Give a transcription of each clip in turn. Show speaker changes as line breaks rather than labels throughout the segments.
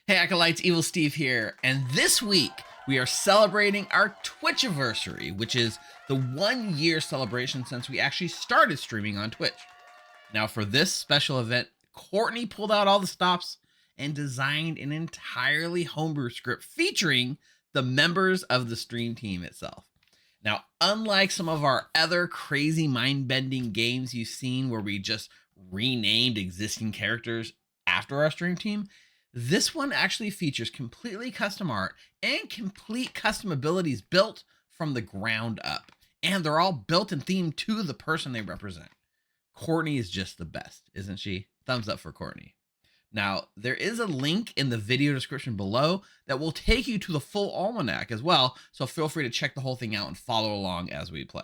Hey Acolytes, Evil Steve here, and this week we are celebrating our Twitchiversary, which is the 1 year celebration since we actually started streaming on Twitch. Now for this special event, Courtney pulled out all the stops and designed an entirely homebrew script featuring the members of the stream team itself. Now, unlike some of our other crazy mind-bending games you've seen where we just renamed existing characters after our stream team, this one actually features completely custom art and complete custom abilities built from the ground up. And they're all built and themed to the person they represent. Courtney is just the best, isn't she? Thumbs up for Courtney. Now, there is a link in the video description below that will take you to the full almanac as well, so feel free to check the whole thing out and follow along as we play.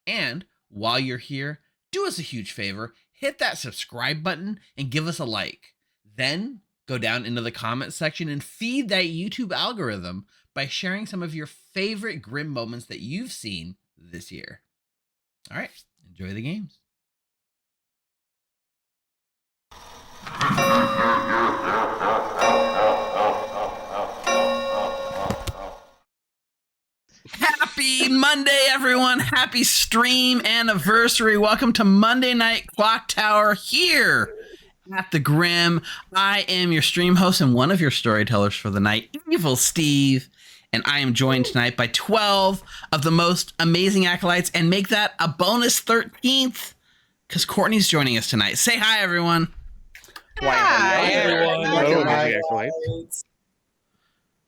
And while you're here, do us a huge favor, hit that subscribe button and give us a like. Then go down into the comment section and feed that YouTube algorithm by sharing some of your favorite Grim moments that you've seen this year. All right, enjoy the games. Happy Monday, everyone. Happy stream anniversary. Welcome to Monday Night Clocktower here at the Grim. I am your stream host and one of your storytellers for the night, Evil Steve. And I am joined tonight by 12 of the most amazing acolytes, and make that a bonus 13th because Courtney's joining us tonight. Say hi, everyone.
Hi, everyone.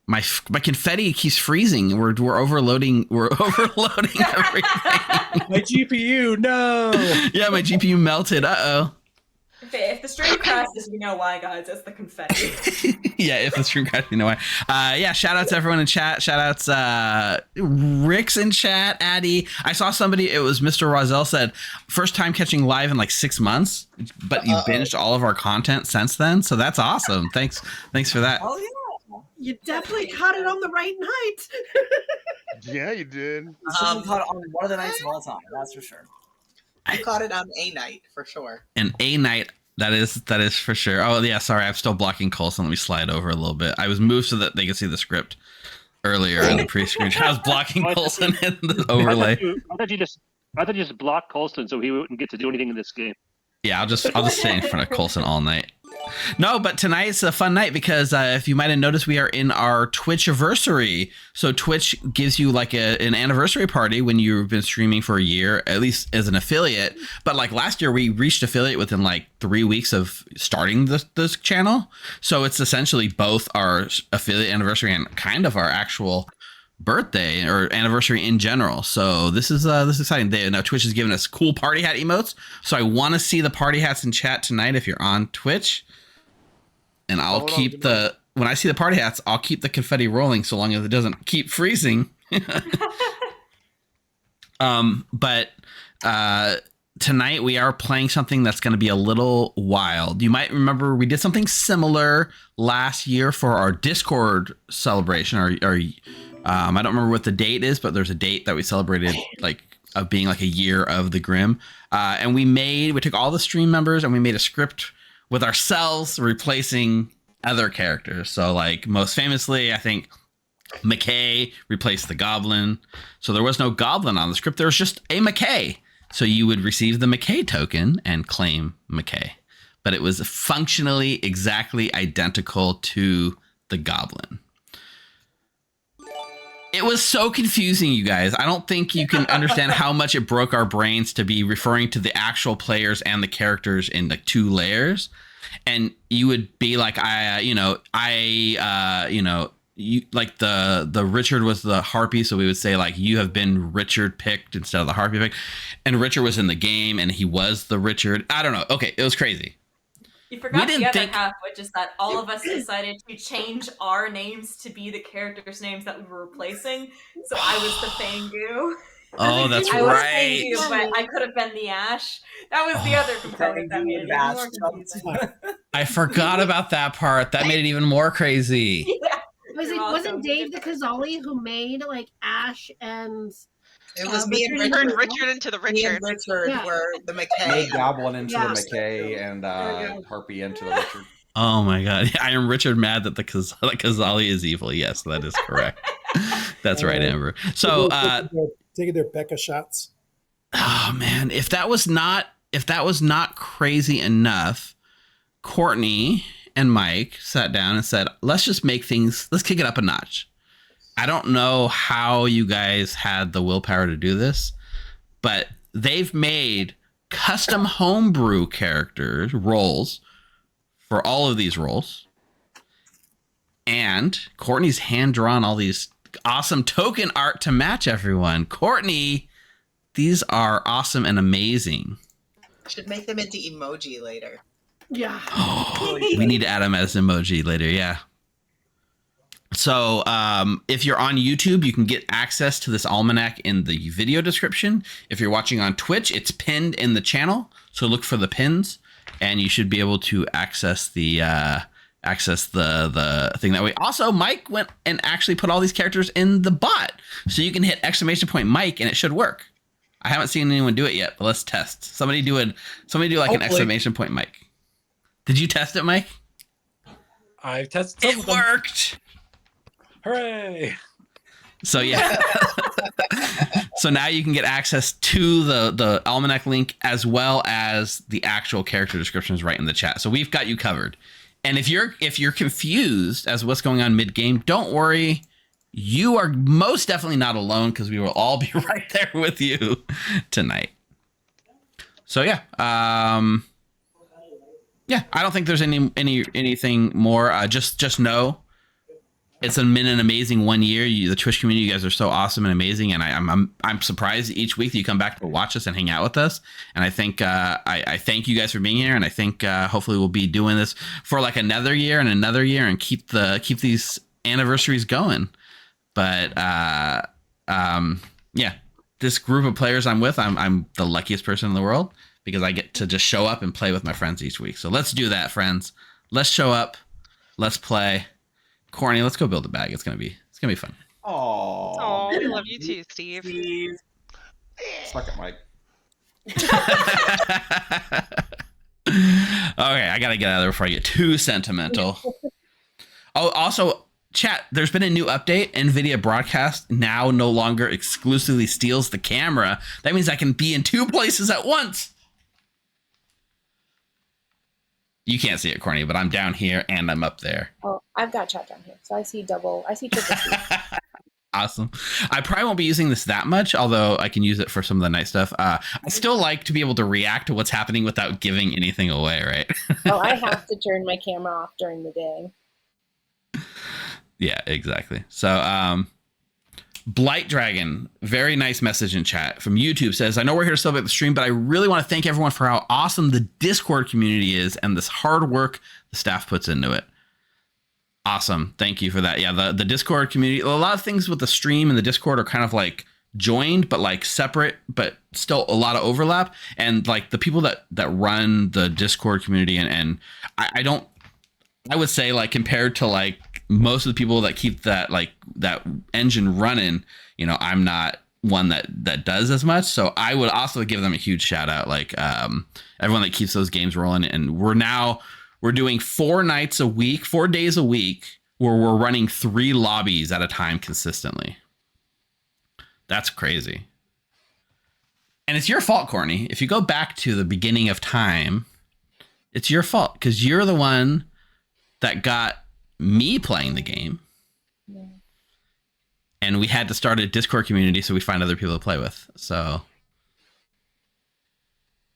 My confetti keeps freezing. We're overloading. We're overloading everything.
My GPU, no.
Yeah, my GPU melted. Uh-oh.
If the stream crashes, we know why, guys. It's the confetti.
Yeah, if the stream crashes, you know why. Yeah, shout outs to everyone in chat. Shout outs Rick's in chat, Addy. I saw somebody, it was Mr. Rozelle said, first time catching live in like 6 months, but you binged all of our content since then. So that's awesome. Thanks for that.
Oh, yeah.
You definitely caught it on the right night.
Yeah, you did.
Someone caught it on one of the nights of all time, that's for sure.
I caught it on a night for sure.
An A night, that is for sure. Oh yeah, sorry, I'm still blocking Coulson. Let me slide over a little bit. I was moved so that they could see the script earlier in the pre-screen. I was blocking Coulson in the overlay.
I thought you just blocked Coulson so he wouldn't get to do anything in this game.
Yeah, I'll just stay in front of Coulson all night. No, but tonight's a fun night because if you might have noticed, we are in our Twitchiversary. So Twitch gives you like an anniversary party when you've been streaming for a year, at least as an affiliate. But like last year, we reached affiliate within like 3 weeks of starting this channel. So it's essentially both our affiliate anniversary and kind of our actual birthday or anniversary in general. So this is exciting day. Now Twitch has given us cool party hat emotes. So I want to see the party hats in chat tonight if you're on Twitch. And I'll keep when I see the party hats, I'll keep the confetti rolling so long as it doesn't keep freezing. But tonight we are playing something that's going to be a little wild. You might remember we did something similar last year for our Discord celebration. I don't remember what the date is, but there's a date that we celebrated like of being like a year of the Grim. And we took all the stream members and we made a script with ourselves replacing other characters. So like most famously, I think McKay replaced the Goblin. So there was no Goblin on the script. There was just a McKay. So you would receive the McKay token and claim McKay. But it was functionally exactly identical to the Goblin. It was so confusing, you guys. I don't think you can understand how much it broke our brains to be referring to the actual players and the characters in like 2 layers. And you would be like, you like the Richard was the Harpy. So we would say like, you have been Richard picked instead of the Harpy picked. And Richard was in the game and he was the Richard. I don't know. Okay. It was crazy.
You forgot the other half, which is that all of us decided to change our names to be the characters' names that we were replacing. So I was the Fangu.
Oh, that's
I was
right.
Fangu, but I could have been the Ash. That was the other component that made it even more confusing.
I forgot about that part. That made it even more crazy.
Yeah.
Wasn't Dave the Kazali who made like Ash and
It was me and
Richard. Turned Richard into the Richard.
Me and Richard were the McKay.
Made Goblin into
Yeah.
the McKay and Harpy into the Richard.
Oh my god. I am Richard mad that the Kazali is evil. Yes, that is correct. That's right, Amber. So
taking their Becca shots.
oh man, if that was not crazy enough, Courtney and Mike sat down and said, let's kick it up a notch. I don't know how you guys had the willpower to do this, but they've made custom homebrew roles for all of these roles. And Courtney's hand-drawn all these awesome token art to match everyone. Courtney, these are awesome and amazing.
Should make them into emoji later.
Yeah.
We need to add them as emoji later, yeah. So if you're on YouTube, you can get access to this almanac in the video description. If you're watching on Twitch, it's pinned in the channel. So look for the pins, and you should be able to access the thing that way. Also, Mike went and actually put all these characters in the bot, so you can hit !Mike and it should work. I haven't seen anyone do it yet, but let's test. Somebody do like
Hopefully.
an !Mike. Did you test it, Mike?
I've tested some
It
of them.
worked.
Hooray!
So yeah. So now you can get access to the almanac link as well as the actual character descriptions right in the chat. So we've got you covered. And if you're confused as to what's going on mid-game, don't worry. You are most definitely not alone, because we will all be right there with you tonight. So yeah. Yeah, I don't think there's anything more. Just know it's been an amazing 1 year. The Twitch community, you guys are so awesome and amazing, and I'm surprised each week that you come back to watch us and hang out with us. And I think I thank you guys for being here, and I think hopefully we'll be doing this for like another year and keep these anniversaries going. But yeah, this group of players I'm with, I'm the luckiest person in the world, because I get to just show up and play with my friends each week. So let's do that, friends. Let's show up. Let's play. Courtney, let's go build a bag. It's gonna be fun.
Oh, we love you too, Steve.
Suck it, Mike.
Okay, I gotta get out of there before I get too sentimental. Oh, also, chat, there's been a new update. NVIDIA Broadcast now no longer exclusively steals the camera. That means I can be in two places at once. You can't see it, Courtney, but I'm down here and I'm up there.
Oh, I've got chat down here, so I see triple speed.
Awesome. I probably won't be using this that much, although I can use it for some of the nice stuff. I still like to be able to react to what's happening without giving anything away, right?
Oh, I have to turn my camera off during the day.
Yeah, exactly. So, Blight Dragon, very nice message in chat from YouTube, says, I know we're here to celebrate the stream, but I really want to thank everyone for how awesome the Discord community is and this hard work the staff puts into it. Awesome. Thank you for that. Yeah, the Discord community, a lot of things with the stream and the Discord are kind of like joined, but like separate, but still a lot of overlap. And like the people that run the Discord community, and I would say, like, compared to like most of the people that keep that engine running, you know, I'm not one that does as much. So I would also give them a huge shout out, like everyone that keeps those games rolling. And we're doing 4 days a week where we're running 3 lobbies at a time consistently. That's crazy. And it's your fault, Courtney. If you go back to the beginning of time, it's your fault, because you're the one that got me playing the game. Yeah. And we had to start a Discord community so we find other people to play with. So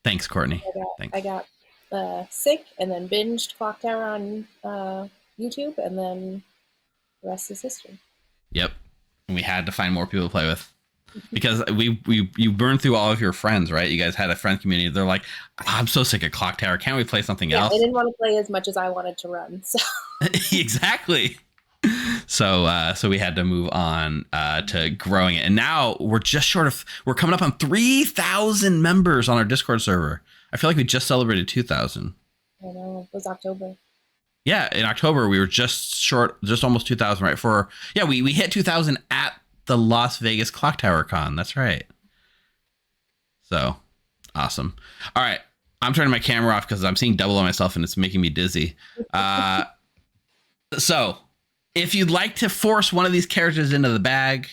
thanks, Courtney.
I got sick and then binged Clocktower on YouTube, and then the rest is history.
Yep. And we had to find more people to play with, because you burned through all of your friends, right? You guys had a friend community. They're like, I'm so sick of Clocktower. Can't we play something else?
They didn't want to play as much as I wanted to run. So
exactly. So we had to move on to growing it. And now we're coming up on 3,000 members on our Discord server. I feel like we just celebrated 2,000.
I know, it was October.
Yeah, in October we were just almost 2,000, right? We hit 2,000 at the Las Vegas Clocktower Con. That's right. So awesome. All right. I'm turning my camera off because I'm seeing double on myself and it's making me dizzy. So if you'd like to force one of these characters into the bag,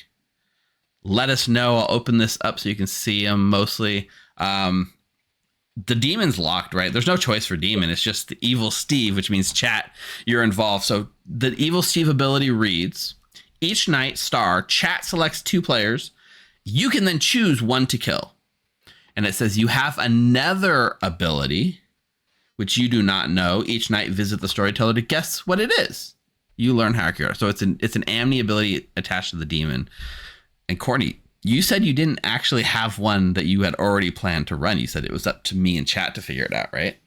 let us know. I'll open this up so you can see them mostly. The demon's locked, right? There's no choice for demon. It's just the evil Steve, which means chat, you're involved. So the evil Steve ability reads, each night star chat selects 2 players. You can then choose one to kill. And it says you have another ability, which you do not know. Each night visit the storyteller to guess what it is. You learn hierarchy. So it's an Amni ability attached to the demon. And Courtney, you said you didn't actually have one that you had already planned to run. You said it was up to me and chat to figure it out, right?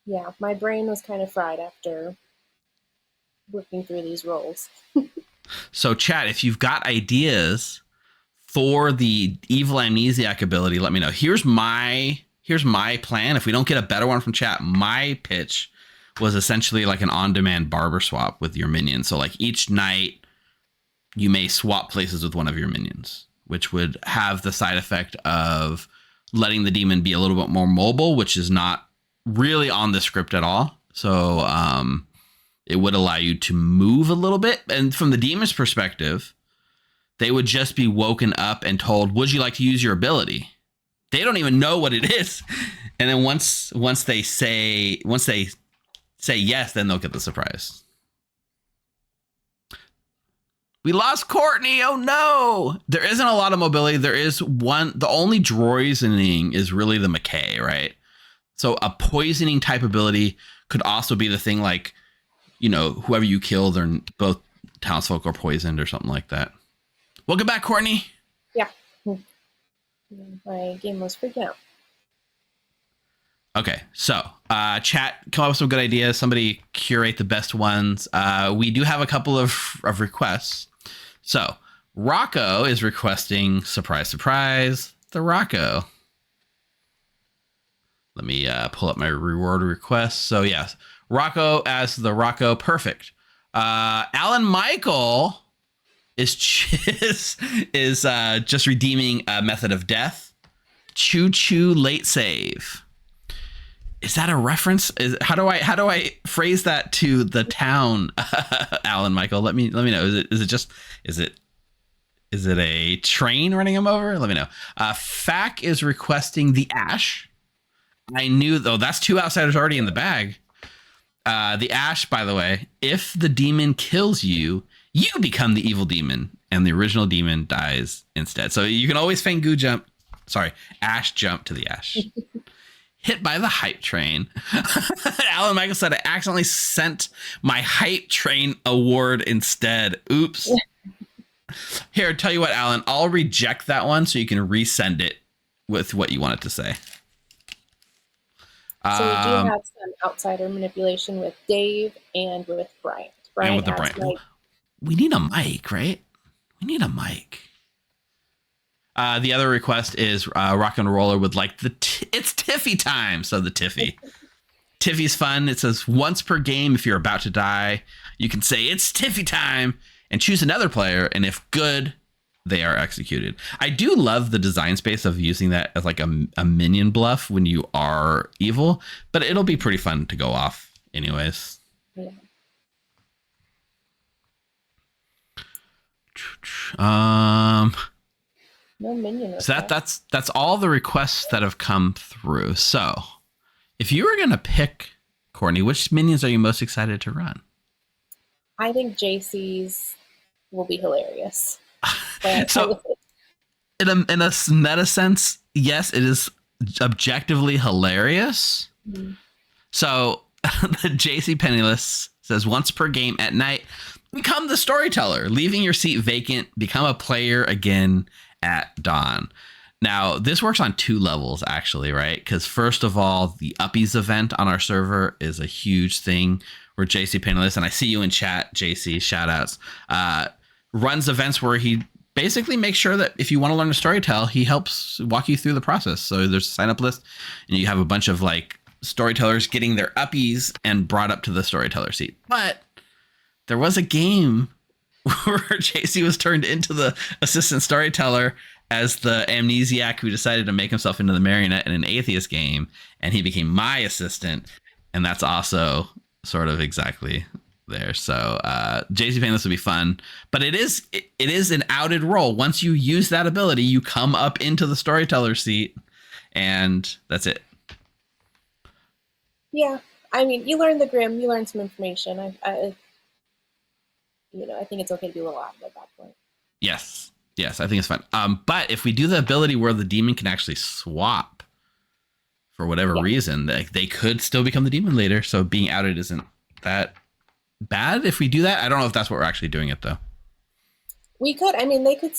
Yeah, my brain was kind of fried after working through these roles.
So chat, if you've got ideas for the evil amnesiac ability, let me know. Here's my plan. If we don't get a better one from chat, my pitch was essentially like an on-demand barber swap with your minions. So like each night you may swap places with one of your minions, which would have the side effect of letting the demon be a little bit more mobile, which is not really on the script at all. So it would allow you to move a little bit. And from the demon's perspective, they would just be woken up and told, would you like to use your ability? They don't even know what it is. And then once they say yes, then they'll get the surprise. We lost Courtney. Oh no. There isn't a lot of mobility. There is one. The only poisoning is really the McKay, right? So a poisoning type ability could also be the thing like, you know, whoever you kill, they're both townsfolk are poisoned or something like that. Welcome back, Courtney.
Yeah. My game was freaking out.
Okay, so chat, come up with some good ideas. Somebody curate the best ones. We do have a couple of requests. So Rocco is requesting, surprise, surprise, the Rocco. Let me pull up my reward request. So yes, Rocco as the Rocco, perfect. Alan Michael is just redeeming a method of death. Choo choo late save. Is that a reference? How do I phrase that to the town? Alan Michael, let me know. Is it a train running him over? Let me know. Fack is requesting the Ash. I knew though that's 2 outsiders already in the bag. The Ash, by the way, if the demon kills you, you become the evil demon, and the original demon dies instead. So you can always Ash jump to the Ash. Hit by the hype train. Alan Michael said I accidentally sent my hype train award instead. Oops. Here, tell you what, Alan, I'll reject that one so you can resend it with what you wanted to say.
So we do have some outsider manipulation with Dave and with Bryant.
And with the Bryant. We need a mic, right? We need a mic. The other request is Rock and Roller would like it's Tiffy time. So the Tiffy. Tiffy's fun. It says once per game, if you're about to die, you can say it's Tiffy time and choose another player. And if good, they are executed. I do love the design space of using that as like a minion bluff when you are evil, but it'll be pretty fun to go off anyways.
Yeah. No minion.
So that's all the requests that have come through. So if you were going to pick, Courtney, which minions are you most excited to run?
I think JC's will be hilarious.
So in a meta sense, yes, it is objectively hilarious. Mm-hmm. So the JC Penniless says once per game at night, become the storyteller, leaving your seat vacant, become a player again at dawn. Now, this works on 2 levels, actually, right? Because first of all, the Uppies event on our server is a huge thing where JC Penniless, and I see you in chat, JC, shout outs, runs events where he basically makes sure that if you want to learn to storytell, he helps walk you through the process. So there's a sign up list and you have a bunch of like storytellers getting their Uppies and brought up to the storyteller seat. But there was a game where JC was turned into the assistant storyteller as the amnesiac who decided to make himself into the marionette in an atheist game, and he became my assistant, and that's also sort of exactly there. So JC Painless would be fun, but it is an outed role. Once you use that ability, you come up into the storyteller seat, and that's it.
Yeah, I mean, you learn the Grim, you learn some information. I think it's okay to do a lot at that point.
Yes, I think it's fun. But if we do the ability where the demon can actually swap for whatever reason, they could still become the demon later. So being outed isn't that bad if we do that. I don't know if that's what we're actually doing it though.
We could. I mean, they could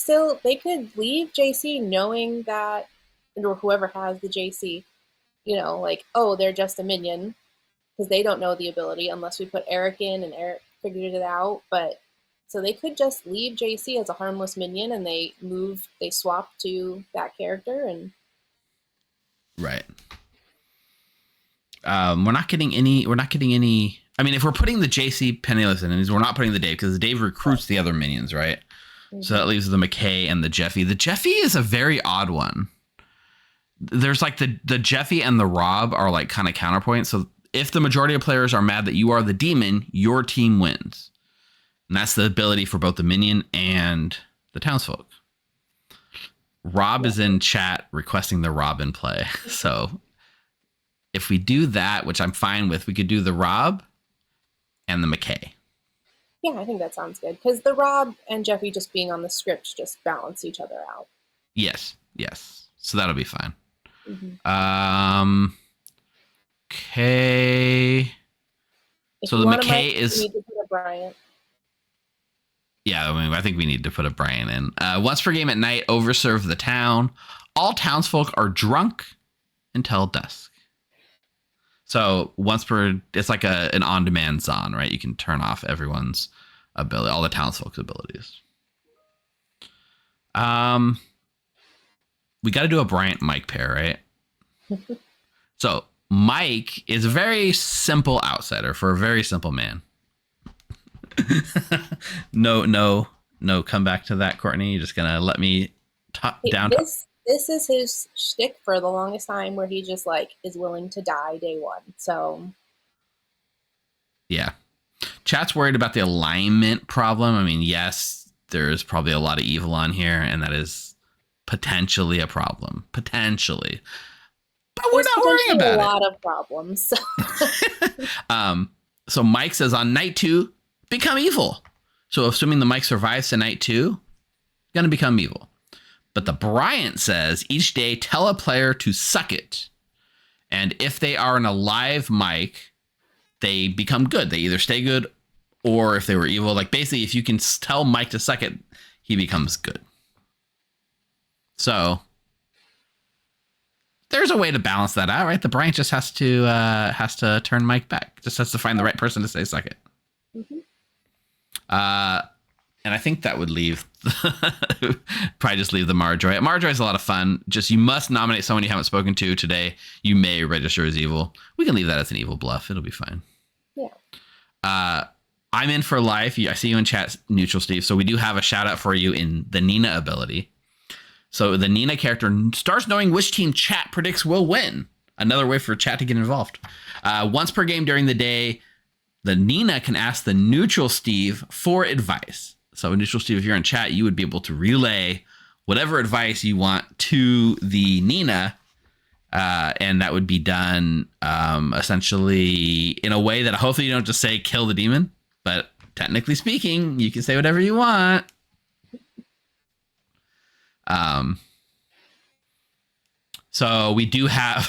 leave JC knowing that, or whoever has the JC, like, oh, they're just a minion, because they don't know the ability unless we put Eric in and Eric figured it out. But so they could just leave JC as a harmless minion, and they swap to that character, and
right. We're not getting any. I mean, if we're putting the JC Penniless in, we're not putting the Dave, because Dave recruits the other minions, right? Mm-hmm. So that leaves the McKay and the Jeffy. The Jeffy is a very odd one. There's like the Jeffy and the Rob are like kind of counterpoint. So if the majority of players are mad that you are the demon, your team wins. And that's the ability for both the minion and the townsfolk. Rob is in chat requesting the Robin play. So if we do that, which I'm fine with, we could do the Rob and the McKay.
Yeah, I think that sounds good. Because the Rob and Jeffy just being on the script just balance each other out.
Yes. So that'll be fine.
Mm-hmm.
Okay. So the McKay is.
We need to put a Bryant.
Yeah, I mean, I think we need to put a Brian in. Once per game at night, overserve the town. All townsfolk are drunk until dusk. So it's like an on-demand zone, right? You can turn off everyone's ability, all the townsfolk's abilities. We got to do a Bryant Mike pair, right? So Mike is a very simple outsider for a very simple man. No, come back to that, Courtney. You're just gonna let me down.
This is his shtick for the longest time, where he just like is willing to die day one. So yeah,
chat's worried about the alignment problem. I mean, yes, there is probably a lot of evil on here, and that is potentially a problem. Potentially, but we're not worrying about it.
A lot of problems.
So Mike says on night 2. Become evil. So assuming the Mike survives to night 2, going to become evil. But the Bryant says each day tell a player to suck it. And if they are an alive Mike, they become good. They either stay good, or if they were evil, like basically if you can tell Mike to suck it, he becomes good. So there's a way to balance that out, right? The Bryant just has to turn Mike back. Just has to find the right person to say suck it.
Mm-hmm.
And I think that would leave probably just leave the Marjorie. Marjorie's a lot of fun. Just you must nominate someone you haven't spoken to today. You may register as evil. We can leave that as an evil bluff. It'll be fine.
Yeah.
I'm in for life. I see you in chat, Neutral Steve. So we do have a shout out for you in the Nina ability. So the Nina character starts knowing which team chat predicts will win. Another way for chat to get involved. Once per game during the day, the Nina can ask the Neutral Steve for advice. So Neutral Steve, if you're in chat, you would be able to relay whatever advice you want to the Nina. And that would be done essentially in a way that hopefully you don't just say kill the demon. But technically speaking, you can say whatever you want. So we do have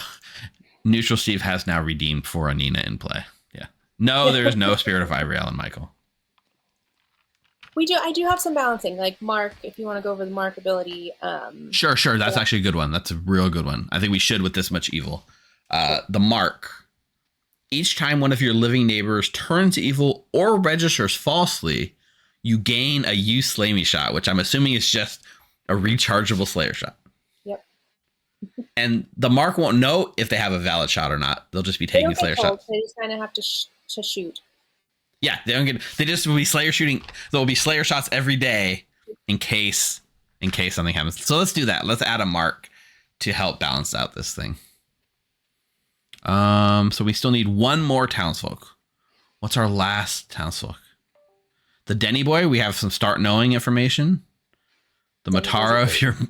Neutral Steve has now redeemed for a Nina in play. Yeah. No, there's no Spirit of Ivory, Alan Michael.
I do have some balancing, like Mark, if you want to go over the Mark ability.
Sure. That's actually a good one. That's a real good one. I think we should with this much evil. The Mark. Each time one of your living neighbors turns evil or registers falsely, you gain a You Slay Me shot, which I'm assuming is just a rechargeable Slayer shot.
Yep.
And the Mark won't know if they have a valid shot or not. They'll just be taking Slayer shots.
They just kind of have to shoot.
Yeah, they just will be Slayer shooting. There will be Slayer shots every day in case in case something happens. So let's do that. Let's add a mark to help balance out this thing. So we still need one more townsfolk. What's our last townsfolk? The Denny boy. We have some start knowing information. The Matara,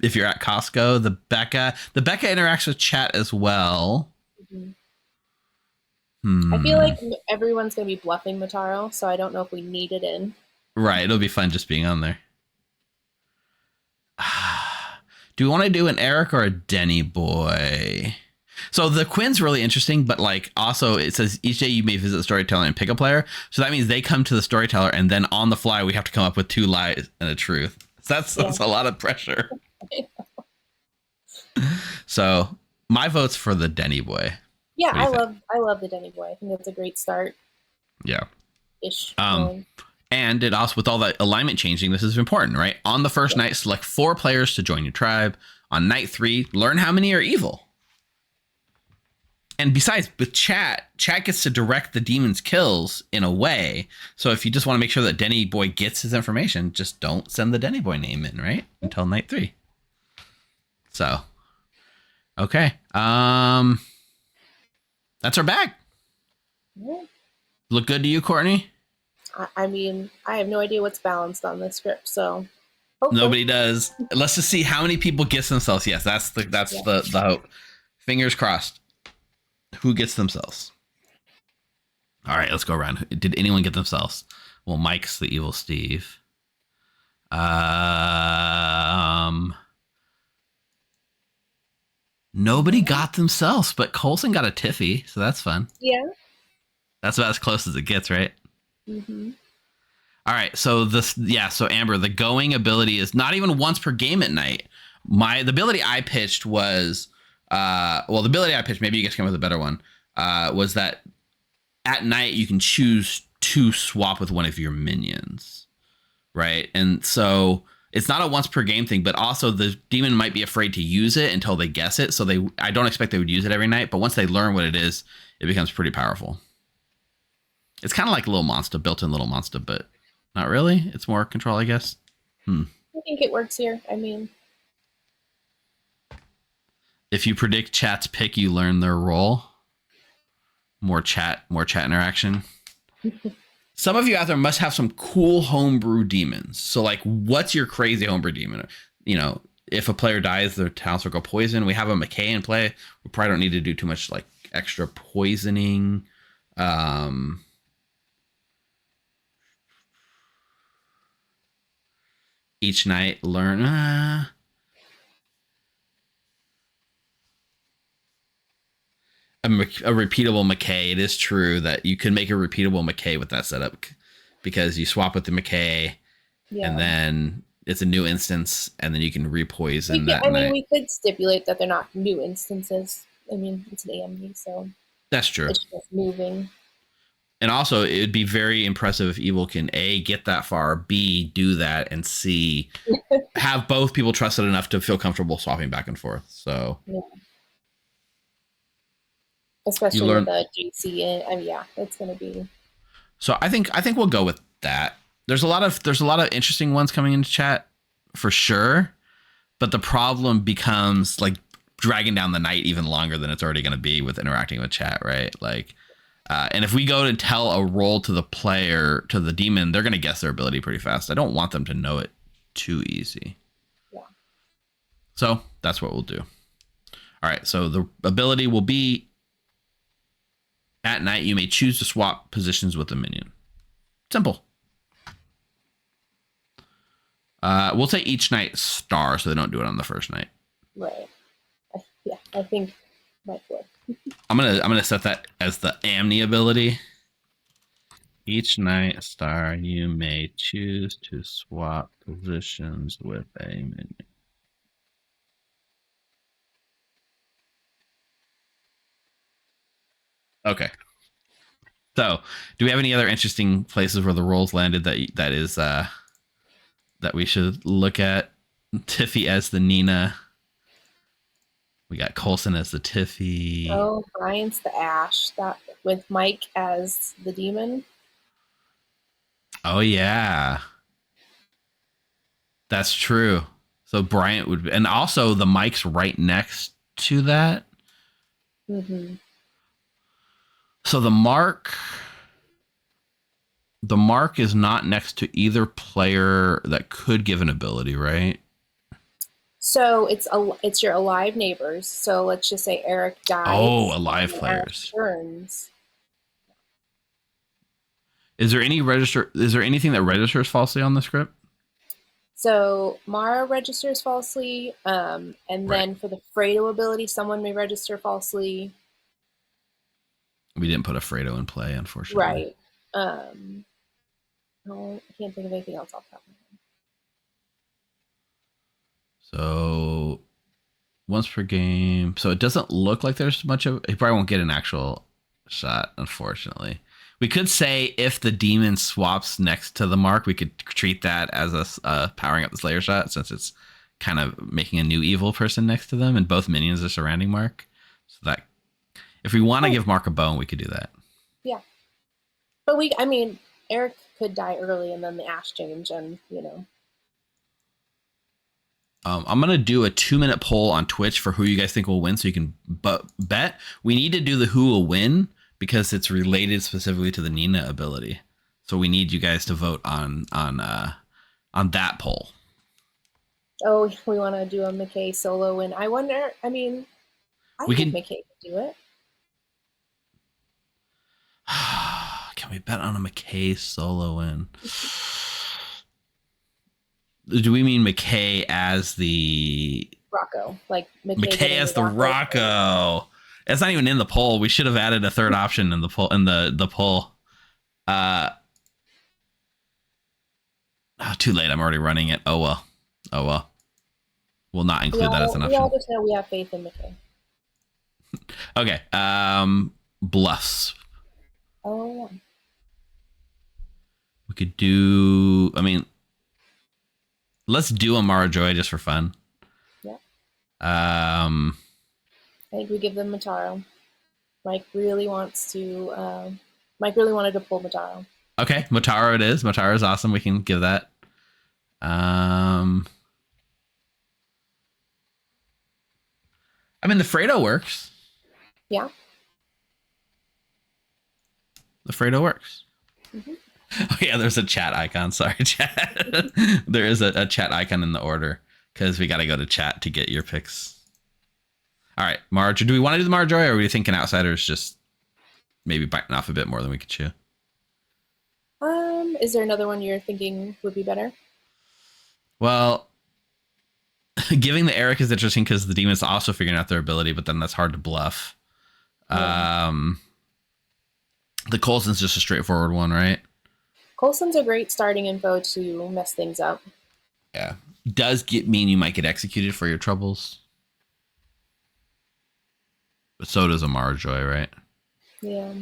if you're at Costco. The Becca interacts with chat as well.
I feel like everyone's gonna be bluffing Mataro, so I don't know if we need it in.
Right, it'll be fun just being on there. Do we want to do an Eric or a Denny boy? So the Quinn's really interesting, but like also it says each day you may visit the storyteller and pick a player. So that means they come to the storyteller and then on the fly we have to come up with 2 lies and a truth. So that's a lot of pressure. So my vote's for the Denny boy.
Yeah, I love the Denny boy. I think that's a great start.
Yeah.
Ish.
And it also, with all that alignment changing, this is important, right? On the first night, select 4 players to join your tribe. On night 3, learn how many are evil. And besides, with chat gets to direct the demon's kills in a way. So if you just want to make sure that Denny boy gets his information, just don't send the Denny boy name in, right? Until night 3. So, okay. That's our bag.
Yeah.
Look good to you, Courtney?
I mean, I have no idea what's balanced on this script, so hopefully.
Nobody does. Let's just see how many people gets themselves. Yes, that's the hope. Fingers crossed. Who gets themselves? All right, let's go around. Did anyone get themselves? Well, Mike's the evil Steve. Nobody got themselves, but Coulson got a Tiffy, so that's fun.
Yeah.
That's about as close as it gets, right?
Mm-hmm.
All right, so so Amber, the going ability is not even once per game at night. The ability I pitched was, maybe you guys come up with a better one, was that at night you can choose to swap with one of your minions, right? And so it's not a once per game thing, but also the demon might be afraid to use it until they guess it. So I don't expect they would use it every night, but once they learn what it is, it becomes pretty powerful. It's kind of like Little Monster, built-in Little Monster, but not really. It's more control, I guess.
I think it works here. I mean,
if you predict chat's pick, you learn their role. More chat interaction. Some of you out there must have some cool homebrew demons. So like, what's your crazy homebrew demon? You know, if a player dies, their talents will go poison. We have a McKay in play. We probably don't need to do too much like extra poisoning. Each night, learn. A repeatable McKay. It is true that you can make a repeatable McKay with that setup because you swap with the McKay and then it's a new instance and then you can repoison that night.
We could stipulate that they're not new instances. I mean, it's an AMD, so
that's true.
It's just moving.
And also, it would be very impressive if Evil can A, get that far, B, do that, and C, have both people trusted enough to feel comfortable swapping back and forth. So,
especially with the GC, it's going to be.
So I think we'll go with that. There's a lot of interesting ones coming into chat for sure, but the problem becomes like dragging down the night even longer than it's already going to be with interacting with chat, right? Like. And if we go to tell a role to the player, to the demon, they're going to guess their ability pretty fast. I don't want them to know it too easy. Yeah. So that's what we'll do. All right. So the ability will be at night, you may choose to swap positions with a minion. Simple. We'll say each night star so they don't do it on the first night.
Right. Yeah, I think might work.
I'm gonna set that as the Amni ability. Each night star, you may choose to swap positions with a minion. Okay. So, do we have any other interesting places where the rolls landed that we should look at? Tiffy as the Nina. We got Coulson as the Tiffy.
Oh, Brian's the Ash. That with Mike as the demon. Oh
yeah, that's true. So Bryant would be, and also the mic's right next to that.
Mm-hmm.
So the mark is not next to either player that could give an ability, right?
So it's your alive neighbors. So let's just say Eric dies.
Oh, alive players.
Turns.
Is there anything that registers falsely on the script?
So Mara registers falsely, and then for the Fredo ability, someone may register falsely.
We didn't put a Fredo in play, unfortunately.
Right. No, I can't think of anything else off the top of my head.
So once per game. So it doesn't look like there's much of. He probably won't get an actual shot, unfortunately. We could say if the demon swaps next to the mark, we could treat that as a powering up the Slayer shot, since it's kind of making a new evil person next to them, and both minions are surrounding Mark. So that if we want to give Mark a bone, we could do that.
Yeah, but Eric could die early, and then the Ash change, and
I'm gonna do a 2-minute poll on Twitch for who you guys think will win, so you can bet. We need to do the who will win, because it's related specifically to the Nina ability. So we need you guys to vote on that poll.
Oh, we want to do a McKay solo win. I wonder, I think McKay could do it.
Can we bet on a McKay solo win? Do we mean McKay as the...
Rocco. Like
McKay as the Rocco. It's not even in the poll. We should have added a third option in the poll. The poll. Too late. I'm already running it. Oh well. We'll not include that as an option.
We all just know we have faith in McKay.
Okay. Bluffs.
Oh yeah.
We could do. Let's do a Mara Joy just for fun.
Yeah.
I
think we give them Mataro. Mike really wanted to pull Mataro.
Okay, Mataro it is. Mataro is awesome. We can give that. The Fredo works.
Yeah.
The Fredo works.
Mm-hmm.
Oh yeah, there's a chat icon. Sorry, chat. There is a chat icon in the order, because we got to go to chat to get your picks. All right, Marge. Do we want to do the Marge, or are we thinking Outsiders just maybe biting off a bit more than we could chew?
Is there another one you're thinking would be better?
Well, giving the Eric is interesting because the demon's also figuring out their ability, but then that's hard to bluff. Yeah. The Coulson's just a straightforward one, right?
Coulson's a great starting info to mess things up.
Yeah. Does mean you might get executed for your troubles. But so does a Marjoy, right?
Yeah.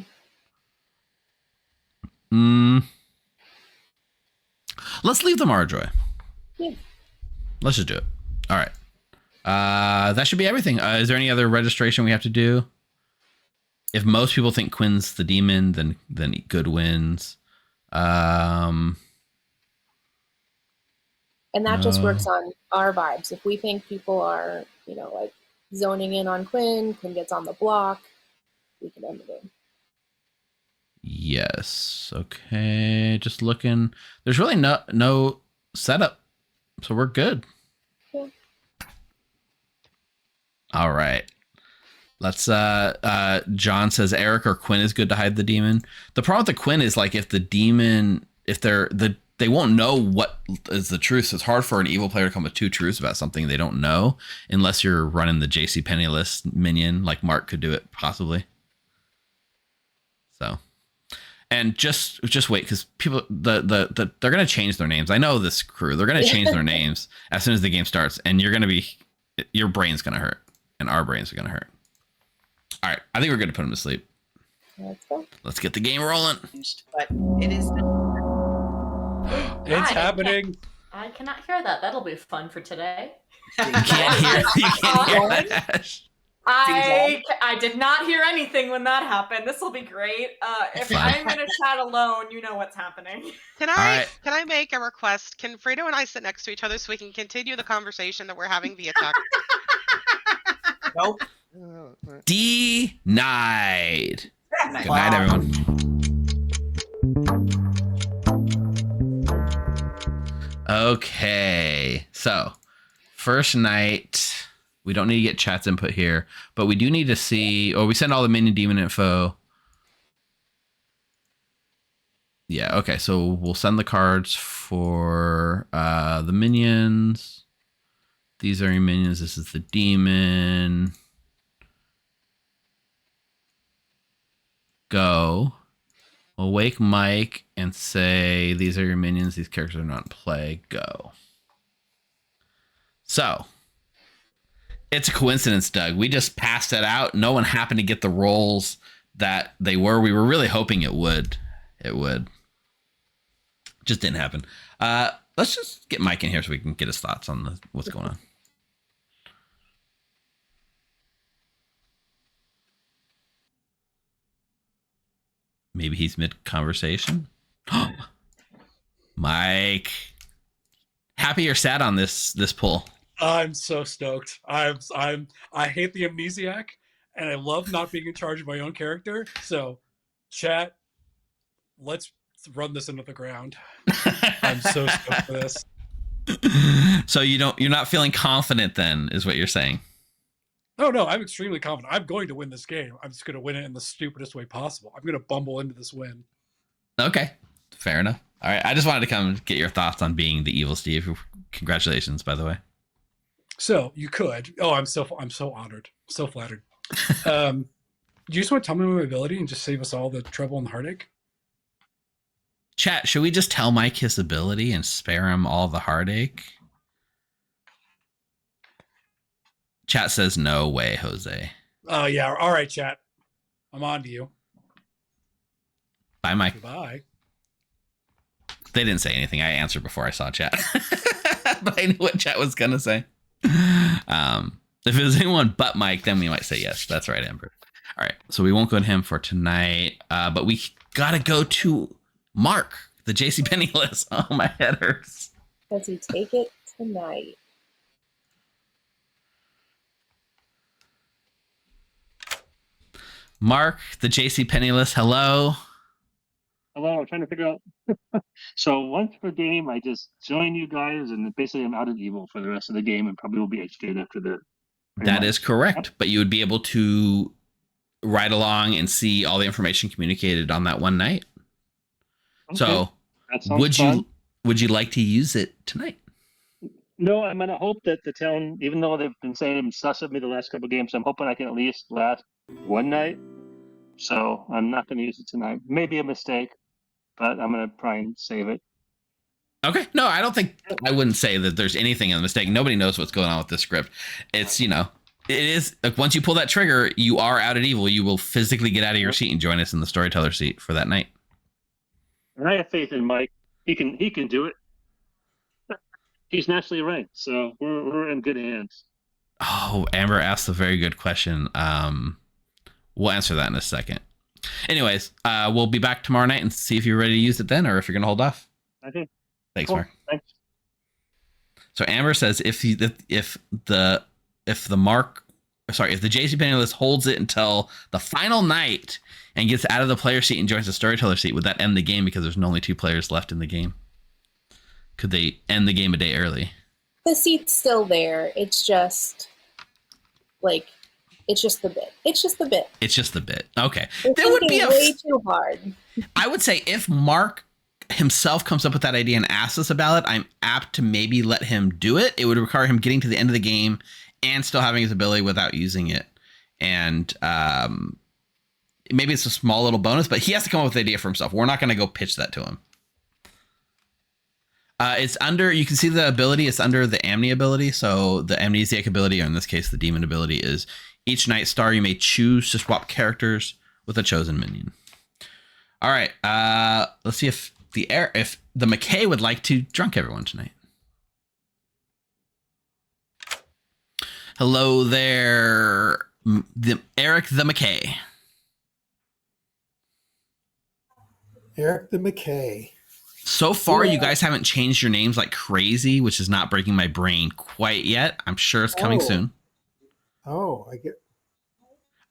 Let's leave the Marjoy.
Yeah.
Let's just do it. All right. That should be everything. Is there any other registration we have to do? If most people think Quinn's the demon, then good wins.
And that just works on our vibes. If we think people are, like zoning in on Quinn gets on the block, we can end the game.
Yes. Okay. Just looking. There's really no setup, so we're good.
Yeah. All
right. Let's. John says Eric or Quinn is good to hide the demon. The problem with the Quinn is like if the demon, they won't know what is the truth. So it's hard for an evil player to come with two truths about something they don't know, unless you're running the JC Penniless minion, like Mark could do it possibly. So. And just wait, because people they're gonna change their names. I know this crew. They're gonna change their names as soon as the game starts, and your brain's gonna hurt, and our brains are gonna hurt. All right, I think we're gonna put them to sleep.
Let's go.
Let's get the game rolling.
But it is.
It's happening.
I cannot hear that. That'll be fun for today.
You can't hear that.
I did not hear anything when that happened. This will be great. If I'm in a chat alone, you know what's happening.
Can I make a request? Can Fredo and I sit next to each other so we can continue the conversation that we're having via text?
Nope.
Denied. Good night, everyone. Okay, so first night. We don't need to get chat's input here, but we do need to see, we send all the minion demon info. Yeah, okay, so we'll send the cards for the minions. These are your minions. This is the demon. Go. We'll wake Mike and say, these are your minions. These characters are not in play. Go. So. It's a coincidence, Doug. We just passed it out. No one happened to get the rolls that they were. We were really hoping it would. It would. Just didn't happen. Let's just get Mike in here so we can get his thoughts on what's going on. Maybe he's mid-conversation. Mike. Happy or sad on this pull?
I'm so stoked. I hate the amnesiac, and I love not being in charge of my own character. So, chat, let's run this into the ground. I'm so stoked for this.
So you're not feeling confident then, is what you're saying?
No, I'm extremely confident. I'm going to win this game. I'm just going to win it in the stupidest way possible. I'm going to bumble into this win.
Okay, fair enough. All right, I just wanted to come get your thoughts on being the evil Steve. Congratulations, by the way.
So you could. Oh, I'm so honored, so flattered. Do you just want to tell me my ability and just save us all the trouble and the heartache?
Chat, should we just tell Mike his ability and spare him all the heartache? Chat says no way, Jose.
Oh yeah. All right, chat. I'm on to you.
Bye, Mike.
Goodbye.
They didn't say anything. I answered before I saw chat, but I knew what chat was gonna say. If it was anyone but Mike, then we might say yes. That's right, Amber. All right, so we won't go to him for tonight, but we gotta go to Mark, the JC Penniless. Oh, my head hurts.
Does he take it tonight?
Mark, the JC Penniless. Hello.
Hello. I'm trying to figure out. So once per game, I just join you guys, and basically I'm out of evil for the rest of the game, and probably will be HK'd after the.
That is correct, but you would be able to ride along and see all the information communicated on that one night. Okay. So would you like to use it tonight?
No, I'm gonna hope that the town, even though they've been saying sus of me the last couple of games, I'm hoping I can at least last one night. So I'm not gonna use it tonight. Maybe a mistake, but I'm gonna try and save it.
Okay. No, I wouldn't say that there's anything in the mistake. Nobody knows what's going on with this script. It's, it is like once you pull that trigger, you are out at evil. You will physically get out of your seat and join us in the storyteller seat for that night.
And I have faith in Mike. He can do it. He's nationally ranked, so we're in good hands.
Oh, Amber asked a very good question. We'll answer that in a second. Anyways, we'll be back tomorrow night and see if you're ready to use it then, or if you're gonna hold off.
Okay.
Thanks,
cool.
Mark.
Thanks.
So Amber says if the JC Penniless holds it until the final night and gets out of the player seat and joins the storyteller seat, would that end the game because there's only 2 players left in the game? Could they end the game a day early?
The seat's still there. It's just it's just the bit. It's just the bit. Okay. There would be way too hard.
I would say if Mark himself comes up with that idea and asks us about it, I'm apt to maybe let him do it. It would require him getting to the end of the game and still having his ability without using it. And maybe it's a small little bonus, but he has to come up with the idea for himself. We're not going to go pitch that to him. It's under, you can see the ability, it's under the Amni ability. So the amnesiac ability, or in this case, the demon ability, is each night star you may choose to swap characters with a chosen minion. All right, let's see if the McKay would like to drunk everyone tonight. Hello there, Eric the McKay.
Eric the McKay.
So far,
Yeah.
you guys haven't changed your names like crazy, which is not breaking my brain quite yet. I'm sure it's coming soon.
Oh,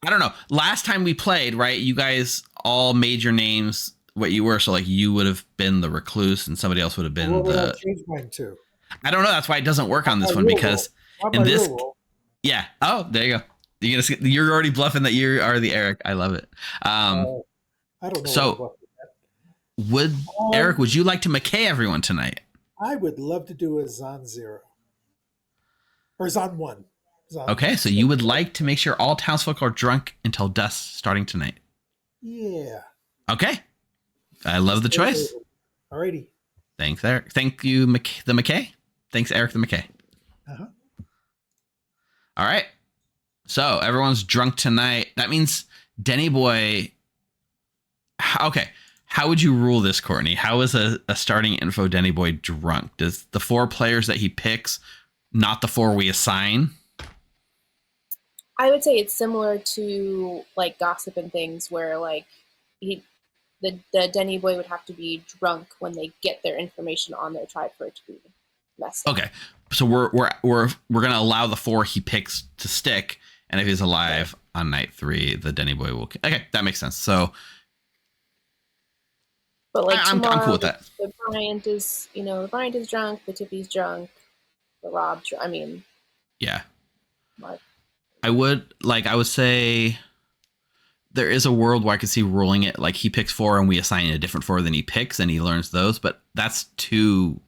I don't know. Last time we played, right, you guys all made your names what you were. So like you would have been the recluse and somebody else would have been
I changed mine too.
I don't know. That's why it doesn't work on this one because in this. Yeah. Oh, there you go. You're already bluffing that you are the Eric. I love it.
I don't know.
So Eric, would you like to McKay everyone tonight?
I would love to do a Zon 0 or Zon 1.
Okay, so you would like to make sure all townsfolk are drunk until dusk starting tonight.
Yeah.
Okay. I love the choice.
Alrighty.
Thanks, Eric. Thank you, the McKay. Thanks, Eric the McKay.
Uh-huh.
All right. So everyone's drunk tonight. That means Denny Boy. Okay. How would you rule this, Courtney? How is a starting info Denny Boy drunk? Does the 4 players that he picks, not the 4 we assign?
I would say it's similar to like gossip and things where like the Denny Boy would have to be drunk when they get their information on their tribe for it to be messed up.
Okay. So we're going to allow the 4 he picks to stick, and if he's alive on night 3, the Denny Boy will. Okay, that makes sense. So,
but like
I'm cool with that.
The Bryant is, the Bryant is drunk, the Tippy's drunk, the Rob.
Yeah.
Mark.
I would say there is a world where I could see ruling it like he picks 4 and we assign a different 4 than he picks and he learns those, but that's too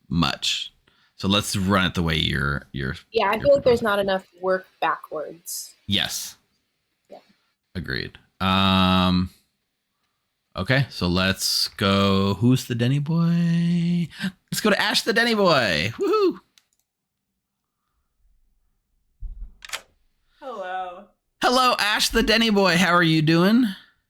much. So let's run it the way you're.
Yeah, I feel like there's not enough work backwards.
Yes.
Yeah.
Agreed. Okay, so let's go. Who's the Denny Boy? Let's go to Ash the Denny Boy. Woohoo! Hello, Ash the Denny Boy. How are you doing?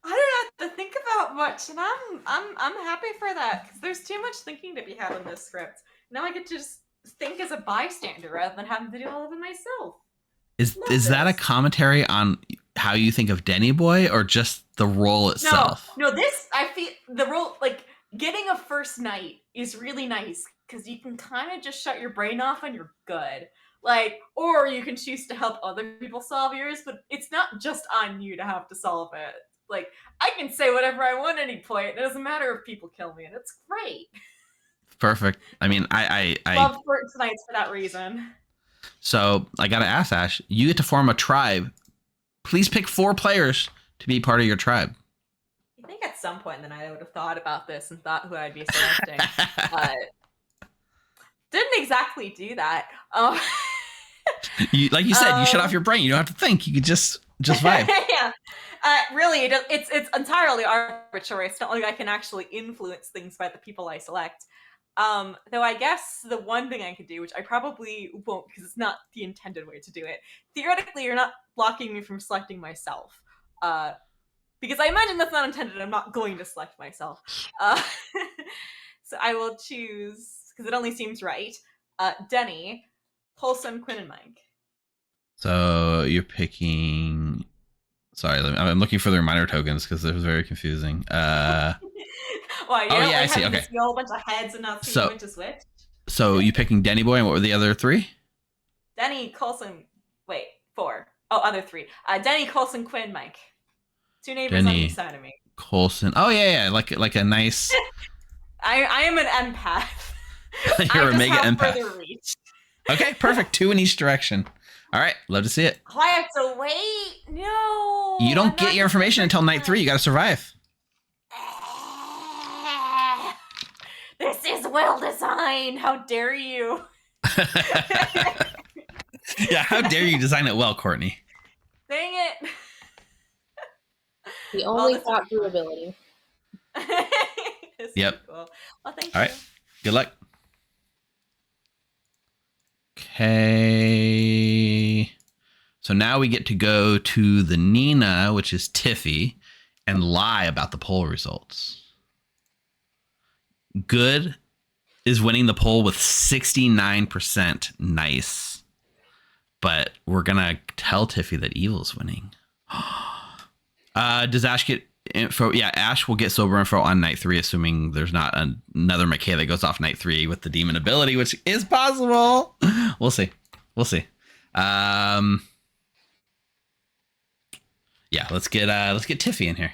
I don't have to think about much, and I'm happy for that because there's too much thinking to be had in this script. Now I get to just think as a bystander rather than having to do all of it myself.
Is that a commentary on how you think of Denny Boy or just the role itself?
No, this I feel the role like getting a first night is really nice because you can kind of just shut your brain off and you're good. Like, or you can choose to help other people solve yours, but it's not just on you to have to solve it. Like, I can say whatever I want at any point. It doesn't matter if people kill me, and it's great.
Perfect. I mean, I
love tonight's for that reason.
So I gotta ask, Ash, you get to form a tribe. Please pick 4 players to be part of your tribe.
I think at some point in the night I would have thought about this and thought who I'd be selecting, but didn't exactly do that.
You, like you said, you shut off your brain. You don't have to think. You could just vibe.
Yeah. Really, it's entirely arbitrary. It's not like I can actually influence things by the people I select. Though I guess the one thing I could do, which I probably won't because it's not the intended way to do it, theoretically you're not blocking me from selecting myself. Because I imagine that's not intended, I'm not going to select myself. So I will choose, because it only seems right, Denny, Colson, Quinn, and Mike.
So you're picking... Sorry, I'm looking for the reminder tokens because it was very confusing.
Well,
yeah, I see. Okay.
See a whole bunch of heads and not see when to switch.
So you picking Denny Boy, and what were the other 3?
Denny, Colson. Wait, 4. Oh, other 3. Denny, Colson, Quinn, Mike. 2 neighbors on each side of me.
Colson. Oh yeah, like a nice.
I am an empath.
You're a mega empath.
Further reach.
Okay, perfect. 2 in each direction. All right, love to see it.
Oh, I have to wait. No.
You don't get your information until night 3. You got to survive.
This is well designed. How dare you?
Yeah, how dare you design it well, Courtney?
Dang it.
The only thought through ability.
Yep.
Cool. Well, thank you.
All right. Good luck. Okay. So now we get to go to the Nina, which is Tiffy, and lie about the poll results. Good is winning the poll with 69%. Nice. but we're gonna tell Tiffy that evil's winning. Does Ash get info? Yeah, Ash will get sober info on night 3, assuming there's not another McKay that goes off night 3 with the demon ability, which is possible. We'll see. Yeah, let's get Tiffy in here.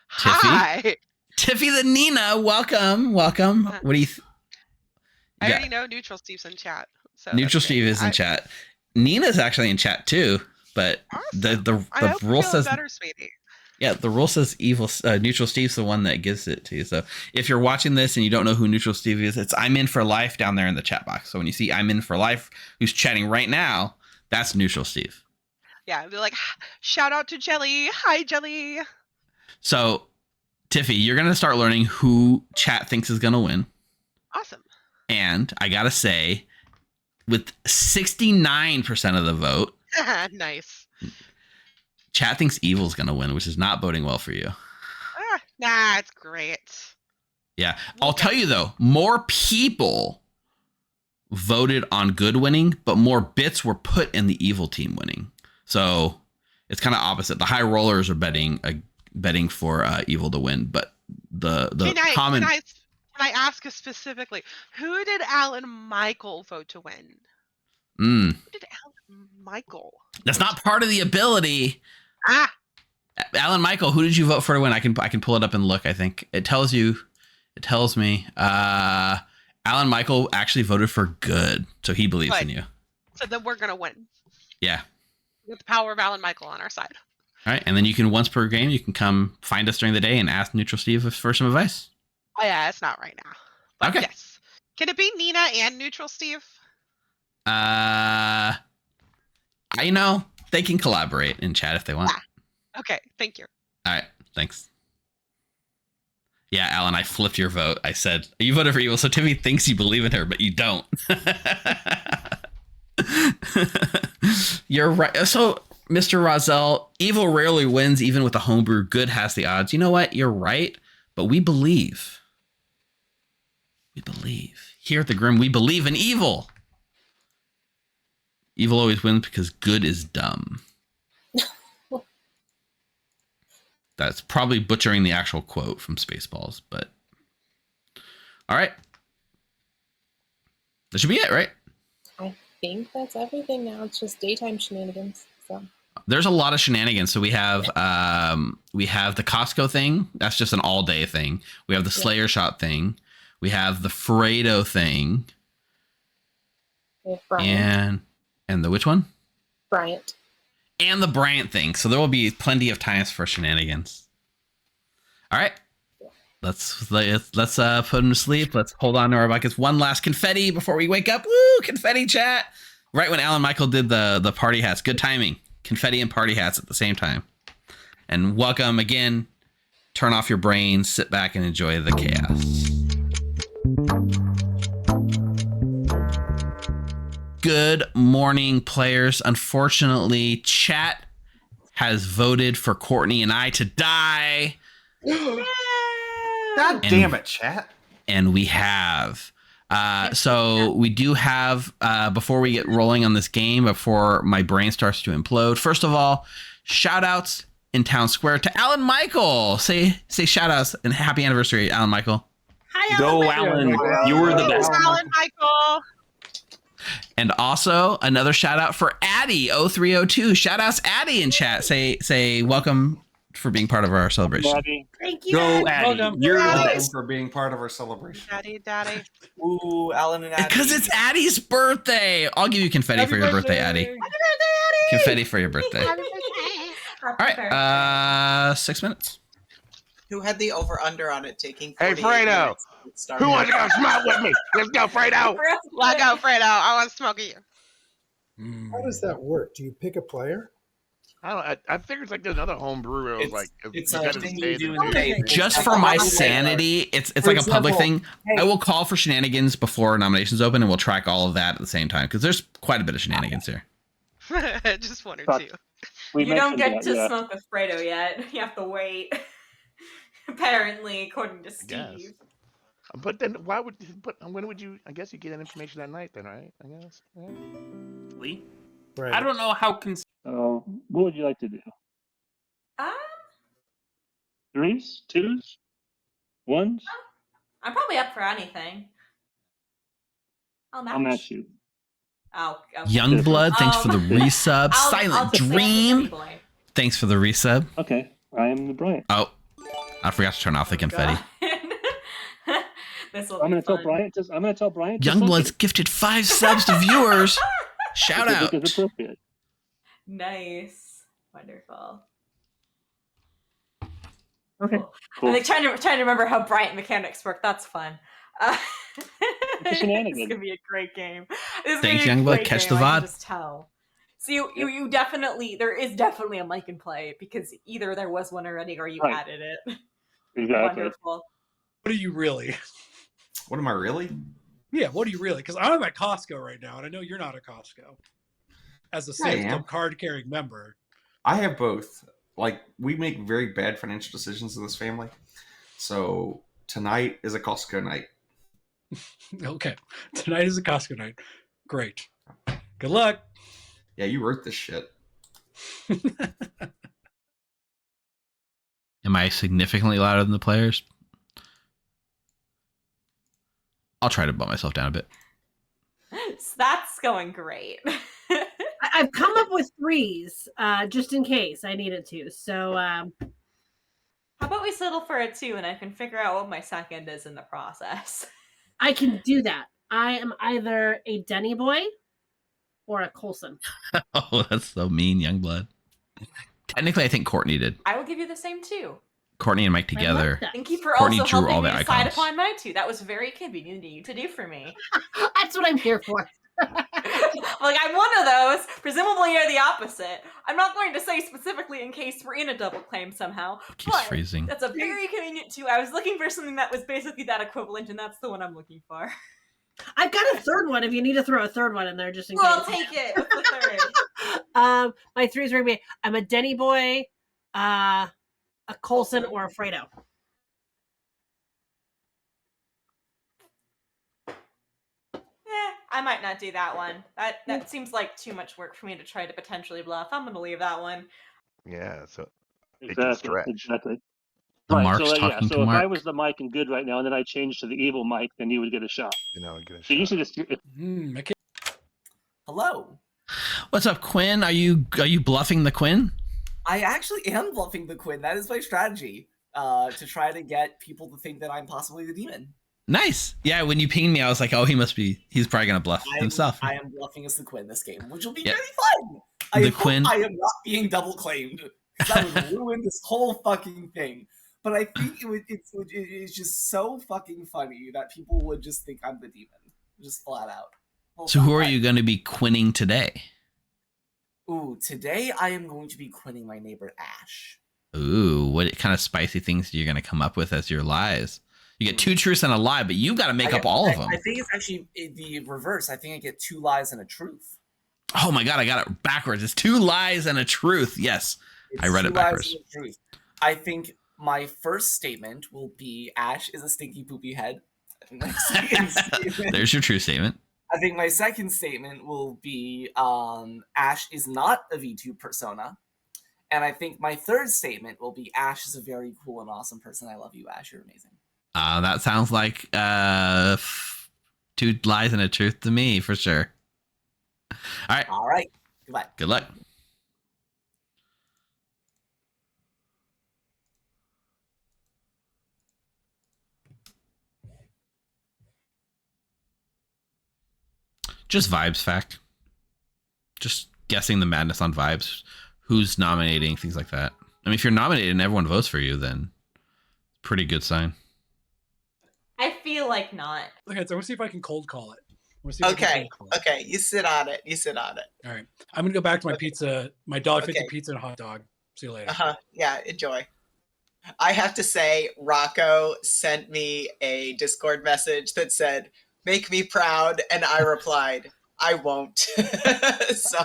Hi.
Tiffy the Nina, welcome. What do you?
I already know Neutral Steve's in chat. So
Neutral Steve is in chat. Nina's actually in chat too, but the rule says
better, sweetie.
Yeah, the rule says evil. Neutral Steve's the one that gives it to you. So if you're watching this and you don't know who Neutral Steve is, it's I'm in for life down there in the chat box. So when you see I'm in for life, who's chatting right now, that's Neutral Steve.
Yeah, they're like, shout out to Jelly. Hi, Jelly.
So Tiffy, you're gonna start learning who chat thinks is gonna win.
Awesome.
And I gotta say, with 69% of the vote,
nice.
Chat thinks evil's gonna win, which is not boding well for you.
Nah, it's great.
Yeah, I'll tell you though, more people voted on good winning, but more bits were put in the evil team winning. So it's kind of opposite. The high rollers are betting for evil to win, but the common.
Can I ask specifically, who did Alan Michael vote to win? Who did Alan Michael?
That's not part of the ability. Alan Michael, who did you vote for to win? I can pull it up and look. I think it tells me. Alan Michael actually voted for good, so he believes in you.
So then we're gonna win.
Yeah.
With the power of Alan Michael on our side.
All right, and then you can once per game, you can come find us during the day and ask Neutral Steve for some advice.
Oh yeah, it's not right now. But
okay.
Yes. Can it be Nina and Neutral Steve?
I know they can collaborate in chat if they want.
Okay, thank you.
All right, thanks. Yeah, Alan, I flipped your vote. I said you voted for evil, so Timmy thinks you believe in her, but you don't. You're right. So, Mr. Rozelle, evil rarely wins, even with the homebrew. Good has the odds. You know what? You're right, but we believe. We believe. Here at the Grim, we believe in evil. Evil always wins because good is dumb. That's probably butchering the actual quote from Spaceballs, but all right. That should be it, right?
I think that's everything now. It's just daytime shenanigans. So
there's a lot of shenanigans. So we have the Costco thing. That's just an all day thing. We have the Slayer shot thing. We have the Fredo thing. And the which one?
Bryant.
And the Bryant thing. So there will be plenty of times for shenanigans. All right. Let's put him to sleep. Let's hold on to our buckets. One last confetti before we wake up. Woo! Confetti chat. Right when Alan Michael did the party hats. Good timing. Confetti and party hats at the same time. And welcome again. Turn off your brain. Sit back and enjoy the chaos. Good morning, players. Unfortunately, chat has voted for Courtney and I to die.
God damn it, chat.
And we have. So we do have, before we get rolling on this game, before my brain starts to implode, first of all, shout outs in Town Square to Alan Michael. Say shout outs and happy anniversary, Alan Michael.
Hi,
Go, Alan. You were the best.
Alan Michael.
And also another shout out for Addie 0302. Shout outs Addie in chat. Say welcome for being part of our celebration.
Daddy.
Thank you.
Go, Addie.
Welcome.
You're
Welcome for being part of our celebration.
Daddy.
Ooh, Alan and Addie.
Because it's Addie's birthday. I'll give you confetti for your birthday, Addie.
Happy birthday, Addie!
Confetti for your birthday.
Happy birthday.
All right. 6 minutes.
Who had the over-under on it taking
Hey,
48
Fredo.
minutes to start?
Who wants to go smoke with me? Let's go, Fredo.
Let go, Fredo. I want to smoke at you.
How does that work? Do you pick a player?
I figure it's like another homebrew.
It's a thing you do in the day.
Just for my sanity, it's like a public thing. I will call for shenanigans before nominations open, and we'll track all of that at the same time because there's quite a bit of shenanigans here.
Just one or two.
You don't get to smoke with Fredo yet. You have to wait. Apparently, according to Steve.
But then why would? But when would you? I guess you get that information that night, then, right? I guess. Right?
Right.
I don't know how.
What would you like to do?
Um,
3s, 2s, 1s?
I'm probably up for anything. I'll match.
you.
Oh, okay.
Youngblood, thanks for the resub.
I'll
Silent
just say I'm the
Dream,
Danny boy.
thanks for the resub.
Okay, I am the Bryant.
Oh, I forgot to turn off the confetti.
This will
I'm
be
gonna tell
fun.
Bryant. I'm gonna tell Bryant.
Youngblood's gifted 5 subs to viewers. Shout out.
It's appropriate.
Nice, wonderful.
Okay.
Cool.
Cool.
I'm like trying to remember how Bryant mechanics work. That's fun. This is gonna be a great game.
Thanks, Youngblood. Catch the
I
VOD.
can just tell. So you definitely, there is definitely a mic in play because either there was one already or you added it.
Exactly.
Wonderful.
What are you really?
What am I really?
Yeah, what are you really? Because I'm at Costco right now, and I know you're not at Costco. As a
I
Sam's
am.
Club card-carrying member.
I have both. Like, we make very bad financial decisions in this family. So tonight is a Costco night.
Okay. Tonight is a Costco night. Great. Good luck.
Yeah, you wrote this shit.
Am I significantly louder than the players? I'll try to bump myself down a bit.
So that's going great.
I've come up with 3s, just in case I needed to. So,
how about we settle for a 2 and I can figure out what my second is in the process?
I can do that. I am either a Denny boy or a Coulson.
Oh, that's so mean, Youngblood. Technically, I think Courtney did.
I will give you the same 2.
Courtney and Mike together.
Thank you for
Courtney
also
drew
helping
all
me
the
decide
icons.
upon my 2. That was very convenient of you to do for me.
That's what I'm here for.
Like, I'm one of those. Presumably, you're the opposite. I'm not going to say specifically in case we're in a double claim somehow.
Keeps
but
freezing.
That's a very convenient 2. I was looking for something that was basically that equivalent, and that's the one I'm looking for.
I've got a third one if you need to throw a third one in there just in
Well, I'll
case.
take it. What's the third?
My 3s are going to be I'm a Denny boy, a Coulson, or a Fredo.
I might not do that one. That seems like too much work for me to try to potentially bluff. I'm going to leave that one.
Yeah, so it can stretch.
Exactly.
The
Right,
Mark's
so,
talking
so
to
if
Mark.
I was the Mike and good right now, and then I changed to the evil Mike, then you would get a shot.
You know, get a
So you
shot.
should just.
Hello.
What's up, Quinn? Are you bluffing the Quinn?
I actually am bluffing the Quinn. That is my strategy. To try to get people to think that I'm possibly the demon.
Nice. Yeah, when you pinged me, I was like, oh, he's probably going to bluff himself.
I am bluffing as the Quinn this game, which will be
Yeah.
really fun. I hope
Quinn-
I am not being double claimed. That would ruin this whole fucking thing. But I think it's just so fucking funny that people would just think I'm the demon. Just flat out.
So who are you going to be quinning today?
Ooh, today I am going to be quinning my neighbor Ash.
Ooh, what kind of spicy things are you going to come up with as your lies? You get 2 truths and a lie, but you've got to make up all of them.
I think it's actually the reverse. I think I get 2 lies and a truth.
Oh my God, I got it backwards. It's 2 lies and a truth. Yes,
It's
I read
2
it
lies
backwards.
and a truth. I think my first statement will be Ash is a stinky poopy head. My second statement-
There's your true statement.
I think my second statement will be Ash is not a V2 persona. And I think my third statement will be Ash is a very cool and awesome person. I love you, Ash. You're amazing.
That sounds like 2 lies and a truth to me, for sure. All right.
All right. Goodbye.
Good luck. Just vibes fact. Just guessing the madness on vibes. Who's nominating, things like that. I mean, if you're nominated and everyone votes for you, then pretty good sign.
I feel like not.
Okay, so I'm gonna see if I can cold call it.
Okay. Okay. You sit on it. You sit on it.
All right. I'm gonna go back to my pizza, my $1.50 pizza and a hot dog. See you later.
Yeah. Enjoy. I have to say, Rocco sent me a Discord message that said, "Make me proud," and I replied,
I won't. So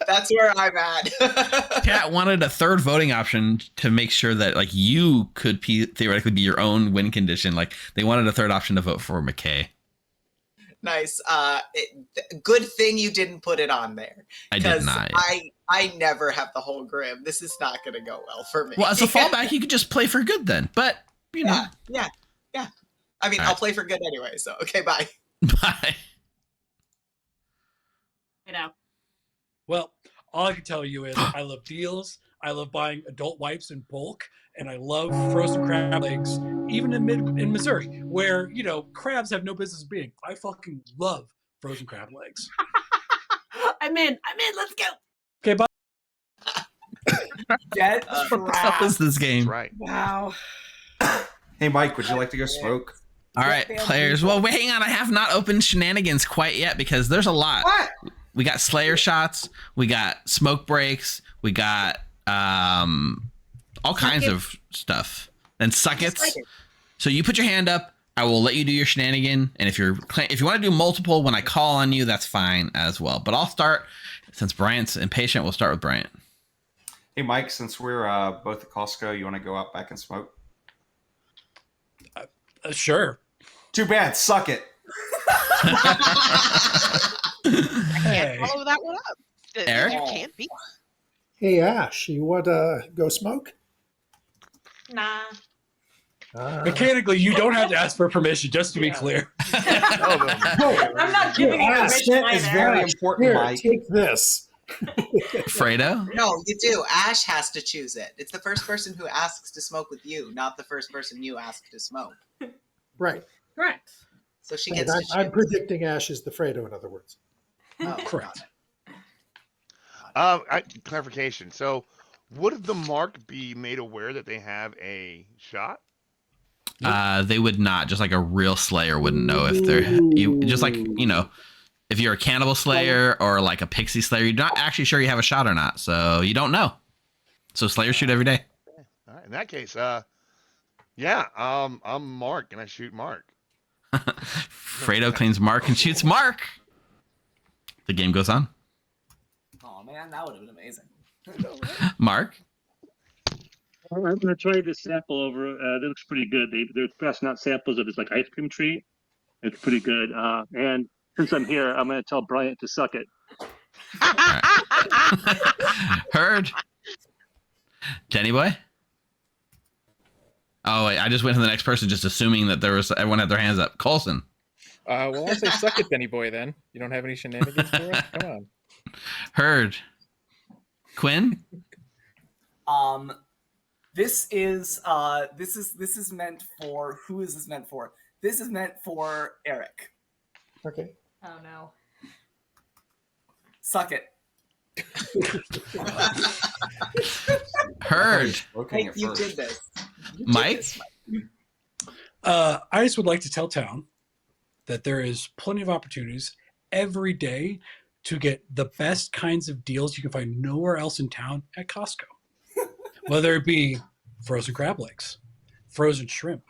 that's where I'm at.
Chat wanted a third voting option to make sure that like you could theoretically be your own win condition. Like they wanted a third option to vote for McKay.
Nice. Good thing you didn't put it on there.
I did not.
I never have the whole Grim. This is not going to go well for me.
Well, as a fallback, you could just play for good then. But, you know.
Yeah. I mean, I'll play for good anyway, so okay, bye.
Bye.
You know.
Well, all I can tell you is I love deals. I love buying adult wipes in bulk, and I love frozen crab legs, even in Missouri, where crabs have no business being. I fucking love frozen crab legs.
I'm in. Let's go.
Okay, bye.
Get
What the hell is this game?
That's right.
Wow.
Hey, Mike, would you like to go smoke?
All right, players. Well, wait, hang on. I have not opened shenanigans quite yet because there's a lot.
What?
We got Slayer shots. We got smoke breaks. We got all kinds of stuff. And suckets. So you put your hand up. I will let you do your shenanigan. And if you want to do multiple when I call on you, that's fine as well. But I'll start, since Bryant's impatient, we'll start with Bryant.
Hey, Mike, since we're both at Costco, you want to go out back and smoke?
Sure.
Too bad. Suck it.
I can't follow that one up.
Eric?
You can't be.
Hey, Ash, you want to go smoke?
Nah.
Mechanically, you don't have to ask for permission, just to be clear.
I'm not giving you permission
Consent is very important,
Here,
Mike.
take this.
Fredo?
No, you do. Ash has to choose it. It's the first person who asks to smoke with you, not the first person you ask to smoke.
Right.
Correct.
So she
Right,
gets to choose.
I'm predicting Ash is the Fredo, in other words.
Oh,
Correct.
Clarification. So, would the mark be made aware that they have a shot?
They would not. Just like a real Slayer wouldn't know if they're just like if you're a cannibal Slayer or like a pixie Slayer, you're not actually sure you have a shot or not, so you don't know. So Slayers shoot every day.
All right. In that case, I'm Mark and I shoot Mark.
Fredo cleans Mark and shoots Mark. The game goes on.
Oh man, that would have been amazing.
Mark.
I'm going to try this sample over. That looks pretty good. They're passing out samples of this like ice cream treat. It's pretty good. And since I'm here, I'm going to tell Bryant to suck it.
Heard. Denny boy. Oh wait, I just went to the next person, just assuming that everyone had their hands up. Coulson.
Well, I'll say suck it, Benny boy. Then you don't have any shenanigans for us. Come on.
Heard. Quinn.
This is meant for who is this meant for? This is meant for Eric.
Okay.
Oh no.
Suck it.
Heard.
Hey, you did this.
Mike?
I just would like to tell town that there is plenty of opportunities every day to get the best kinds of deals you can find nowhere else in town at Costco. Whether it be frozen crab legs, frozen shrimp,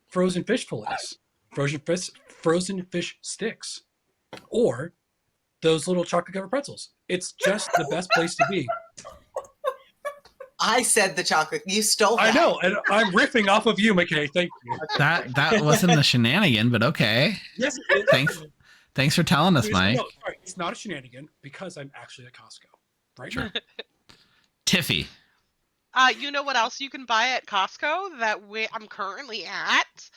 frozen fish fillets, frozen fish sticks, or those little chocolate covered pretzels. It's just the best place to be.
I said the chocolate. You stole that.
I know, and I'm riffing off of you, McKay. Thank you.
That wasn't a shenanigan, but okay.
Yes.
Thanks for telling us, Mike.
No, sorry, it's not a shenanigan because I'm actually at Costco right now.
Tiffy.
You know what else you can buy at Costco that I'm currently at?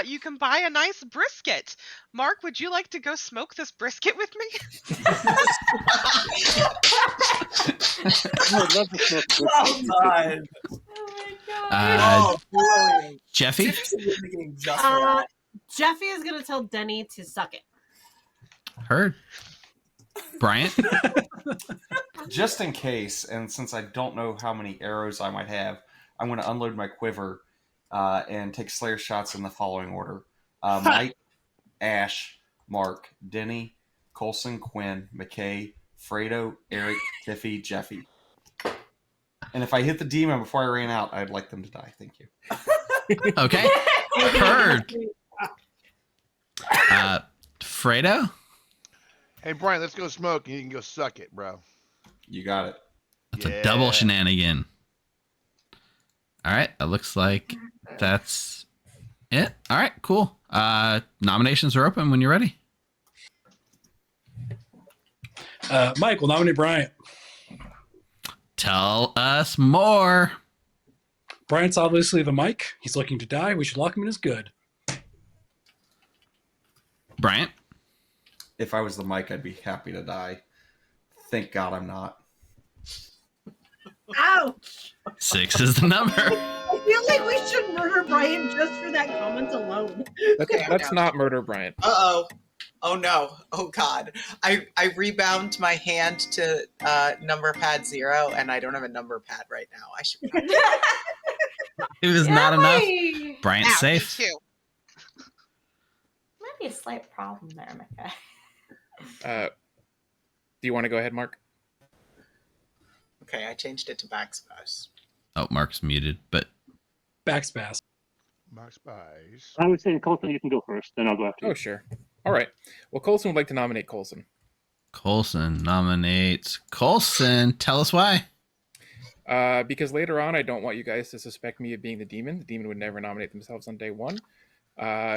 You can buy a nice brisket. Mark, would you like to go smoke this brisket with me?
I would love to smoke this.
Oh my
god.
brilliant.
Jeffy?
Jeffy is going to tell Denny to suck it.
Heard. Bryant?
Just in case, and since I don't know how many arrows I might have, I'm going to unload my quiver and take Slayer shots in the following order. Mike, Ash, Mark, Denny, Coulson, Quinn, McKay, Fredo, Eric, Tiffy, Jeffy. And if I hit the demon before I ran out, I'd like them to die. Thank you.
Okay. Heard. Fredo?
Hey, Brian, let's go smoke, and you can go suck it, bro.
You got it.
That's a double shenanigan. All right, it looks like that's it. All right, cool. Nominations are open when you're ready.
Mike will nominate Bryant.
Tell us more.
Bryant's obviously the Mike. He's looking to die. We should lock him in as good.
Bryant?
If I was the Mike, I'd be happy to die. Thank God I'm not.
Ouch!
6 is the number.
I feel like we should murder Brian just for that comment alone.
Let's not murder Bryant.
Uh-oh. Oh no. Oh God. I rebound my hand to number pad 0 and I don't have a number pad right now. I should
It was not enough. Bryant's
Ow,
safe.
Me too.
Might be a slight problem there, Micah.
Do you want to go ahead, Mark?
Okay, I changed it to backspace.
Oh, Mark's muted, but
Backspace.
Backspace.
I would say, Colton, you can go first, then I'll go after you.
Oh, sure. All right. Well, Coulson would like to nominate Coulson.
Coulson nominates Coulson. Tell us why.
Because later on, I don't want you guys to suspect me of being the demon. The demon would never nominate themselves on day 1.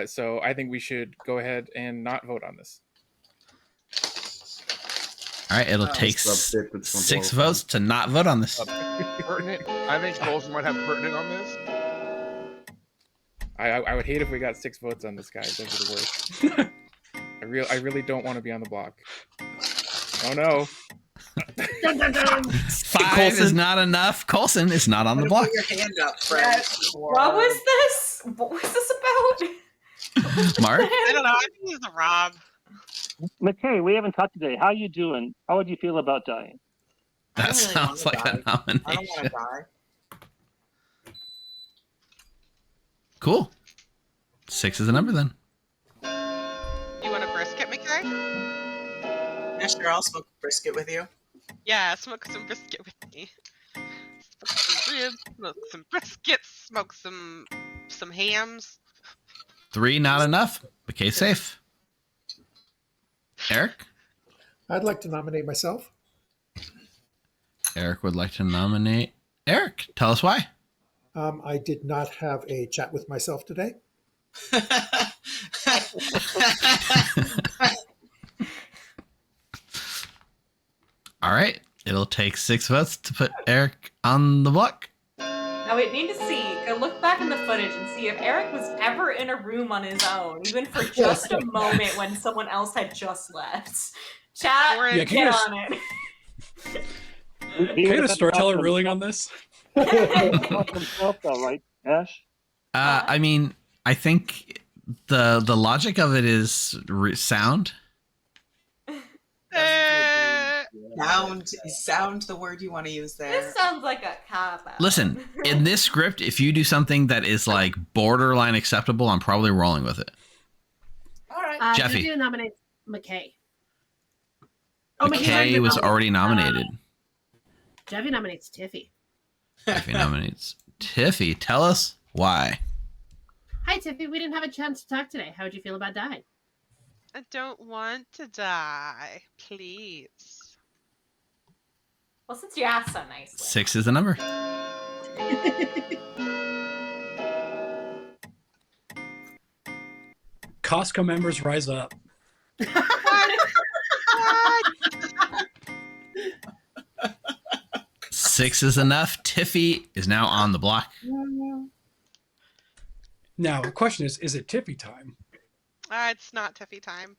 So I think we should go ahead and not vote on this.
All right, it'll take
That's a bit that's
6
gonna blow
votes to not vote on this.
Pertinent. I think Colson might have pertinent on this.
I would hate if we got 6 votes on this, guys. That'd be the worst. I really don't want to be on the block. Oh no.
Dun, dun, dun.
5 is not enough. Coulson is not on the block.
Put your hand up, friend.
What was this? What was this about?
Mark?
I don't know. I think he's the Rob.
McKay, we haven't talked today. How you doing? How would you feel about dying?
That
really
sounds
wanna
like a
die. I don't want
nomination.
to die.
Cool. 6 is the number then.
You want a brisket, McKay?
Yeah, sure, I'll smoke brisket with you.
Yeah, smoke some brisket with me. Smoke some ribs, smoke some briskets, smoke some hams.
3 not enough. Okay, safe. Eric?
I'd like to nominate myself.
Eric would like to nominate Eric. Tell us why.
I did not have a chat with myself today.
All right. It'll take 6 votes to put Eric on the block.
Now we need to see. Go look back in the footage and see if Eric was ever in a room on his own, even for just a moment when someone else had just left. Chat,
Yeah,
get on it.
Can I get a storyteller ruling on this?
Himself, though, right, Ash?
I mean, I think the logic of it is sound.
Sound the word you want to use there.
This sounds like a cop out.
Listen, in this script, if you do something that is like borderline acceptable, I'm probably rolling with it.
All right.
Jeffy.
Vivian nominates McKay.
McKay was already nominated.
Jeffy nominates Tiffy.
Jeffy nominates Tiffy. Tell us why.
Hi, Tiffy. We didn't have a chance to talk today. How would you feel about dying?
I don't want to die. Please.
Well, since you asked so nicely.
6 is the number.
Costco members rise up.
What?
6 is enough. Tiffy is now on the block.
Now, the question is it Tiffy time?
It's not Tiffy time.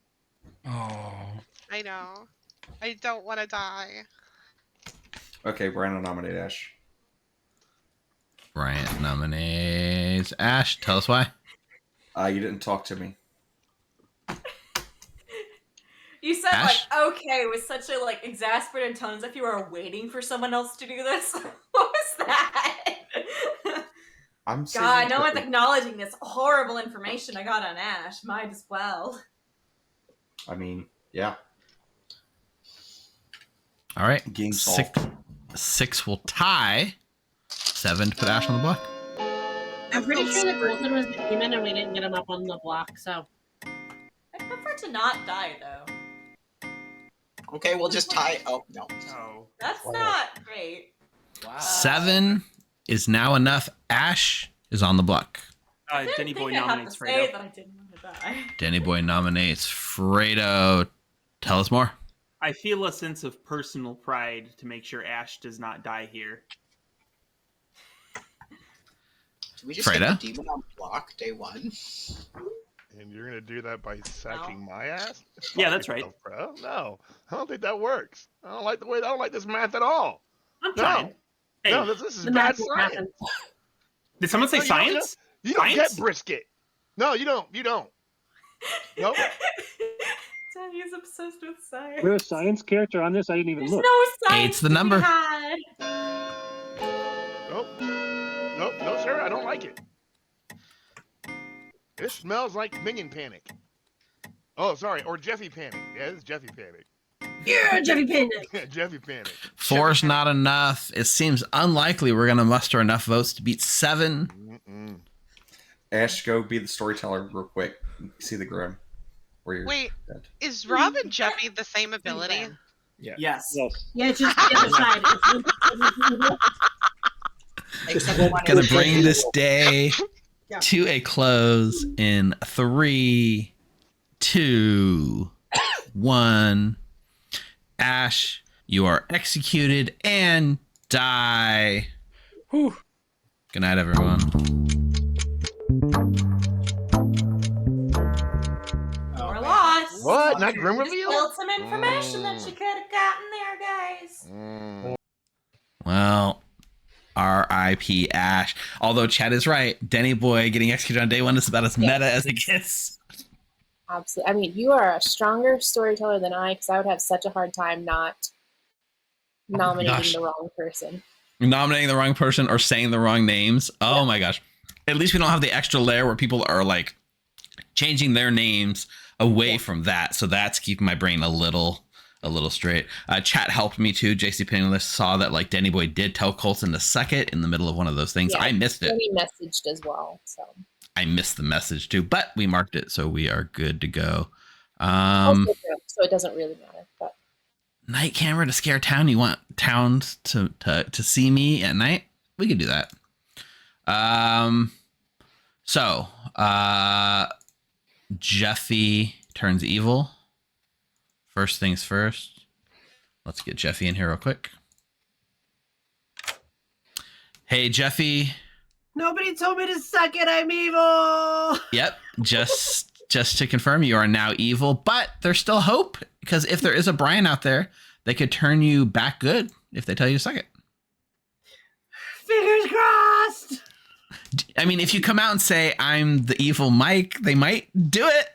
Oh.
I know. I don't want to die.
Okay, Brian will nominate Ash.
Bryant nominates Ash. Tell us why.
You didn't talk to me.
You said
Ash?
like okay with such a like exasperated tones if you were waiting for someone else to do this. What was that?
I'm
God, no one's acknowledging this horrible information I got on Ash. Might as well.
I mean, yeah.
All right.
Game
6 will tie. 7 to put Ash on the block.
I'm pretty sure that Colton was the demon and we didn't get him up on the block, so.
I prefer to not die though.
Okay, we'll just tie. Oh no.
Oh.
That's not great.
Wow.
7 is now enough. Ash is on the block.
Denny Boy
I have to
nominates
say
Fredo.
that I didn't want to die.
Denny Boy nominates Fredo. Tell us more.
I feel a sense of personal pride to make sure Ash does not die here.
Did we just
Fredo?
get the demon on block day 1?
And you're gonna do that by sacking my ass?
Yeah, that's right.
Bro. No, I don't think that works. I don't like this math at all.
I'm trying. Hey,
no, this is
The
bad
math won't happen.
science.
Did someone say
No, you don't-
science?
You don't
Science?
get brisket. No, you don't. Nope.
Daddy's obsessed with science.
We're a science character on this. I didn't even
There's
look.
no science.
Eight's the
to be
number.
had.
Nope, no, sir. I don't like it. This smells like Minion Panic. Oh, sorry, or Jeffy Panic. Yeah, this is Jeffy Panic.
Yeah, Jeffy Panic.
Jeffy Panic.
4's not enough. It seems unlikely we're going to muster enough votes to beat 7.
Ash, go be the storyteller real quick. See the Grim. Where you're
Wait,
dead.
is Rob and Jeffy the same ability?
Yeah.
Yes.
Yeah, it's just the other side.
Except one
Gonna
is-
bring this day
Yeah.
to a close in 3, 2, 1. Ash, you are executed and die.
Whew.
Good night, everyone.
We're lost.
What? Not Grim
Just
reveal?
spilled some information that you could have gotten there, guys.
Well, R.I.P. Ash. Although Chad is right, Denny Boy getting executed on day 1 is about as meta as it gets.
Absolutely. I mean, you are a stronger storyteller than I, because I would have such a hard time not nominating
gosh.
the wrong person.
Nominating the wrong person or saying the wrong names. Oh my gosh. At least we don't have the extra layer where people are like changing their names away from that. So that's keeping my brain a little straight. Chat helped me too. JC Penniless saw that like Denny Boy did tell Colson to suck it in the middle of one of those things.
Yeah,
I missed it.
He messaged as well. So
I missed the message too, but we marked it, so we are good to go.
also true, so it doesn't really matter. But
Night camera to scare town. You want towns to see me at night? We could do that. So Jeffy turns evil. First things first. Let's get Jeffy in here real quick. Hey, Jeffy.
Nobody told me to suck it. I'm evil.
Yep. Just to confirm, you are now evil, but there's still hope, because if there is a Brian out there, they could turn you back good if they tell you to suck it.
Fingers crossed.
I mean, if you come out and say I'm the evil Mike, they might do it.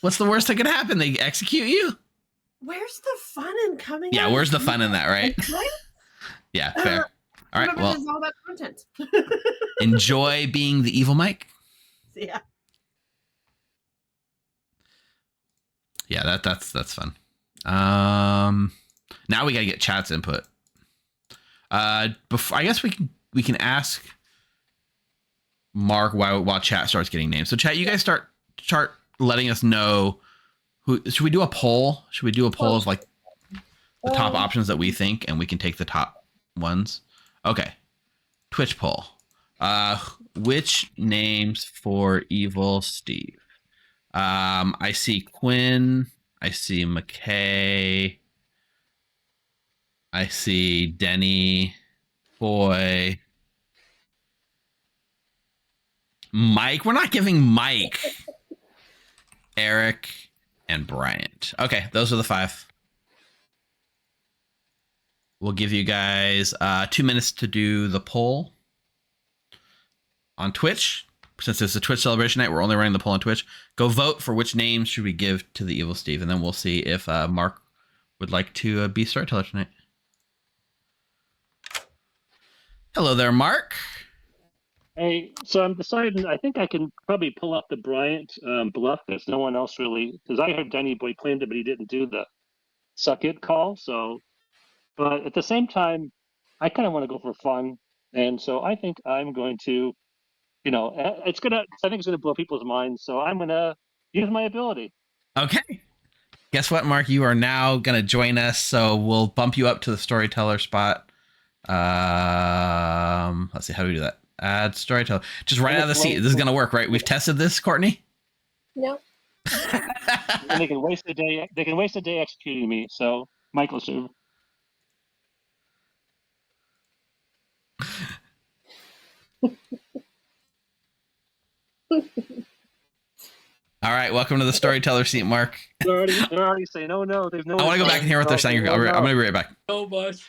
What's the worst that could happen? They execute you?
Where's the fun in coming?
Yeah,
out
where's the
of
fun in that, right? Yeah, fair. All right,
Remember,
well,
this is all about content.
enjoy being the evil Mike.
Yeah.
Yeah, that's fun. Now we gotta get chat's input. Before, I guess we can ask Mark while chat starts getting names. So chat, you guys start letting us know who. Should we do a poll? Should we do a poll of like the top options that we think, and we can take the top ones? Okay. Twitch poll. Which names for evil Steve? I see Quinn. I see McKay. I see Denny, Boy, Mike. We're not giving Mike. Eric and Bryant. Okay, those are the 5. We'll give you guys 2 minutes to do the poll on Twitch. Since it's a Twitch celebration night, we're only running the poll on Twitch. Go vote for which names should we give to the evil Steve, and then we'll see if Mark would like to be storyteller tonight. Hello there, Mark.
Hey, so I'm deciding. I think I can probably pull up the Bryant bluff because no one else really. Because I heard Denny Boy claimed it, but he didn't do the suck it call. So, but at the same time, I kind of want to go for fun, and so I think I'm going to. I think it's gonna blow people's minds. So I'm gonna use my ability.
Okay. Guess what, Mark? You are now going to join us, so we'll bump you up to the storyteller spot. Let's see, how do we do that? Add storyteller. Just right out of the seat. This is going to work, right? We've tested this, Courtney?
No.
And they can waste a day. They can waste a day executing me. So Michael should.
All right, welcome to the storyteller seat, Mark.
They're already saying, "Oh no, there's no."
I want to go back and hear what they're saying. I'm going to be right back.
So much.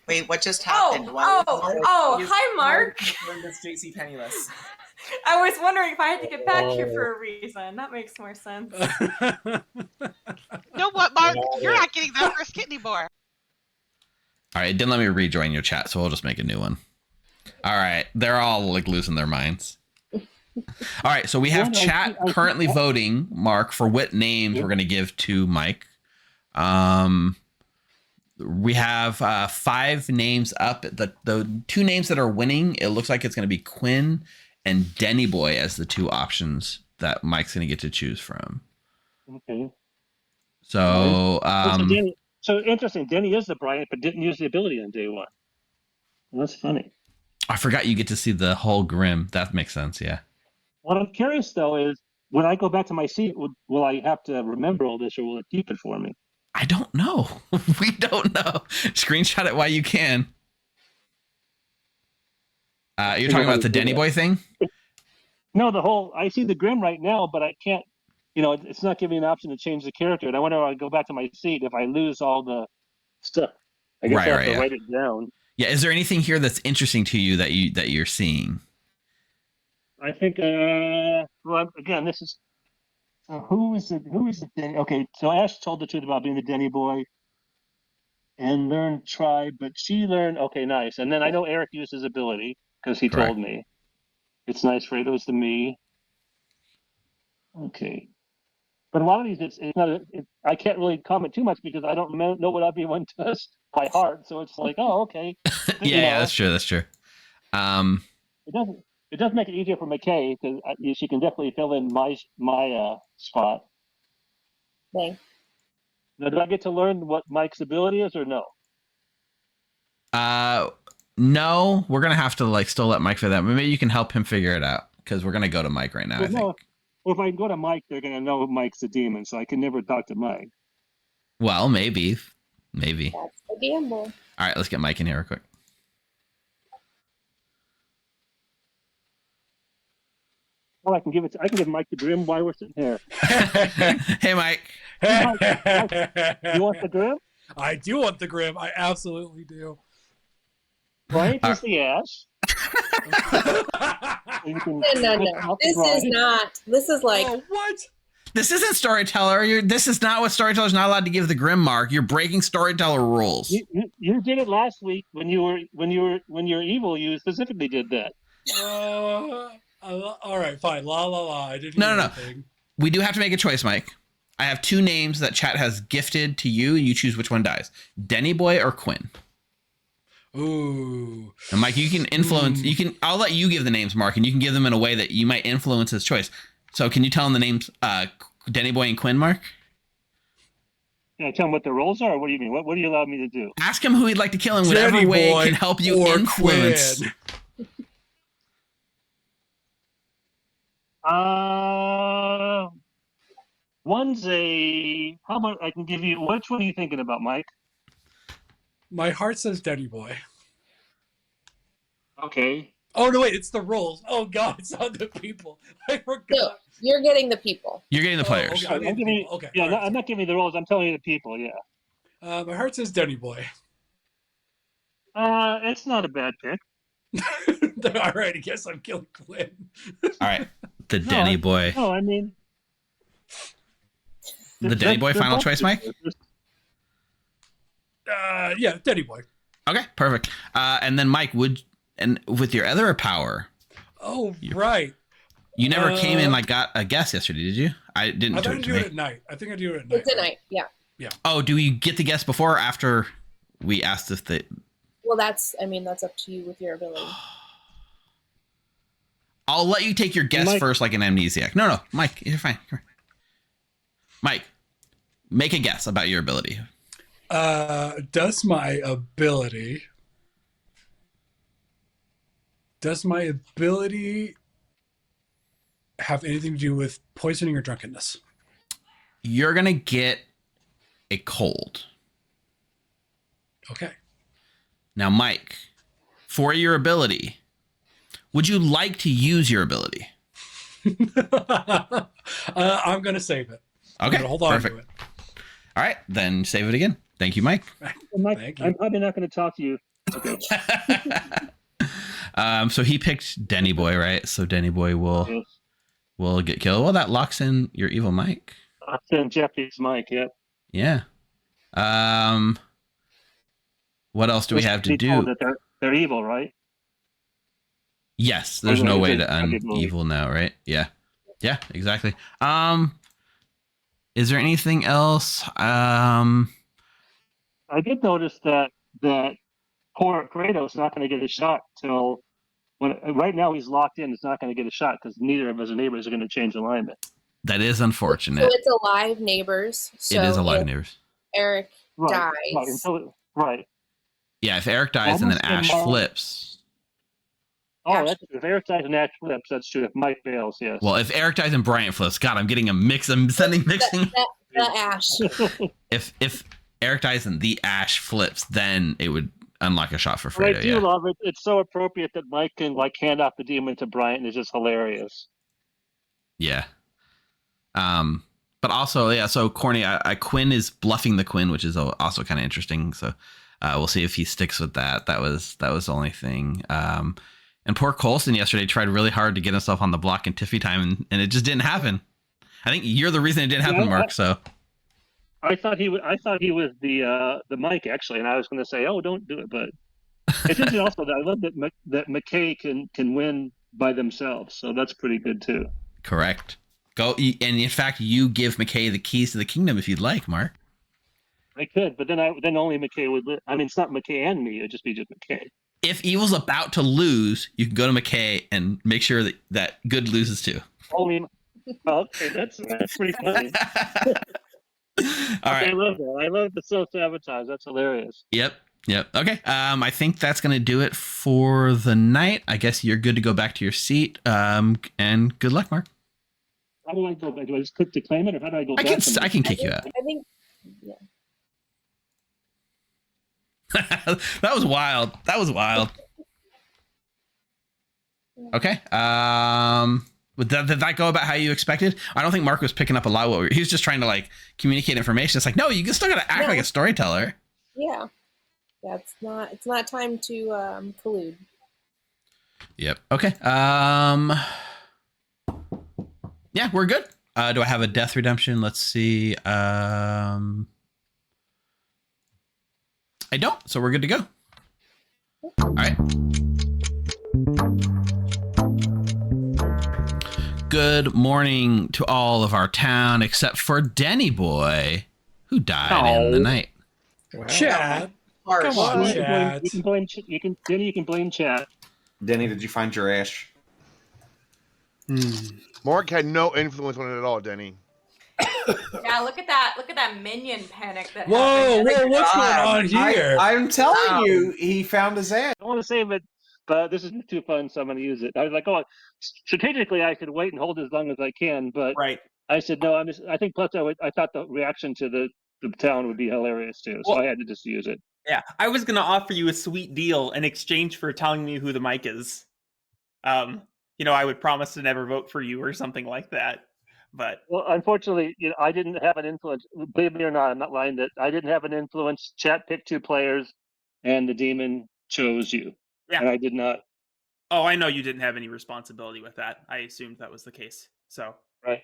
Wait, what just happened?
Hi, Mark.
This JC penniless.
I was wondering if I had to get back here for a reason. That makes more sense.
You know what, Mark? You're not getting that brisket anymore.
All right, it didn't let me rejoin your chat, so we'll just make a new one. All right, they're all like losing their minds. All right, so we have chat currently voting, Mark, for what names we're going to give to Mike. We have 5 names up. The 2 names that are winning, it looks like it's going to be Quinn and Denny Boy as the 2 options that Mike's going to get to choose from.
Okay.
So,
so interesting. Denny is the Bryant, but didn't use the ability on day 1. Well, that's funny.
I forgot you get to see the whole Grim. That makes sense, yeah.
What I'm curious though is, when I go back to my seat, will I have to remember all this, or will it keep it for me?
I don't know. We don't know. Screenshot it while you can. You're talking about the Denny Boy thing?
No, the whole. I see the Grim right now, but I can't. It's not giving me an option to change the character. And I wonder if I go back to my seat if I lose all the stuff. I guess I have to write it down.
Yeah. Is there anything here that's interesting to you that you're seeing?
I think. Well, again, this is. Who is it? Denny? Okay, so Ash told the truth about being the Denny Boy, and learned tribe, but she learned. Okay, nice. And then I know Eric used his ability because he told me. It's nice. Fredo's the me. Okay, but a lot of these, it's not. I can't really comment too much because I don't know what everyone does by heart. So it's like, oh, okay.
Yeah, that's true. That's true.
It does make it easier for McKay because she can definitely fill in my spot.
Okay.
Now, do I get to learn what Mike's ability is, or no?
No, we're gonna have to still let Mike figure that. Maybe you can help him figure it out because we're gonna go to Mike right now.
Well,
I think.
Well, if I go to Mike, they're gonna know Mike's a demon, so I can never talk to Mike.
Well, maybe.
That's the gamble.
All right, let's get Mike in here real quick.
Well, I can give Mike the Grim while we're sitting here.
Hey, Mike.
Mike, you want the Grim?
I do want the Grim. I absolutely do.
Right? Just the Ash.
No. This is like.
Oh, what?
This isn't storyteller. This is not what storyteller's not allowed to give the Grim, Mark. You're breaking storyteller rules.
You did it last week when you're evil. You specifically did that.
All right, fine. La la la. I didn't.
No. We do have to make a choice, Mike. I have 2 names that chat has gifted to you. You choose which one dies: Denny Boy or Quinn.
Ooh.
And Mike, you can influence. You can. I'll let you give the names, Mark, and you can give them in a way that you might influence his choice. So, can you tell him the names, Denny Boy and Quinn, Mark?
Can I tell him what the roles are? Or what do you mean? What do you allow me to do?
Ask him who he'd like to kill in whatever
Denny
way
Boy
can help you
or
influence.
Quinn.
One's a. How about I can give you? Which one are you thinking about, Mike?
My heart says Denny Boy.
Okay.
Oh no, wait! It's the roles. Oh god, it's not the people. I forgot.
No, you're getting the people.
You're getting the players.
Okay,
Yeah,
right.
I'm not giving you the roles. I'm telling you the people. Yeah.
My heart says Denny Boy.
It's not a bad pick.
All right, I guess I'm killing Quinn.
All right, the Denny Boy.
No, I mean.
The Denny Boy final choice, Mike?
Yeah, Denny Boy.
Okay, perfect. And then Mike, with your other power.
Oh, right.
You never came in got a guess yesterday, did you? I didn't.
I do it at night. I think I do it at night.
It's at night, yeah.
Yeah.
Oh, do we get the guess before or after we asked if they?
Well, that's up to you with your ability.
I'll let you take your guess first, like an amnesiac. No, Mike, you're fine. Mike, make a guess about your ability.
Does my ability have anything to do with poisoning or drunkenness?
You're gonna get a cold.
Okay.
Now, Mike, for your ability, would you like to use your ability?
I'm gonna save it.
Okay,
Hold on
perfect.
to it.
All right, then save it again. Thank you, Mike.
Mike,
Thank you.
I'm probably not going to talk to you. Okay.
So he picked Denny Boy, right? So Denny Boy will get killed. Well, that locks in your evil Mike.
Locks in Jeffy's Mike. Yep.
Yeah. What else do we have to
Be told
do?
that they're evil, right?
Yes, there's
Oh, no,
no
you
way
did.
to
I did believe.
un-evil now, right? Yeah. Yeah, exactly. Is there anything else?
I did notice that poor Kratos is not going to get a shot till right now he's locked in. He's not going to get a shot because neither of his neighbors are going to change alignment.
That is
So
unfortunate.
it's alive neighbors. So
It is alive
if
neighbors.
Eric dies.
Right.
Yeah, if Eric dies and then Ash flips.
Oh, that's, if Eric dies and Ash flips, that's true. If Mike fails, yes.
Well, if Eric dies and Bryant flips, God, I'm getting a mix. I'm sending mixing.
The Ash.
If Eric dies and the Ash flips, then it would unlock a shot for
But I
Fredo.
do
Yeah.
love it. It's so appropriate that Mike can hand off the demon to Bryant. It's just hilarious.
Yeah. But also, yeah. So Courtney, Quinn is bluffing the Quinn, which is also kind of interesting. So we'll see if he sticks with that. That was the only thing. And poor Coulson yesterday tried really hard to get himself on the block in Tiffy time, and it just didn't happen. I think you're the reason it didn't happen, Mark. So
I thought he was the Mike actually, and I was going to say, oh, don't do it, but it's interesting also that I love that McKay can win by themselves, so that's pretty good too.
correct. Go, and in fact, you give McKay the keys to the kingdom if you'd like, Mark.
I could, but then only McKay would. I mean, it's not McKay and me; it'd just be just McKay.
If Evil's about to lose, you can go to McKay and make sure that good loses too.
Only. Okay, that's pretty funny.
All right.
I love that. I love the self-sabotage. That's hilarious.
Yep. Okay. I think that's going to do it for the night. I guess you're good to go back to your seat. And good luck, Mark.
How do I go back? Do I just click to claim it, or how do I go back?
I can kick you out.
I think, yeah.
That was wild. Okay. Did that go about how you expected? I don't think Mark was picking up a lot. He was just trying to communicate information. It's like, no, you still got to act like a storyteller.
Yeah. It's not time to collude.
Yep. Okay. Yeah, we're good. Do I have a death redemption? Let's see. I don't, so we're good to go. All right. Good morning to all of our town, except for Denny Boy, who died in the night.
Wow. Chat. Come on, Chat.
You can blame. Denny, you can blame Chat.
Denny, did you find your Ash?
Mark had no influence on it at all, Denny.
Yeah, look at that minion panic that
Whoa,
happened.
what's going on here?
I'm telling you, he found his Ash.
I want to save it, but this is too fun, so I'm going to use it. I was like, oh, strategically, I could wait and hold as long as I can, but I said no. I think plus I thought the reaction to the town would be hilarious too, so I had to just use it.
Yeah, I was gonna offer you a sweet deal in exchange for telling me who the Mike is. I would promise to never vote for you or something like that. But
well, unfortunately, I didn't have an influence. Believe me or not, I'm not lying. That I didn't have an influence. Chat picked 2 players, and the demon chose you.
Yeah,
and I did not.
Oh, I know you didn't have any responsibility with that. I assumed that was the case. So
right.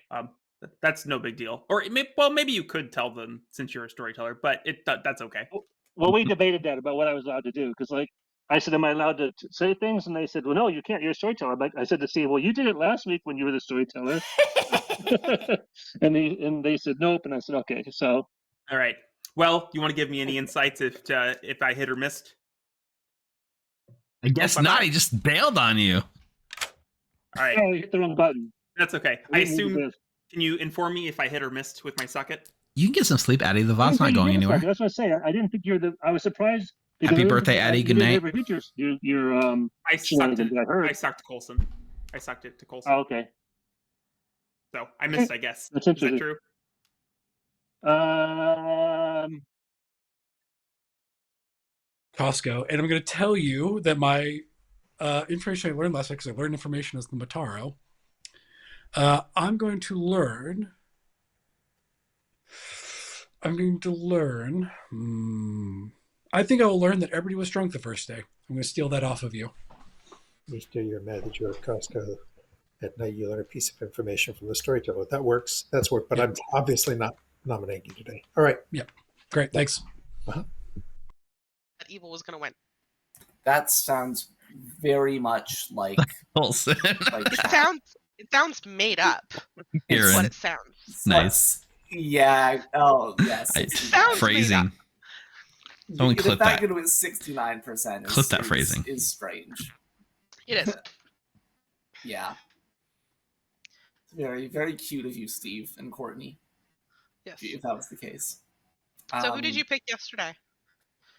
That's no big deal. Or maybe you could tell them since you're a storyteller, but that's okay.
Well, we debated that about what I was allowed to do because, I said, "Am I allowed to say things?" And they said, "Well, no, you can't. You're a storyteller." I said to Steve, "Well, you did it last week when you were the storyteller." and they said nope, and I said okay. So,
all right. Well, you want to give me any insights if I hit or missed?
I guess not. He just bailed on you.
All right.
Oh, you hit the wrong button.
That's okay. I assume. Can you inform me if I hit or missed with my socket?
You can get some sleep, Addie. The
I
VOD's
didn't think
not
you
going
did this,
anywhere.
Mark. That's what I say. I didn't think you're the. I was surprised. Because
Happy
I didn't
birthday,
think-
Addie.
you
Good
didn't
night.
ever feature your
I sucked
shenanigans,
it.
I heard.
I sucked Coulson. I sucked it to Coulson.
Oh, okay.
So I missed, I guess.
That's
Is that
interesting.
true?
Costco, and I'm going to tell you that my information I learned last night, because I learned information as the Mataro. I'm going to learn. I think I will learn that everybody was drunk the first day. I'm going to steal that off of you.
You still you're mad that you're at Costco at night. You learn a piece of information from the storyteller. That works. That's work. But I'm obviously not nominating you today. All right.
Yep. Great. Thanks.
That evil was going to win.
That sounds very much like
Coulson.
It sounds made up.
Aaron.
Is what it sounds.
Nice.
Yeah. Oh, yes.
Sounds
Phrasing. Someone
The
clip
fact
that.
that it was 69%
Clip that phrasing.
is strange.
It is.
Yeah. Very, very cute of you, Steve and Courtney.
Yes.
If that was the case.
So who did you pick yesterday?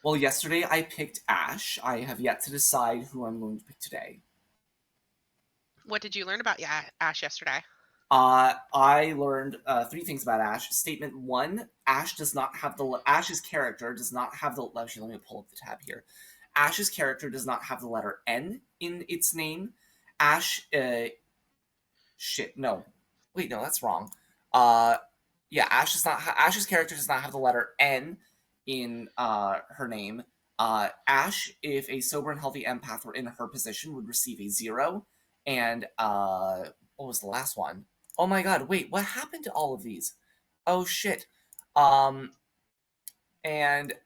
Well, yesterday I picked Ash. I have yet to decide who I'm going to pick today.
What did you learn about Ash yesterday?
I learned 3 things about Ash. Statement 1: Ash's character does not have the. Actually, let me pull up the tab here. Ash's character does not have the letter N in its name. Ash. No. Wait, no, that's wrong. Ash's character does not have the letter N in her name. Ash, if a sober and healthy empath were in her position, would receive a 0. And what was the last one? Oh my god, wait, what happened to all of these? Oh shit. And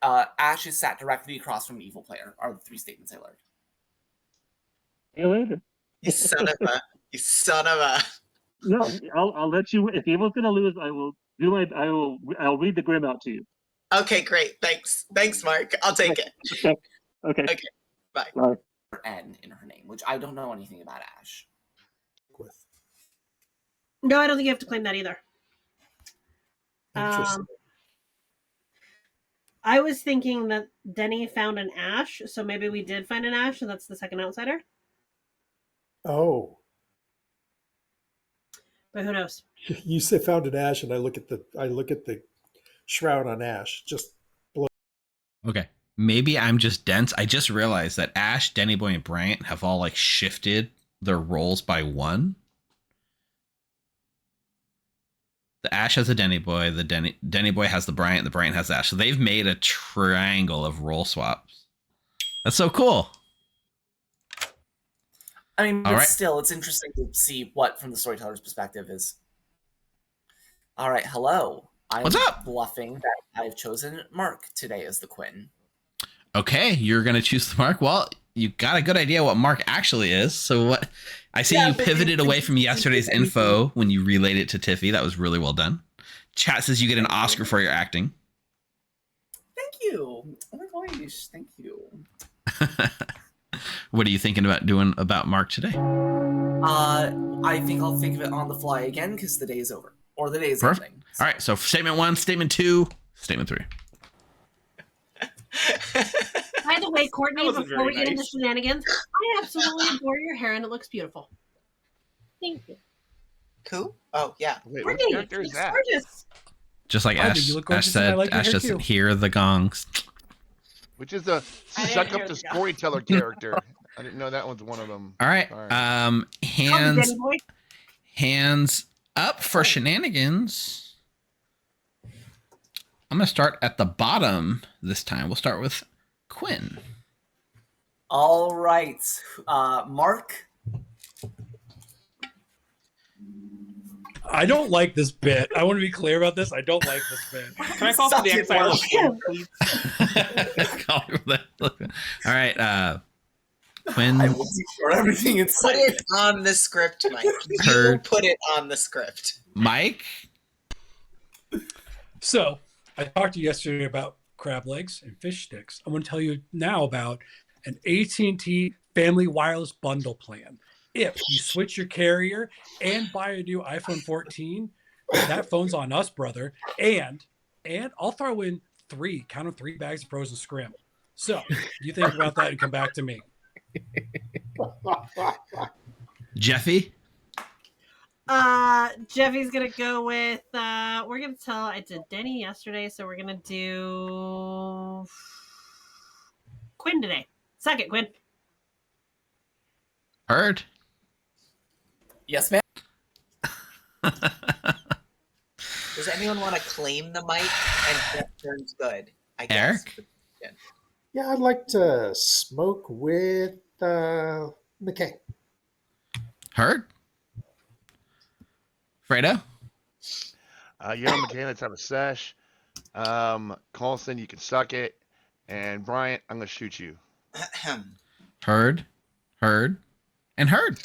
Ash is sat directly across from an evil player, are the 3 statements I learned.
See you later.
You son of a. You son of a.
No, I'll let you. If Evil's gonna lose, I'll read the Grim out to you.
Okay, great. Thanks, Mark. I'll take it.
Okay.
Okay. Bye.
Bye.
N in her name, which I don't know anything about Ash.
No, I don't think you have to claim that either.
Interesting.
I was thinking that Denny found an Ash, so maybe we did find an Ash, and that's the second outsider.
Oh,
But who knows?
you say found an Ash, and I look at the shroud on Ash. Just blow.
Okay. Maybe I'm just dense. I just realized that Ash, Denny Boy, and Bryant have all like shifted their roles by 1. The Ash has a Denny Boy, the Denny Boy has the Bryant has the Ash. So they've made a triangle of role swaps. That's so cool.
I mean,
All
but
right.
still, it's interesting to see what, from the storyteller's perspective, is. All right, hello. I'm
What's up?
bluffing that I've chosen Mark today as the Quinn.
Okay, you're gonna choose the Mark. Well, you got a good idea what Mark actually is. So what? I see you pivoted away from yesterday's info when you relayed it to Tiffy. That was really well done. Chat says you get an Oscar for your acting.
Thank you. Oh my gosh, thank you.
What are you thinking about doing about Mark today?
I think I'll think of it on the fly again because the day is over, or the day is
Perfect.
ending.
All right, so statement 1, statement 2, statement 3.
By the way, Courtney,
wasn't
before we
very
get into
nice.
shenanigans, I absolutely adore your hair and it looks beautiful.
Thank you.
Who? Oh, yeah.
Wait, what
Courtney,
character is
it's
that?
gorgeous.
Just like
I think
Ash,
you look
Ash
gorgeous and I
said,
like your
Ash
hair
doesn't
too.
hear the gongs.
Which is the
I didn't
suck
hear
up the
the guy.
storyteller character. I didn't know that one's one of them.
All right,
Sorry.
Call me
hands
Denny Boy.
hands up for shenanigans. I'm gonna start at the bottom this time. We'll start with Quinn.
All right, Mark.
I don't like this bit. I want to be clear about this. I don't like this bit.
Can I call for the
Suck it,
exile
Mark.
of Quinn, please?
All right, Quinn.
I wasn't sure everything
Put
inside.
it on the script, Mike. You
Heard.
put it on the script.
Mike.
So, I talked to you yesterday about crab legs and fish sticks. I'm going to tell you now about an AT&T Family Wireless Bundle plan. If you switch your carrier and buy a new iPhone 14, that phone's on us, brother. And and I'll throw in 3 bags of frozen scrim. So you think about that and come back to me.
Jeffy?
Jeffy's gonna go with we're gonna tell I did Denny yesterday, so we're gonna do Quinn today. Suck it, Quinn.
Heard.
Yes, ma'am.
Does anyone want to claim the mic and Jeff turns good? I guess.
Eric?
Yeah, I'd like to smoke with McKay.
Heard. Fredo?
You're on McKay, let's have a sesh. Colson, you can suck it. And Bryant, I'm going to shoot you.
Heard. Heard. And heard.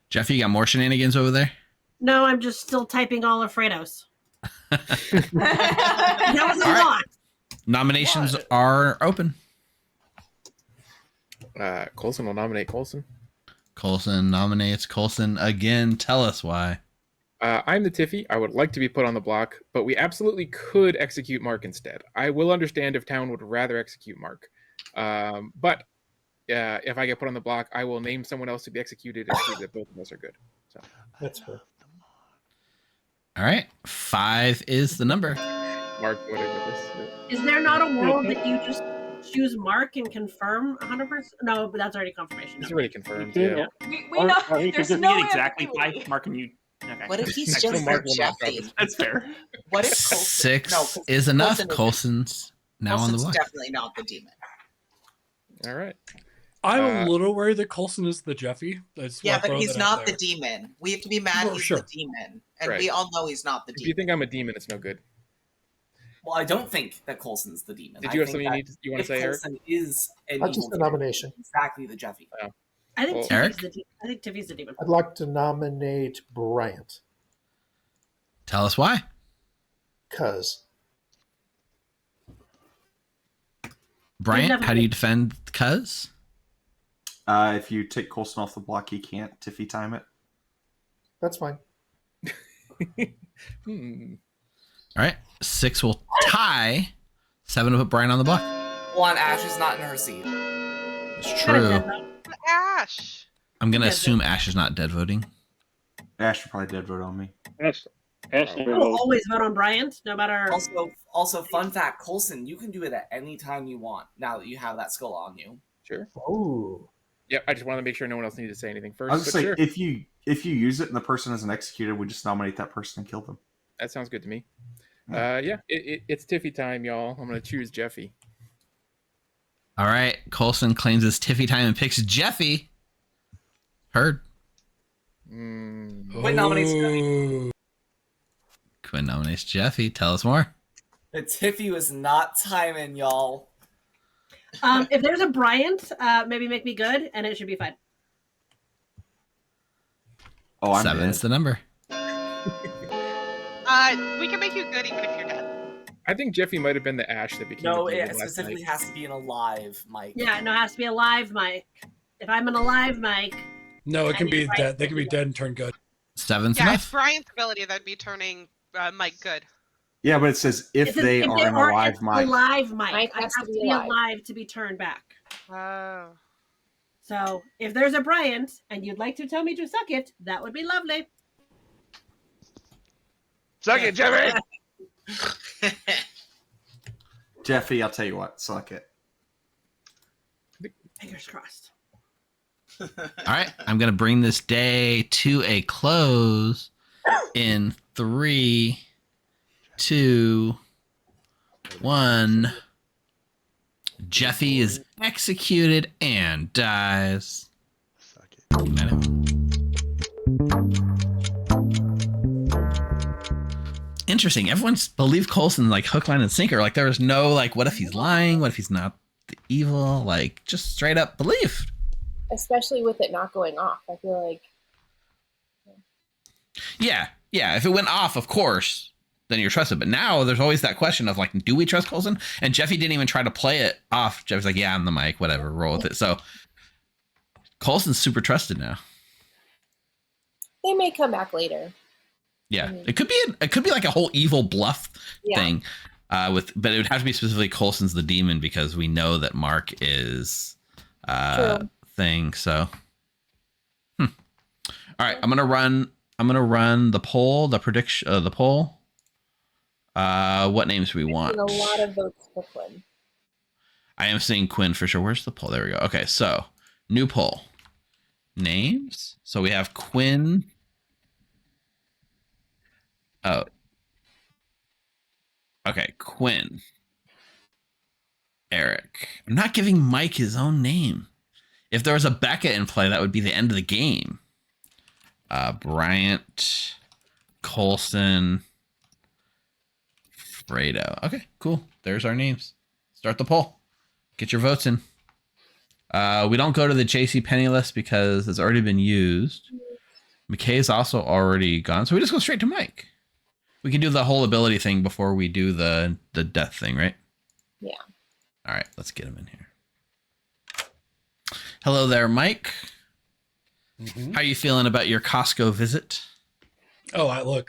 Jeffy, you got more shenanigans over there?
No, I'm just still typing all of Fredo's. That was a lot.
Nominations are open.
Colson will nominate Colson.
Colson nominates Colson again. Tell us why.
I'm the Tiffy. I would like to be put on the block, but we absolutely could execute Mark instead. I will understand if Town would rather execute Mark. But if I get put on the block, I will name someone else to be executed and see that both of us are good. So
That's fair.
All right. 5 is the number.
Mark, whatever this is.
Is there not a world that you just choose Mark and confirm 100%? No, but that's already confirmation.
It's already confirmed.
Yeah.
Yeah.
We know
Or you could
there's
just
no
get
way
exactly
of doing
5. Mark and you. Okay.
What if he's
Actually,
just
Mark
for
will not drop
Jeffy?
it.
That's fair.
What if Colson?
6
No, 'cause
is enough.
Colson is-
Colson's now on the
Colson's
block.
definitely not the demon.
All right.
I'm a little worried that Colson is the Jeffy. That's
Yeah,
why I
but
throw
he's
that out
not the
there.
demon. We have to be mad
Well,
he's
sure.
the demon. And
Right.
we all know he's not the
If you
demon.
think I'm a demon, it's no good.
Well, I don't think that Colson's the demon.
Did
I
you have
think
something
that
you want to say, Eric?
Colson is an
Not
evil
just a
demon,
nomination.
exactly the Jeffy.
I think
Well,
Eric?
Tiffy's the demon.
I'd like to nominate Bryant,
Tell us why.
because
Bryant, how do you defend Cuz?
If you take Colson off the block, he can't Tiffy time it.
that's fine.
All right. 6 will tie. 7 will put Brian on the block.
One, Ash is not in her seat.
It's true.
Ash.
I'm going to assume Ash is not dead voting.
Ash would probably dead vote on me.
Ash
I'll always vote on Bryant, no matter.
Also, fun fact, Colson, you can do it at any time you want now that you have that skull on you.
Sure.
Oh.
Yep. I just want to make sure no one else needed to say anything first.
I was
but
just
sure.
like, if you use it and the person isn't executed, we just nominate that person and kill them.
That sounds good to me. It's Tiffy time, y'all. I'm going to choose Jeffy.
All right. Colson claims his Tiffy time and picks Jeffy. Heard.
Quinn nominates Jeffy.
Quinn nominates Jeffy. Tell us more.
The Tiffy was not timing, y'all.
If there's a Bryant, maybe make me good, and it should be fine.
Oh, I'm
7's
dead.
the number.
We can make you good even if you're dead.
I think Jeffy might have been the Ash that became
No,
the demon
it
last
specifically
night.
has to be an alive mic.
Yeah, no, it has to be a live mic. If I'm an alive mic,
No, it can
I
be
need Bryant
dead. They
to
can be
be
dead and turn good.
7's
Yeah,
enough.
it's Brian's ability that'd be turning Mike good.
Yeah, but it says if they are an alive
it's
mic.
a live mic.
Mic
I
has
have
to
to
be
be
alive.
alive to be turned back.
Oh.
So if there's a Bryant and you'd like to tell me to suck it, that would be lovely.
Suck it, Jeffy!
Jeffy, I'll tell you what, suck it.
Fingers crossed.
All right. I'm going to bring this day to a close in 3, 2, 1. Jeffy is executed and dies.
Suck it.
Interesting. Everyone's believed Coulson like hook, line, and sinker. Like there was no like, what if he's lying? What if he's not the evil? Like just straight up believed.
Especially with it not going off. I feel like
Yeah. If it went off, of course, then you're trusted. But now there's always that question of like, do we trust Coulson? And Jeffy didn't even try to play it off. Jeffy's like, yeah, I'm the mic, whatever, roll with it. So Coulson's super trusted now.
They may come back later.
Yeah, it could be like a whole evil bluff thing, but it would have to be specifically Coulson's the demon because we know that Mark is thing. So, all right, I'm gonna run the poll, the prediction, the poll. What names do we want?
A lot of votes for Quinn.
I am seeing Quinn for sure. Where's the poll? There we go. Okay, so new poll. Names. So we have Quinn. Oh. Okay, Quinn. Eric. I'm not giving Mike his own name. If there was a Becca in play, that would be the end of the game. Bryant, Coulson, Fredo. Okay, cool. There's our names. Start the poll. Get your votes in. We don't go to the JC Penny list because it's already been used. McKay's also already gone, so we just go straight to Mike. We can do the whole ability thing before we do the death thing, right?
Yeah.
All right, let's get him in here. Hello there, Mike. How are you feeling about your Costco visit?
Oh, I love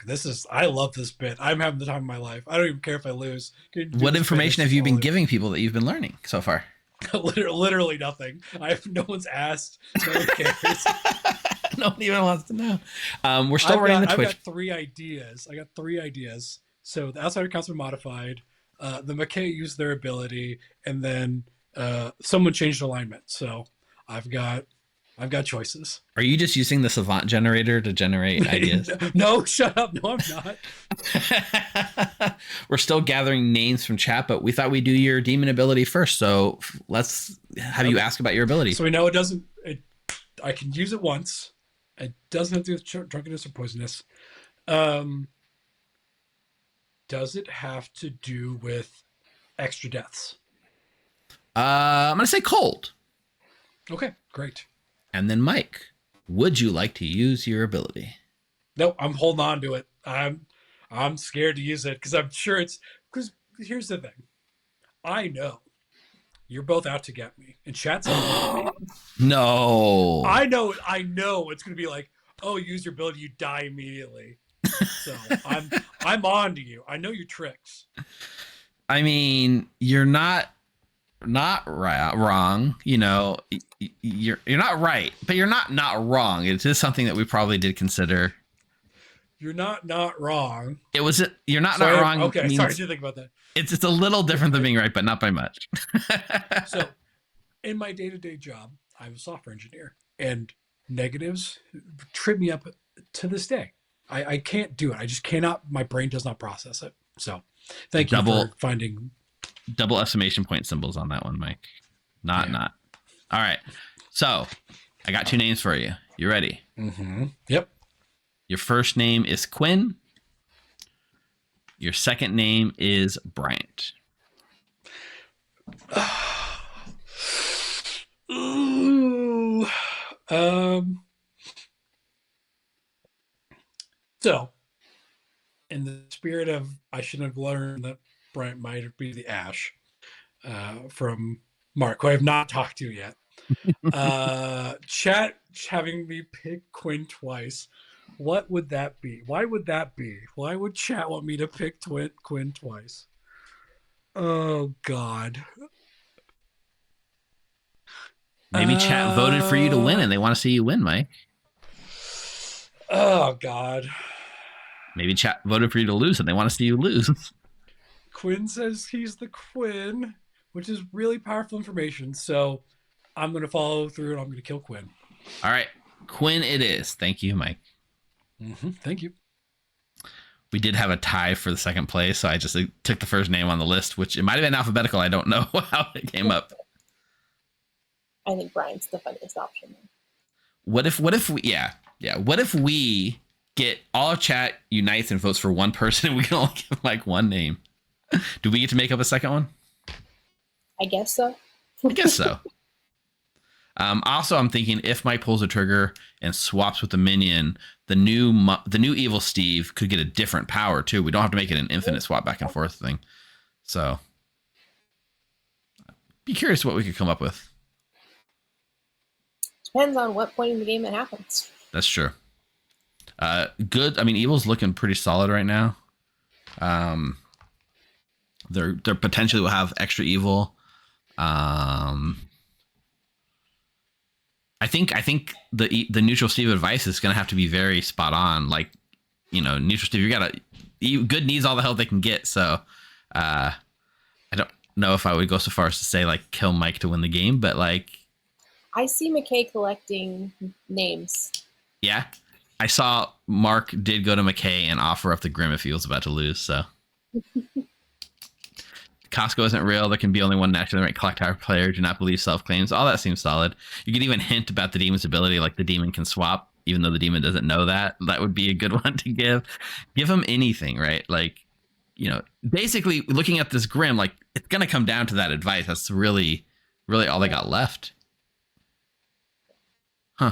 this bit. I'm having the time of my life. I don't even care if I lose.
What information have you been giving people that you've been learning so far?
Literally nothing. No one's asked. No one cares.
No one even wants to know. We're still running the Twitch.
I got 3 ideas. So the outsider counts are modified. The McKay used their ability, and then someone changed alignment. So I've got choices.
Are you just using the savant generator to generate ideas?
No, shut up. No, I'm not.
We're still gathering names from chat, but we thought we'd do your demon ability first. So let's have you ask about your ability.
So we know I can use it once. It doesn't have to do with drunkenness or poisonous. Does it have to do with extra deaths?
I'm going to say cold.
Okay, great.
And then Mike, would you like to use your ability?
No, I'm holding on to it. I'm scared to use it because I'm sure because here's the thing. I know you're both out to get me, and chat's out to get me.
No.
I know it's gonna be like, oh, use your ability, you die immediately. So I'm on to you. I know your tricks.
I mean, you're not wrong. You know, you're not right, but you're not wrong. It is something that we probably did consider.
You're not wrong.
You're not wrong.
Okay,
means,
sorry, I did think about that.
It's a little different than being right, but not by much.
So, in my day-to-day job, I'm a software engineer, and negatives trip me up to this day. I can't do it. I just cannot. My brain does not process it. So, thank you for finding
double exclamation point symbols on that one, Mike. Not. All right. So, I got 2 names for you. You ready?
Mm-hmm. Yep.
Your first name is Quinn. Your second name is Bryant.
Ooh. So, in the spirit of I should have learned that Bryant might be the Ash from Mark, who I have not talked to yet. Chat having me pick Quinn twice. What would that be? Why would that be? Why would chat want me to pick Quinn twice? Oh, God.
Maybe chat voted for you to win and they want to see you win, Mike.
Oh, God.
Maybe chat voted for you to lose and they want to see you lose.
Quinn says he's the Quinn, which is really powerful information. So I'm going to follow through and I'm going to kill Quinn.
All right. Quinn it is. Thank you, Mike.
Mm-hmm. Thank you.
We did have a tie for the second place, so I just took the first name on the list, which it might have been alphabetical. I don't know how it came up.
I think Brian's the funniest option.
What if we get all of chat unites and votes for one person and we can only give like one name? Do we get to make up a second one?
I guess so.
I guess so. Also, I'm thinking if Mike pulls a trigger and swaps with the minion, the new evil Steve could get a different power too. We don't have to make it an infinite swap back and forth thing. So, be curious what we could come up with.
Depends on what point in the game it happens.
That's true. Good. I mean, evil's looking pretty solid right now. They're potentially will have extra evil. I think the neutral Steve advice is going to have to be very spot on. Like, neutral Steve, good needs all the help they can get. So, I don't know if I would go so far as to say like kill Mike to win the game, but like,
I see McKay collecting names.
Yeah, I saw Mark did go to McKay and offer up the Grim if he was about to lose. So. Costco isn't real. There can be only one naturally right Clocktower player. Do not believe self-claims. All that seems solid. You can even hint about the demon's ability, like the demon can swap, even though the demon doesn't know that. That would be a good one to give. Give him anything, right? Like, basically looking at this Grim, like it's going to come down to that advice. That's really, really all they got left. Huh.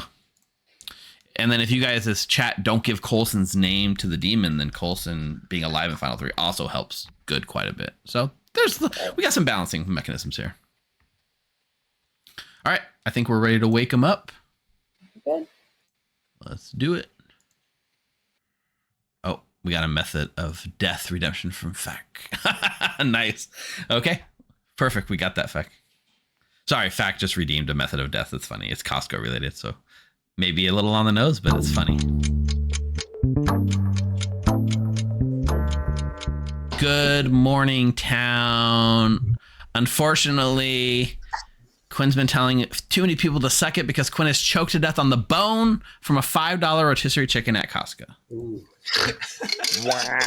And then if you guys as chat don't give Coulson's name to the demon, then Coulson being alive in Final 3 also helps good quite a bit. So we got some balancing mechanisms here. All right, I think we're ready to wake him up.
Good.
Let's do it. Oh, we got a method of death redemption from Fac. Nice. Okay, perfect. We got that, Fac. Sorry, Fac just redeemed a method of death. That's funny. It's Costco related, so maybe a little on the nose, but it's funny. Good morning, town. Unfortunately, Quinn's been telling too many people to suck it because Quinn is choked to death on the bone from a $5 rotisserie chicken at Costco.
Wow.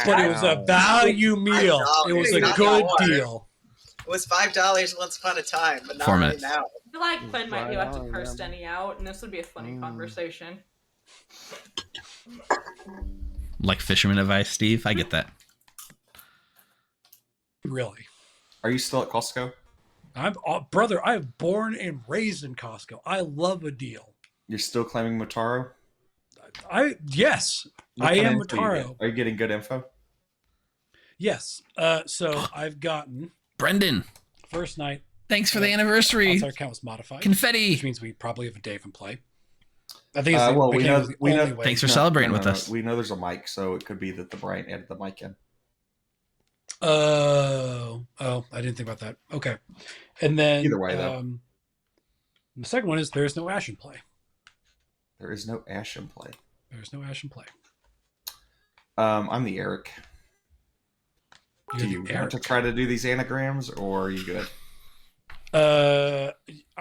But it was a value meal. It was a good deal.
It was $5 once upon a time, but not
4
right
minutes.
now.
I feel like Quinn might be about to curse Denny out, and this would be a funny conversation.
Like fisherman advice, Steve. I get that.
Really?
Are you still at Costco?
Brother, I am born and raised in Costco. I love a deal.
You're still claiming Motaro?
Yes,
What
I
kind
am
of info you
Motaro.
get? Are you getting good info?
Yes. So I've gotten
Brendan.
First night.
Thanks for the anniversary.
Outside account was modified.
Confetti.
Which means we probably have a Dave and play. I think it's
we know.
Thanks for celebrating with us.
We know there's a mic, so it could be that the Brian added the mic in.
Oh, I didn't think about that. Okay. And then
Either way, though.
The second one is there's no Ash in play.
There is no Ash in play.
There's no Ash in play.
I'm the Eric. Do you want to try to do these anagrams, or are you good?
I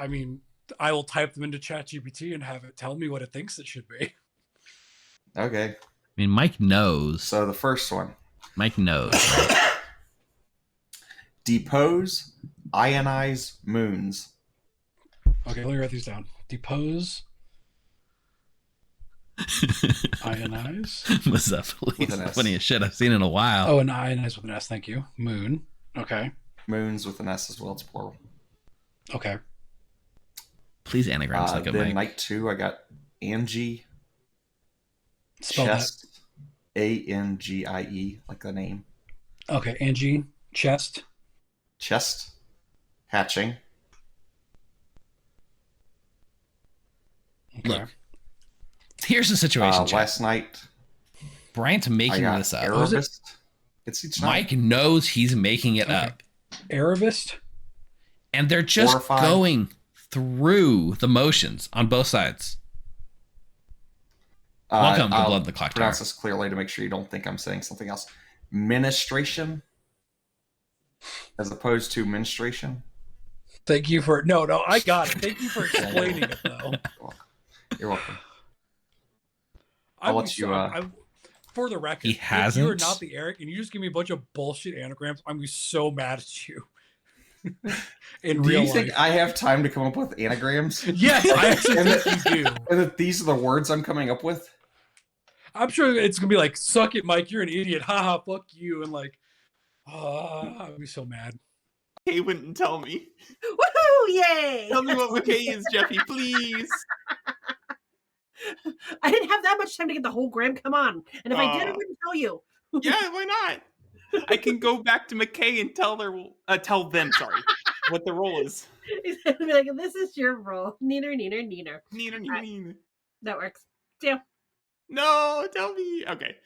mean, I will type them into ChatGPT and have it tell me what it thinks it should be.
Okay.
I mean, Mike knows.
So the first one.
Mike knows.
Depose, ionize moons.
Okay, let me write these down. Depose, ionize.
What's up, please? Funniest shit I've seen in a while.
Oh, and ionize with an S. Thank you. Moon. Okay.
Moons with an S as well. It's plural.
Okay.
Please anagrams like a
then
Mike.
night 2, I got Angie.
Spell
chest. Angie, like the name.
Okay, Angie. Chest.
Chest. Hatching.
Okay.
Look, here's the situation. Chat.
Last night,
Bryant's making this up.
Erebus. It's each
Mike
night.
knows he's making it up.
Erebus.
And they're just
Horrified.
going through the motions on both sides. Welcome to
I'll
Blood in the Clocktower.
Pronounce this clearly to make sure you don't think I'm saying something else. Ministration, as opposed to menstruation.
Thank you for no. I got it. Thank you for explaining it though.
You're welcome. I'll let you.
For the record,
He
if
hasn't?
you're not the Eric and you just give me a bunch of bullshit anagrams, I'm gonna be so mad at you. In
Do
real
you
life.
think I have time to come up with anagrams?
Yes, I actually think you do.
And that these are the words I'm coming up with?
I'm sure it's gonna be like, "Suck it, Mike. You're an idiot. Haha, fuck you." And like, I'd be so mad.
He wouldn't tell me.
Woohoo! Yay!
Tell me what McKay is, Jeffy, please.
I didn't have that much time to get the whole gram. Come on. And if I did, I wouldn't tell you.
Yeah, why not? I can go back to McKay and tell them, sorry, what the role is.
Be like, this is your role. Neener, neener, neener.
Neener, neener, neener.
That works. Yeah.
No, tell me. Okay.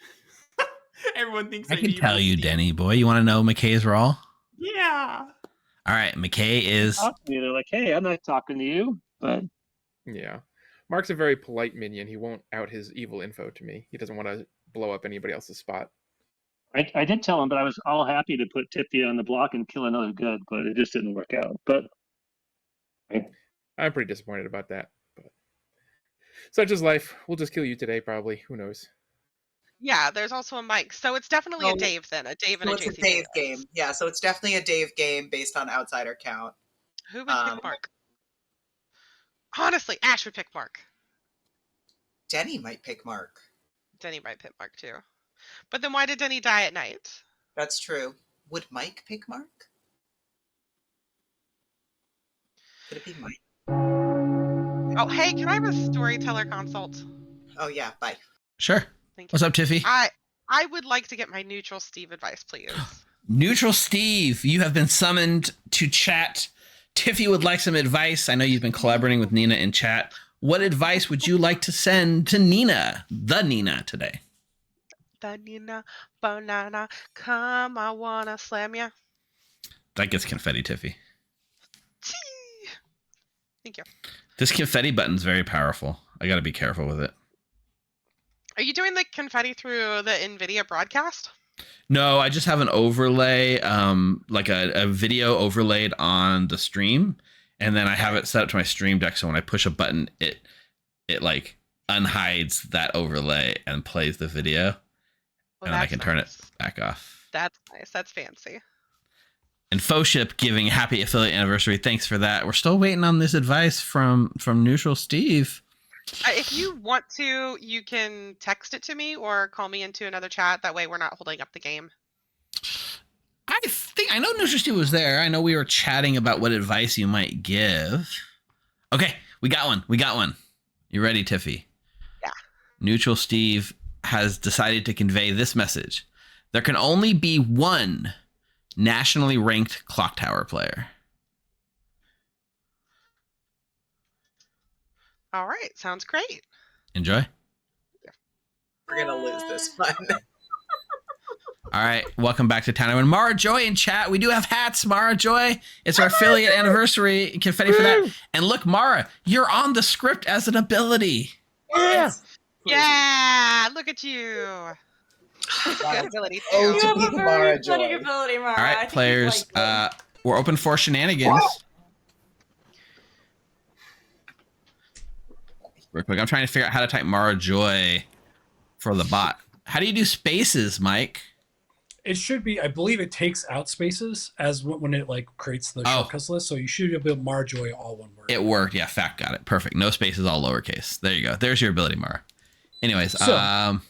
Everyone thinks
I can
need
tell you,
Steve.
Denny boy. You want to know McKay's role?
Yeah.
All right, McKay is.
Talk to me. They're like, hey, I'm not talking to you, but
Yeah. Mark's a very polite minion. He won't out his evil info to me. He doesn't want to blow up anybody else's spot.
I did tell him, but I was all happy to put Tiffy on the block and kill another good, but it just didn't work out. But
I'm pretty disappointed about that. But such is life. We'll just kill you today, probably. Who knows?
Yeah, there's also a Mike. So it's definitely
Oh,
a Dave then. A Dave and
So
a
it's a
JC.
Dave game. Yeah, so it's definitely a Dave game based on outsider count.
Who would pick Mark? Honestly, Ash would pick Mark.
Denny might pick Mark.
Denny might pick Mark too. But then why did Denny die at night?
That's true. Would Mike pick Mark? Could it be Mike?
Oh, hey, can I have a storyteller consult?
Oh yeah, bye.
Sure.
Thank you.
What's up, Tiffy?
I would like to get my neutral Steve advice, please.
Neutral Steve, you have been summoned to chat. Tiffy would like some advice. I know you've been collaborating with Nina in chat. What advice would you like to send to Nina, the Nina, today?
The Nina banana, come, I wanna slam ya.
That gets confetti, Tiffy.
Thank you.
This confetti button's very powerful. I gotta be careful with it.
Are you doing the confetti through the NVIDIA broadcast?
No, I just have an overlay, like a video overlaid on the stream, and then I have it set up to my stream deck. So when I push a button, it like unhides that overlay and plays the video, and I can turn it back off.
That's nice. That's fancy.
And Foship giving happy affiliate anniversary. Thanks for that. We're still waiting on this advice from Neutral Steve.
If you want to, you can text it to me or call me into another chat. That way we're not holding up the game.
I know Neutral Steve was there. I know we were chatting about what advice you might give. Okay, we got one. You ready, Tiffy?
Yeah.
Neutral Steve has decided to convey this message. There can only be one nationally ranked Clocktower player.
All right, sounds great.
Enjoy.
We're gonna lose this one.
All right, welcome back to Town. And Mara Joy in chat. We do have hats, Mara Joy. It's our affiliate anniversary. Confetti for that. And look, Mara, you're on the script as an ability.
Yeah.
Yeah, look at you. Good ability too.
You have a very funny ability, Mara.
All
I
right,
think
players,
you'd like it.
we're open for shenanigans. Real quick, I'm trying to figure out how to type Mara Joy for the bot. How do you do spaces, Mike?
It should be. I believe it takes out spaces as when it like creates the shortcuts list. So you should be able to Marjoy all one word.
It worked. Yeah, fact, got it. Perfect. No spaces, all lowercase. There you go. There's your ability, Mara. Anyways,
So,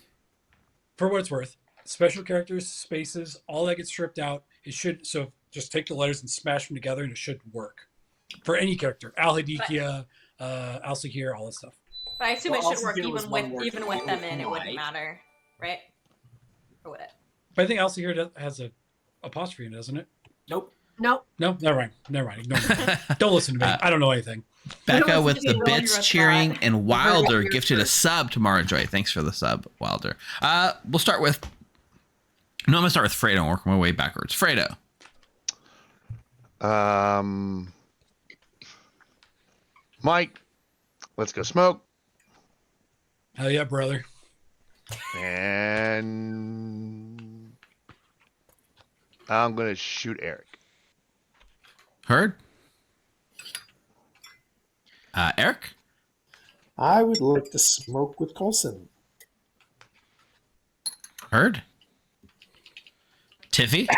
for what it's worth, special characters, spaces, all that gets stripped out. It should. So just take the letters and smash them together, and it should work for any character. Alhadikia, Alsahir, all that stuff.
But I assume
Well,
it should
also
work
there was one
even
word
with them
for
in. It wouldn't
Mike.
matter, right? Or would it?
But I think Alsahir has a apostrophe in it, doesn't it?
Nope.
Nope.
No, never mind. Ignore me. Don't listen to me. I don't know anything.
Becca with the bits cheering and Wilder gifted a sub to Mara Joy. Thanks for the sub, Wilder. We'll start with. No, I'm gonna start with Fredo and work my way backwards. Fredo.
Mike, let's go smoke.
Hell yeah, brother.
And I'm gonna shoot Eric.
Heard. Eric.
I would like to smoke with Coulson.
Heard. Tiffy.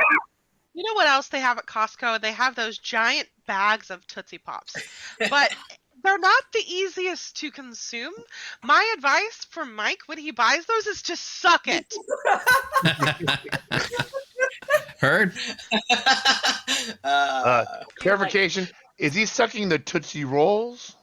You know what else they have at Costco? They have those giant bags of Tootsie Pops, but they're not the easiest to consume. My advice for Mike when he buys those is to suck it.
Heard.
Clarification: is he sucking the Tootsie Rolls?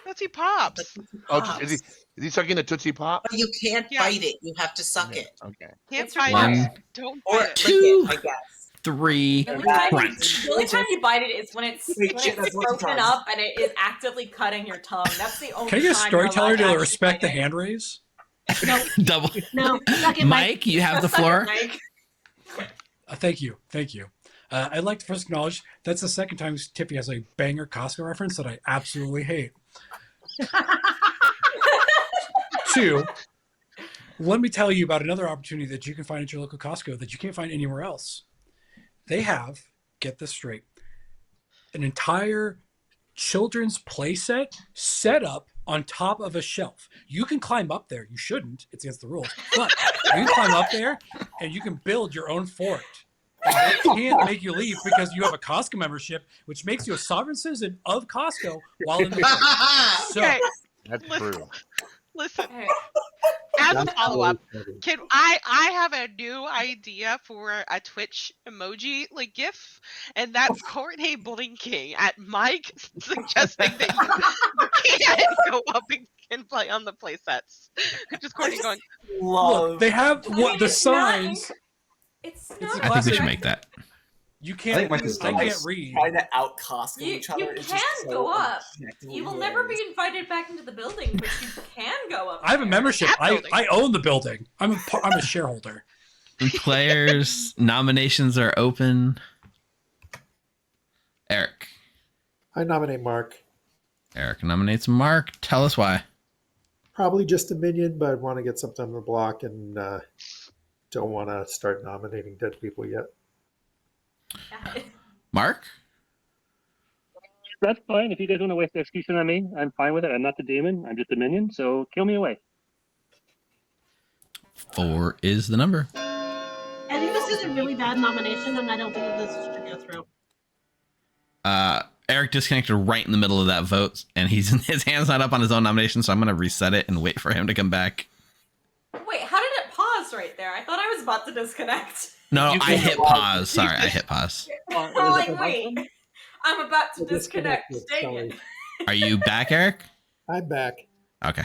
Tootsie Pops.
Oh, is he sucking the Tootsie Pop?
But you can't bite it. You have to suck it.
Okay.
Can't
It's
bite
One,
it. Don't
Or
bite it.
two,
lick it, I guess.
3,
The
crunch.
only time you bite it is when it's
Shit, that's what's
broken
wrong.
up and it is actively cutting your tongue. That's the only
Can I get a
time you're allowed
storyteller to
actually
respect the
bite it.
hand raise?
No,
Double.
no. Suck it,
Mike, you have the floor.
Mike.
Thank you. I'd like to first acknowledge that's the second time Tiffy has a banger Costco reference that I absolutely hate. 2, let me tell you about another opportunity that you can find at your local Costco that you can't find anywhere else. They have, get this straight, an entire children's playset set up on top of a shelf. You can climb up there. You shouldn't. It's against the rules. But you can climb up there and you can build your own fort. And they can't make you leave because you have a Costco membership, which makes you a sovereign citizen of Costco while in the fort. So,
Okay,
That's true.
listen.
Okay.
As a follow-up, can I have a new idea for a Twitch emoji like GIF, and that's Courtney blinking at Mike, suggesting that you can't go up and play on the playsets. Just Courtney going,
look, they have what the signs.
It's
It's
not.
a
I think we
classic.
should make that.
You
I
can't.
think Mike is
I
dumb.
can't read.
Trying to out Costco
You,
each other.
you
is
can
just so
go up.
objectively
You will never be
hilarious.
invited back into the building, but you can go up.
I have a
there.
membership.
That
I
building.
own the building. I'm a shareholder.
Players nominations are open. Eric.
I nominate Mark.
Eric nominates Mark. Tell us why.
Probably just a minion, but I want to get something on the block and don't want to start nominating dead people yet.
Mark?
That's fine. If you guys want to waste the execution on me, I'm fine with it. I'm not the demon. I'm just a minion. So kill me away.
4 is the number.
I think this is a really bad nomination, and I don't think that this should go through.
Eric disconnected right in the middle of that vote, and his hand's not up on his own nomination, so I'm going to reset it and wait for him to come back.
Wait, how did it pause right there? I thought I was about to disconnect.
No,
You
I
can
hit
pause.
pause. Sorry, I hit pause.
I'm like, wait, I'm about to disconnect.
disconnected,
Dang it.
Are you back, Eric?
I'm back.
Okay.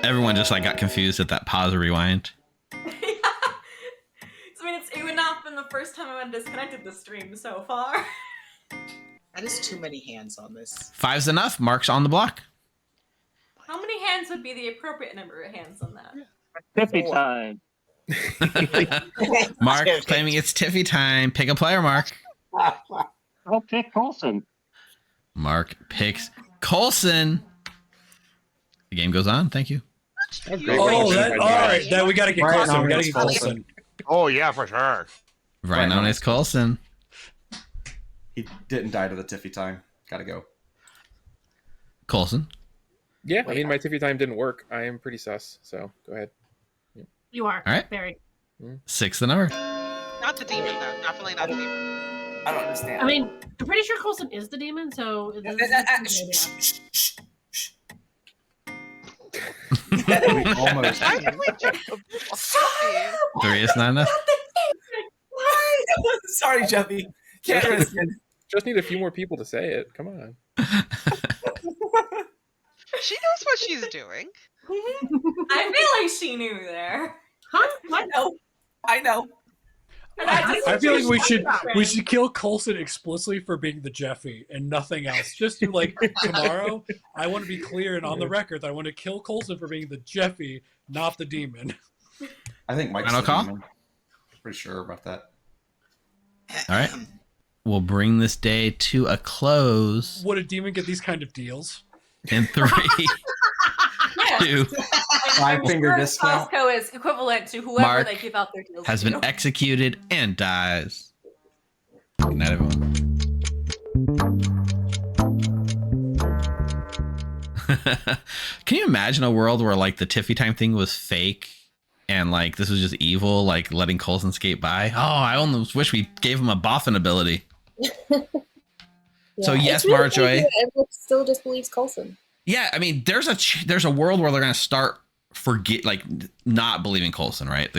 Everyone just got confused at that pause or rewind.
It would not have been the first time I went disconnected the stream so far.
That is too many hands on this.
5's enough. Mark's on the block.
How many hands would be the appropriate number of hands on that?
Tiffy time.
Mark claiming it's Tiffy time. Pick a player, Mark.
I'll pick Colson.
Mark picks Coulson. The game goes on. Thank you.
Oh, all right. Then we got to get
Right,
Coulson. We got to
nominates
get Coulson.
Oh yeah, for sure.
Right known as Coulson.
He didn't die to the Tiffy time. Gotta go.
Coulson.
Yeah, I mean, my Tiffy time didn't work. I am pretty sus, so go ahead.
You are.
All right.
Very.
6 the number.
not the demon though, definitely not the demon.
I don't understand.
I mean, I'm pretty sure Coulson is the demon, so this is a good idea.
Almost.
Why did we jump the
3 is not enough.
Sorry, Jeffy. Can't listen.
Just need a few more people to say it. Come on.
She knows what she's doing.
I feel like she knew there.
Huh? What?
I know.
And I
I feel like we should
Right.
kill Coulson explicitly for being the Jeffy and nothing else. Just do like tomorrow. I want to be clear and on the record that I want to kill Coulson for being the Jeffy, not the demon.
I think Mike's
Final
the
call?
demon. Pretty sure about that.
All right. We'll bring this day to a close
Would a demon get these kind of deals?
in 3, 2
Five-finger discount.
Costco is equivalent to whoever
Mark
they give out their deals
has
to.
been executed and dies. Good night, everyone. Can you imagine a world where the Tiffy time thing was fake and this was just evil, letting Coulson skate by? Oh, I almost wish we gave him a boffin ability. So yes,
it's really
Marjorie.
crazy that everyone still just believes Coulson.
Yeah, I mean, there's a world where they're gonna start not believing Coulson, right?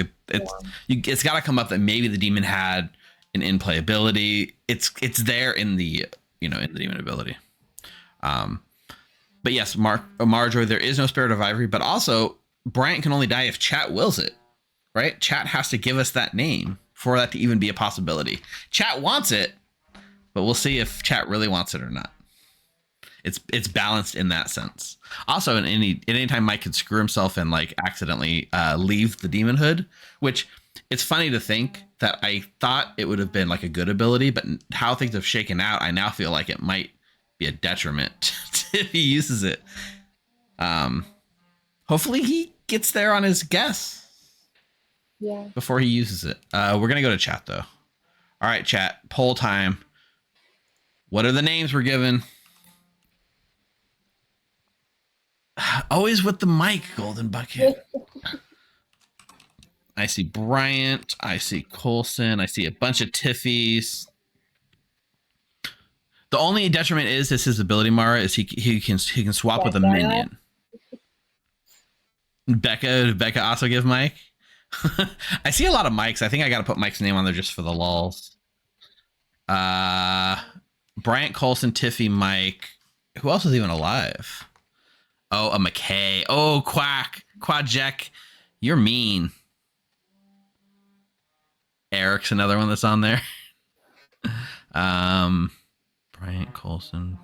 It's got to come up that maybe the demon had an in-play ability. It's there in the in the demon ability. But yes, Marjorie, there is no spirit of ivory, but also Bryant can only die if chat wills it, right? Chat has to give us that name for that to even be a possibility. Chat wants it, but we'll see if chat really wants it or not. it's balanced in that sense. Also, in anytime Mike could screw himself and like accidentally leave the demon hood, which it's funny to think that I thought it would have been like a good ability, but how things have shaken out, I now feel like it might be a detriment if he uses it. Hopefully he gets there on his guess.
Yeah.
Before he uses it. We're gonna go to chat though. All right, chat. Poll time. What are the names we're given? Always with the mic, Golden Bucket. I see Bryant. I see Coulson. I see a bunch of Tiffies. The only detriment is his ability, Mara, is he can swap with a minion. Did Becca also give Mike? I see a lot of Mikes. I think I got to put Mike's name on there just for the lulz. Bryant, Coulson, Tiffy, Mike. Who else is even alive? Oh, a McKay. Oh, Quack Jack. You're mean. Eric's another one that's on there. Bryant, Coulson.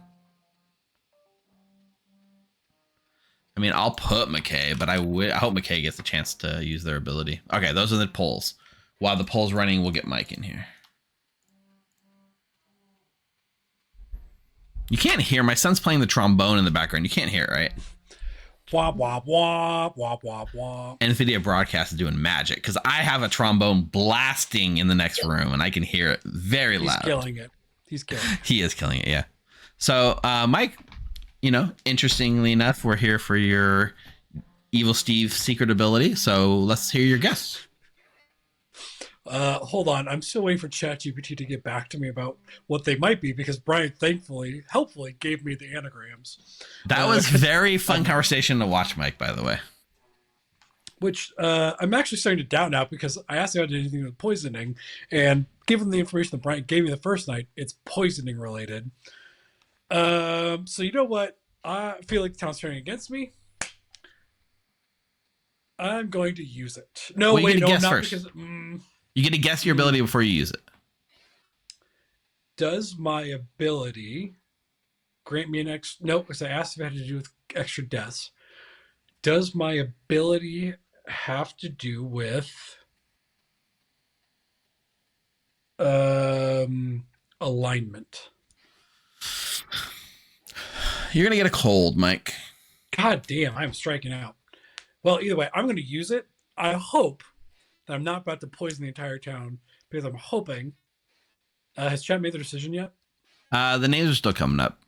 I mean, I'll put McKay, but I hope McKay gets a chance to use their ability. Okay, those are the polls. While the poll's running, we'll get Mike in here. You can't hear. My son's playing the trombone in the background. You can't hear it, right?
Wah, wah, wah, wah, wah, wah.
NVIDIA Broadcast is doing magic because I have a trombone blasting in the next room and I can hear it very loud.
He's killing it. He's killing it.
He is killing it, yeah. So, Mike, interestingly enough, we're here for your Evil Steve secret ability. So let's hear your guess.
Hold on. I'm still waiting for ChatGPT to get back to me about what they might be because Brian, helpfully gave me the anagrams.
That was very fun conversation to watch, Mike, by the way.
Which I'm actually starting to doubt now because I asked him if I did anything with poisoning, and given the information that Brian gave me the first night, it's poisoning related. So you know what? I feel like the town's turning against me. I'm going to use it. No,
well,
wait, no,
guess
not
first.
because.
You get to guess your ability before you use it.
Does my ability grant me an extra? No, because I asked if it had to do with extra deaths. Does my ability have to do with alignment?
You're gonna get a cold, Mike.
God damn, I'm striking out. Well, either way, I'm going to use it. I hope that I'm not about to poison the entire town because I'm hoping. Has chat made the decision yet?
The names are still coming up.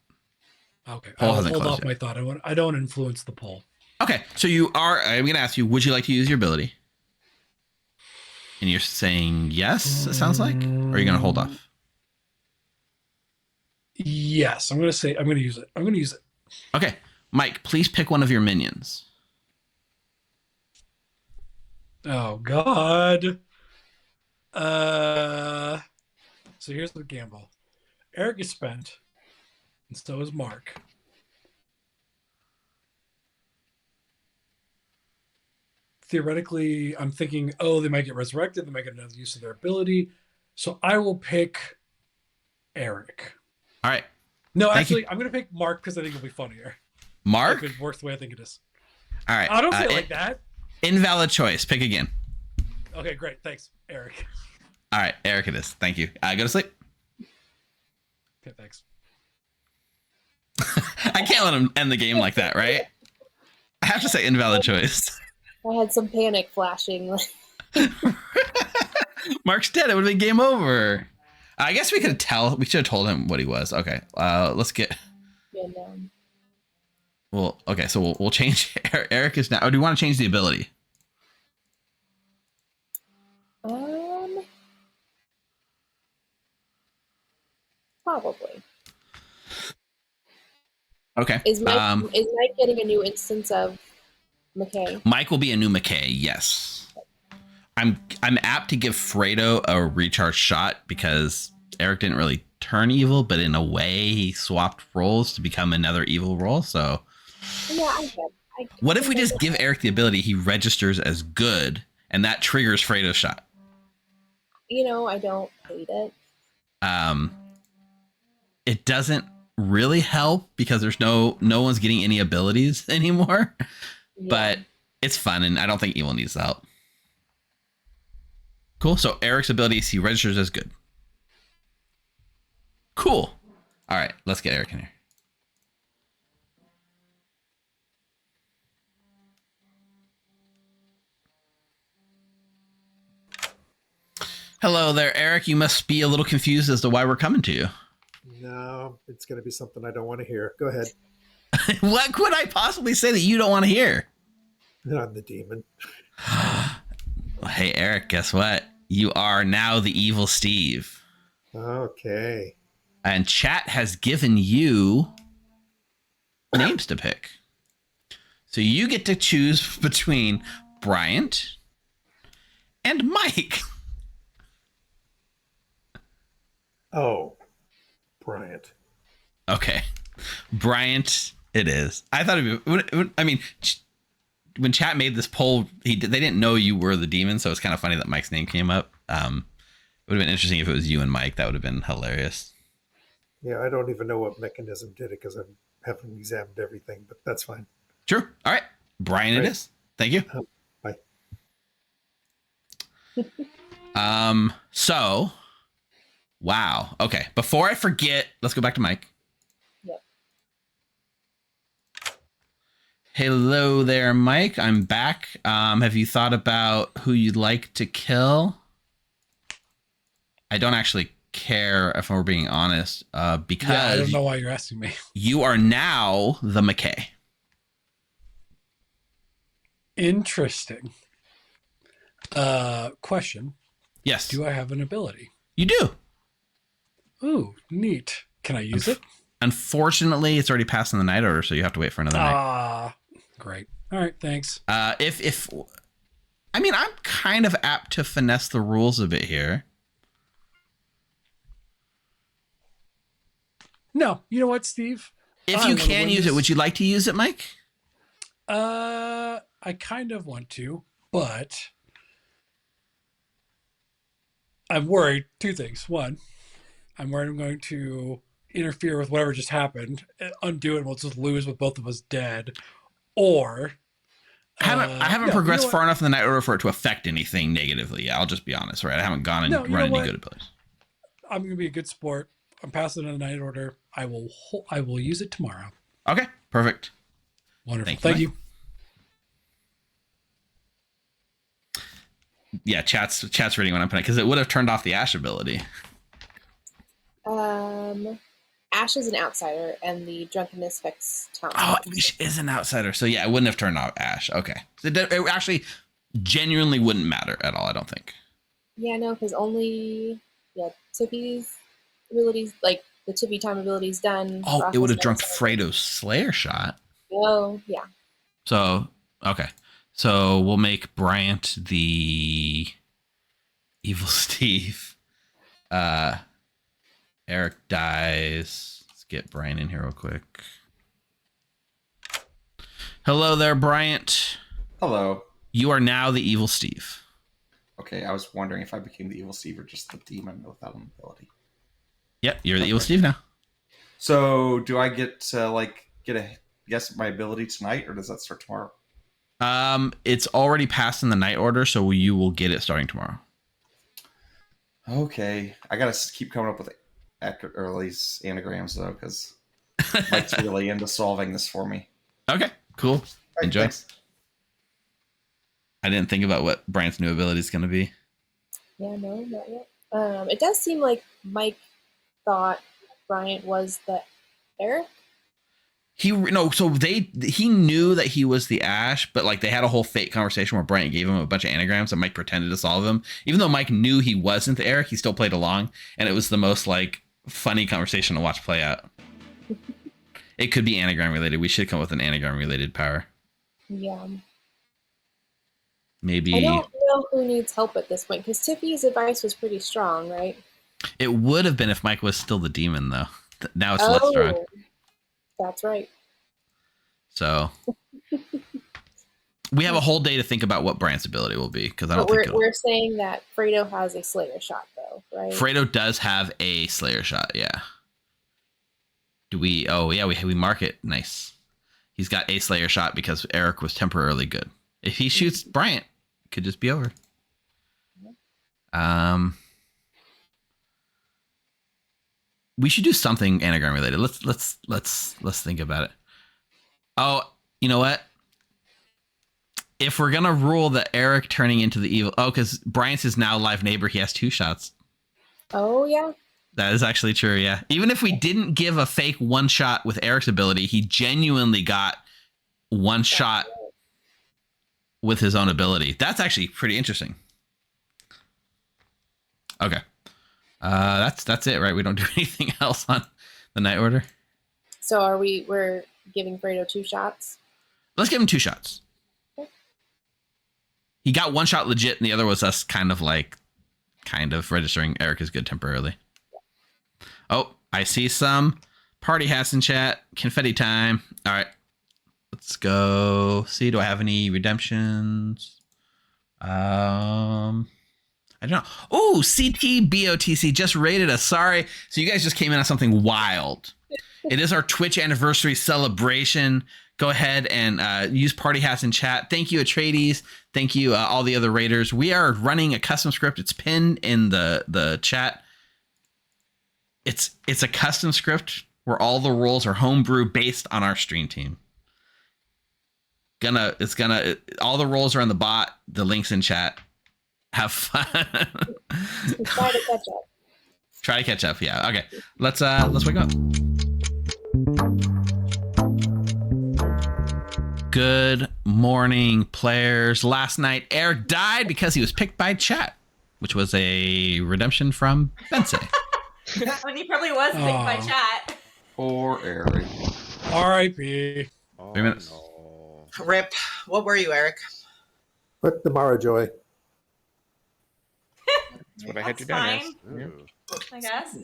Okay,
Poll
I'll
hasn't
hold
closed
off
yet.
my thought. I don't influence the poll.
Okay, so I'm going to ask you, would you like to use your ability? And you're saying yes, it sounds like? Or are you going to hold off?
Yes, I'm going to use it. I'm going to use it.
Okay, Mike, please pick one of your minions.
Oh, God. So here's the gamble. Eric is spent, and so is Mark. Theoretically, I'm thinking, they might get resurrected. They might get another use of their ability. So I will pick Eric.
All right.
No, actually, I'm going to pick Mark because I think it'll be funnier.
Mark?
If it works the way I think it is.
All right.
I don't say it like that.
Invalid choice. Pick again.
Okay, great. Thanks, Eric.
All right, Eric it is. Thank you. Go to sleep.
Okay, thanks.
I can't let him end the game like that, right? I have to say invalid choice.
I had some panic flashing.
Mark's dead. It would have been game over. I guess we should have told him what he was. Okay. Let's get.
Yeah, no.
Well, okay, so we'll change. Eric is now. Or do you want to change the ability?
Probably.
Okay.
Is Mike getting a new instance of McKay?
Mike will be a new McKay. Yes. I'm apt to give Fredo a recharge shot because Eric didn't really turn evil, but in a way he swapped roles to become another evil role. So.
Yeah, I get.
What if we just give Eric the ability he registers as good, and that triggers Fredo's shot?
I don't hate it.
It doesn't really help because there's no one's getting any abilities anymore. But it's fun, and I don't think evil needs the help. Cool. So Eric's abilities, he registers as good. Cool. All right, let's get Eric in here. Hello there, Eric. You must be a little confused as to why we're coming to you.
No, it's going to be something I don't want to hear. Go ahead.
What could I possibly say that you don't want to hear?
I'm the demon.
Hey, Eric, guess what? You are now the evil Steve.
Okay.
And chat has given you names to pick. So you get to choose between Bryant and Mike.
Oh, Bryant.
Okay. Bryant it is. I thought it'd be, I mean, when chat made this poll, they didn't know you were the demon, so it's kind of funny that Mike's name came up. It would have been interesting if it was you and Mike. That would have been hilarious.
Yeah, I don't even know what mechanism did it because I haven't examined everything, but that's fine.
Sure. All right. Brian it is. Thank you.
Bye.
So, wow. Okay. Before I forget, let's go back to Mike.
Yep.
Hello there, Mike. I'm back. Have you thought about who you'd like to kill? I don't actually care if we're being honest, because
I don't know why you're asking me.
You are now the McKay.
Interesting. Question.
Yes.
Do I have an ability?
You do.
Ooh, neat. Can I use it?
Unfortunately, it's already passed in the night order, so you have to wait for another night.
Ah, great. All right, thanks.
If I mean, I'm kind of apt to finesse the rules a bit here.
No, you know what, Steve?
If you can use it, would you like to use it, Mike?
I kind of want to, but I'm worried. Two things. One, I'm worried I'm going to interfere with whatever just happened, undo it, and we'll just lose with both of us dead. Or
I haven't progressed far enough in the night order for it to affect anything negatively. Yeah, I'll just be honest, right? I haven't gone and run any good abilities.
I'm going to be a good sport. I'm passing in the night order. I will use it tomorrow.
Okay, perfect.
Wonderful. Thank you.
Yeah, chat's reading when I'm playing because it would have turned off the Ash ability.
Ash is an outsider, and the drunkenness affects town.
Oh, Ash is an outsider, so yeah, it wouldn't have turned off Ash. Okay, so it actually genuinely wouldn't matter at all. I don't think.
Yeah, no, because only Tippy's abilities, like the Tippy time abilities, done.
Oh, it would have drunk Fredo's Slayer shot.
Oh, yeah.
So okay. So we'll make Bryant the evil Steve. Eric dies. Let's get Bryant in here real quick. Hello there, Bryant.
Hello.
You are now the evil Steve.
Okay, I was wondering if I became the evil Steve or just the demon without an ability.
Yep, you're the evil Steve now.
So do I get to get a guess at my ability tonight, or does that start tomorrow?
It's already passed in the night order, so you will get it starting tomorrow.
Okay, I gotta keep coming up with accurate these anagrams though, because Mike's really into solving this for me.
Okay, cool.
Right,
enjoy.
Thanks.
I didn't think about what Bryant's new ability is going to be.
Yeah, no, not yet. It does seem like Mike thought Bryant was the Eric.
He knew that he was the Ash, but they had a whole fake conversation where Bryant gave him a bunch of anagrams and Mike pretended to solve them. Even though Mike knew he wasn't the Eric, he still played along, and it was the most funny conversation to watch play out. It could be anagram related. We should come up with an anagram related power.
Yeah.
Maybe.
I don't know who needs help at this point because Tiffy's advice was pretty strong, right?
It would have been if Mike was still the demon, though. Now it's less strong.
That's right.
So we have a whole day to think about what Bryant's ability will be because I don't think
we're saying that Fredo has a Slayer shot, though, right?
Fredo does have a Slayer shot, yeah. Do we? Oh yeah, we mark it. Nice. He's got a Slayer shot because Eric was temporarily good. If he shoots Bryant, it could just be over. We should do something anagram related. Let's think about it. Oh, you know what? If we're gonna rule that Eric turning into the evil, because Bryant's his now live neighbor, he has 2 shots.
Oh yeah.
That is actually true. Yeah. Even if we didn't give a fake 1 shot with Eric's ability, he genuinely got 1 shot with his own ability. That's actually pretty interesting. Okay. That's it, right? We don't do anything else on the night order.
So we're giving Fredo 2 shots?
Let's give him 2 shots.
Okay.
He got 1 shot legit, and the other was us kind of registering Eric is good temporarily. Oh, I see some party hats in chat. Confetti time. All right. Let's go see. Do I have any redemptions? I don't know. Oh, CT BOTC just rated us. Sorry. So you guys just came in on something wild. It is our Twitch anniversary celebration. Go ahead and use party hats in chat. Thank you, Atreides. Thank you, all the other raiders. We are running a custom script. It's pinned in the chat. It's a custom script where all the rules are homebrew based on our stream team. All the roles are on the bot. The link's in chat. Have fun.
Try to catch up.
Try to catch up. Yeah. Okay. Let's wake up. Good morning, players. Last night, Eric died because he was picked by chat, which was a redemption from Bensei.
When he probably was picked by chat.
Poor Eric.
R.I.P.
3 minutes.
Rip. What were you, Eric?
Put the Mara Joy.
That's what I had you down as.
Fine. I guess.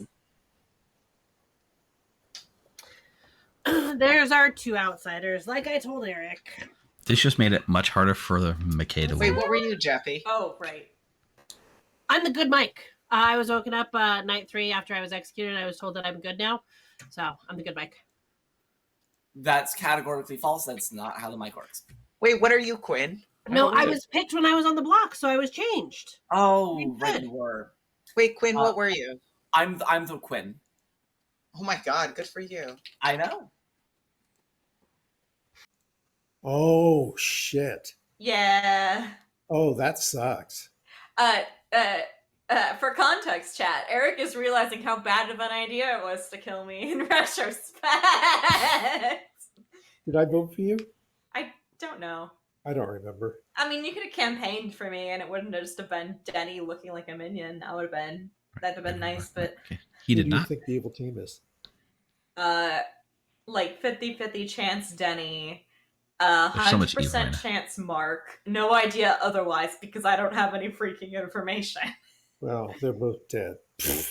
There's our 2 outsiders, like I told Eric.
This just made it much harder for the McKay to
Wait,
win.
what were you, Jeffy?
Oh, right.
I'm the good Mike. I was woken up night 3 after I was executed. I was told that I'm good now. So I'm the good Mike.
That's categorically false. That's not how the mic works.
Wait, what are you, Quinn?
No, I was picked when I was on the block, so I was changed.
Oh, right, you were.
Wait, Quinn, what were you?
I'm the Quinn.
Oh my god, good for you.
I know.
Oh shit.
Yeah.
Oh, that sucks.
For context, chat, Eric is realizing how bad of an idea it was to kill me in retrospect.
Did I vote for you?
I don't know.
I don't remember.
I mean, you could have campaigned for me, and it wouldn't have just have been Denny looking like a minion. That'd have been nice, but
He
Who
did
do you
not.
think the evil team is?
like 50-50 chance Denny,
There's so much evil
100%
right now.
chance Mark. No idea otherwise because I don't have any freaking information.
Well, they're both dead.
Wait,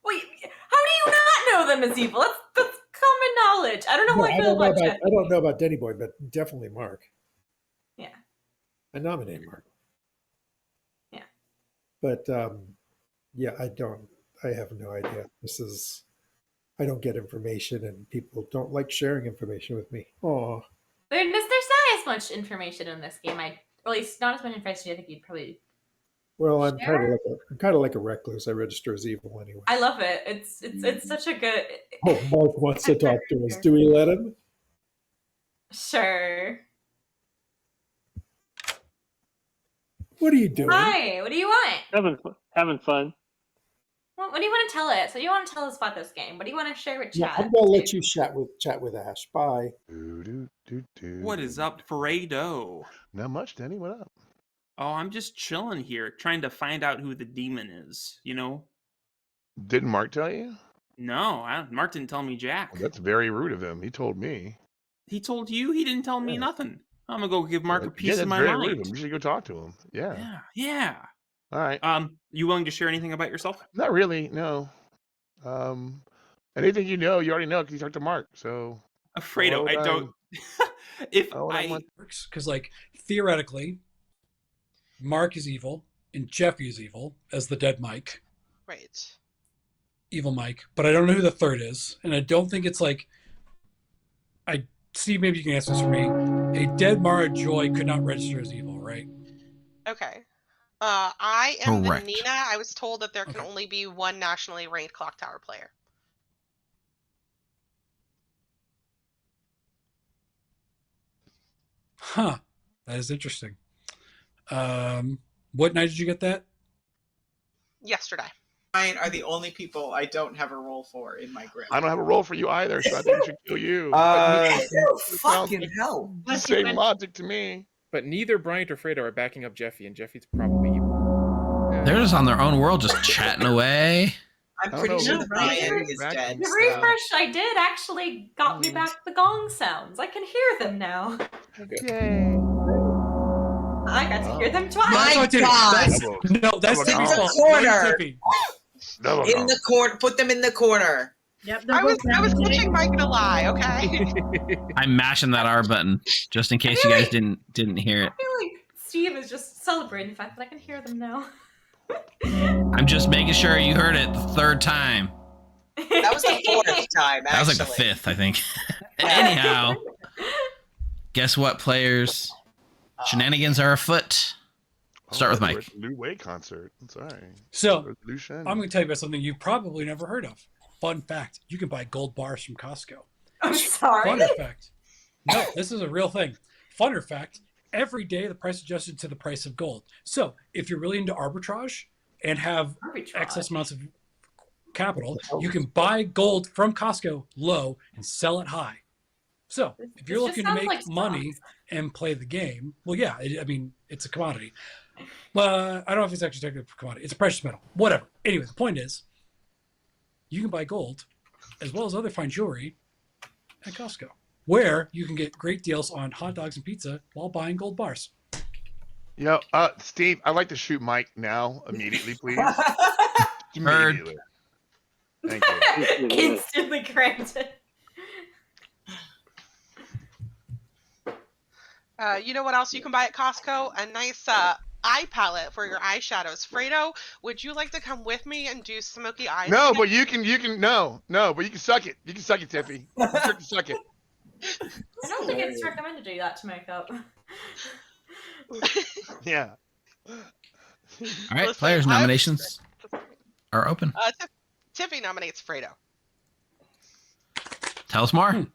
how do you not know them as evil? That's common knowledge. I don't know how I feel about Jeff.
I don't know about Denny Boy, but definitely Mark.
Yeah.
I nominate Mark.
Yeah.
But yeah, I have no idea. I don't get information, and people don't like sharing information with me. Oh,
There's not as much information in this game. Or at least not as much information I think you'd probably.
well, I'm
Share?
kind of like a recluse. I register as evil anyway.
I love it. It's such a good.
Oh, Mark wants to talk to us. Do we let him?
Sure.
What are you doing?
Hi. What do you want?
Having fun.
What do you want to tell us? What do you want to tell us about this game? What do you want to share with
Yeah,
chat?
I'm gonna let you chat with Ash. Bye.
What is up, Fredo?
Not much, Denny. What up?
Oh, I'm just chilling here, trying to find out who the demon is, you know?
Didn't Mark tell you?
No, Mark didn't tell me jack.
Well, that's very rude of him. He told me.
He told you? He didn't tell me nothing. I'm gonna go give Mark a
Yeah,
piece
that's
of my
very rude of
mind.
him. You should go talk to him. Yeah.
Yeah.
All right.
You willing to share anything about yourself?
Not really. No. Anything you know, you already know because you talked to Mark. So.
Fredo,
why
I
would
don't. If I.
Because, like, theoretically, Mark is evil and Jeffy is evil as the dead Mike.
Right.
Evil Mike, but I don't know who the third is, and I don't think it's like. Steve, maybe you can answer this for me. A dead Mara Joy could not register as evil, right?
Okay. I am
Correct.
the Nina. I was told that there can only be one nationally ranked Clocktower player.
Huh. That is interesting. What night did you get that?
Yesterday.
Mine are the only people I don't have a role for in my grim.
I don't have a role for you either, so I think we should kill you.
Fucking hell.
The same logic to me.
But neither Bryant or Fredo are backing up Jeffy, and Jeffy's probably evil.
They're just on their own world, just chatting away.
I'm pretty sure the Brian is dead.
The refresh I did actually got me back the gong sounds. I can hear them now.
Yay.
I got to hear them twice.
My God!
That's
in
Tiffy's
the
fault.
corner.
Tiffy.
In the corner. Put them in the corner.
Yep.
I was pitching Mike in a lie. Okay.
I'm mashing that R button just in case you guys didn't hear it.
I feel like Steve is just celebrating the fact that I can hear them now.
I'm just making sure you heard it the third time.
That was the fourth time.
That was like the fifth, I think. Anyhow, guess what, players? Shenanigans are afoot. Start with Mike.
New Way concert. I'm sorry.
So, I'm going to tell you about something you've probably never heard of. Fun fact, you can buy gold bars from Costco.
I'm sorry.
Funner fact. No, this is a real thing. Funner fact, every day the price adjusted to the price of gold. So if you're really into arbitrage and have excess amounts of capital, you can buy gold from Costco low and sell it high. So if you're looking to make money and play the game, well, yeah, it's a commodity. Well, I don't know if it's actually technically a commodity. It's a precious metal. Whatever. Anyway, the point is, you can buy gold as well as other fine jewelry at Costco, where you can get great deals on hot dogs and pizza while buying gold bars.
Steve, I'd like to shoot Mike now, immediately, please.
Heard.
Immediately. Thank you.
Instantly granted.
You know what else you can buy at Costco? A nice eye palette for your eyeshadows. Fredo, would you like to come with me and do smoky eyes?
No, but you can but you can suck it. You can suck it, Tiffy. You can suck it.
I don't think it's recommended to do that to makeup.
Yeah.
All right, players, nominations are open.
Tiffy nominates Fredo.
Tell us more.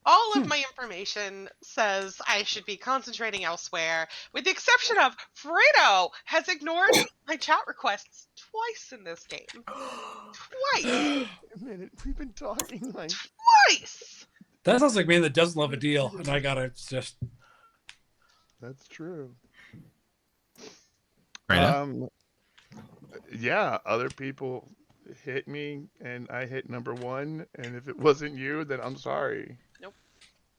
All of my information says I should be concentrating elsewhere, with the exception of Fredo has ignored my chat requests twice in this game. Twice.
A minute, we've been talking like
twice.
That sounds like a man that doesn't love a deal, and I gotta just.
That's true.
Fredo?
Yeah, other people hit me, and I hit number one, and if it wasn't you, then I'm sorry.
Nope.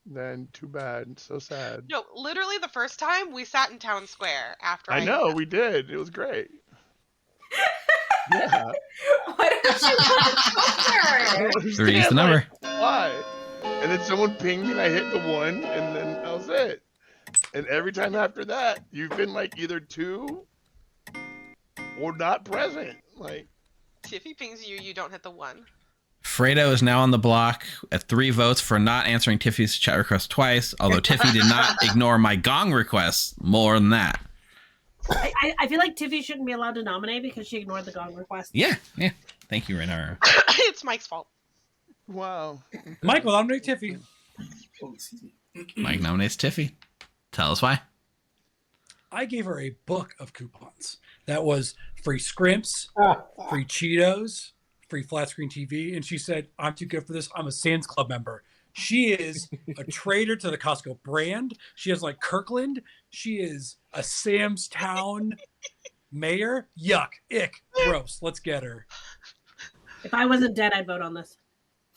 Then too bad. So sad.
No, literally the first time we sat in Town Square after
I know, we did. It was great. Yeah.
Why did you put the
Three's the number.
Why? And then someone pinged me and I hit the one, and then that was it. And every time after that, you've been like either two or not present. Like,
Tiffy pings you, you don't hit the one.
Fredo is now on the block at 3 votes for not answering Tiffy's chat request twice, although Tiffy did not ignore my gong request more than that.
I feel like Tiffy shouldn't be allowed to nominate because she ignored the gong request.
Yeah. Thank you, Renara.
It's Mike's fault.
Wow.
Mike will nominate Tiffy.
Mike nominates Tiffy. Tell us why.
I gave her a book of coupons that was free scrimps, free Cheetos, free flat screen TV, and she said, "I'm too good for this. I'm a Sam's Club member." She is a traitor to the Costco brand. She is like Kirkland. She is a Sam's Town mayor. Yuck, ick, gross. Let's get her.
If I wasn't dead, I'd vote on this.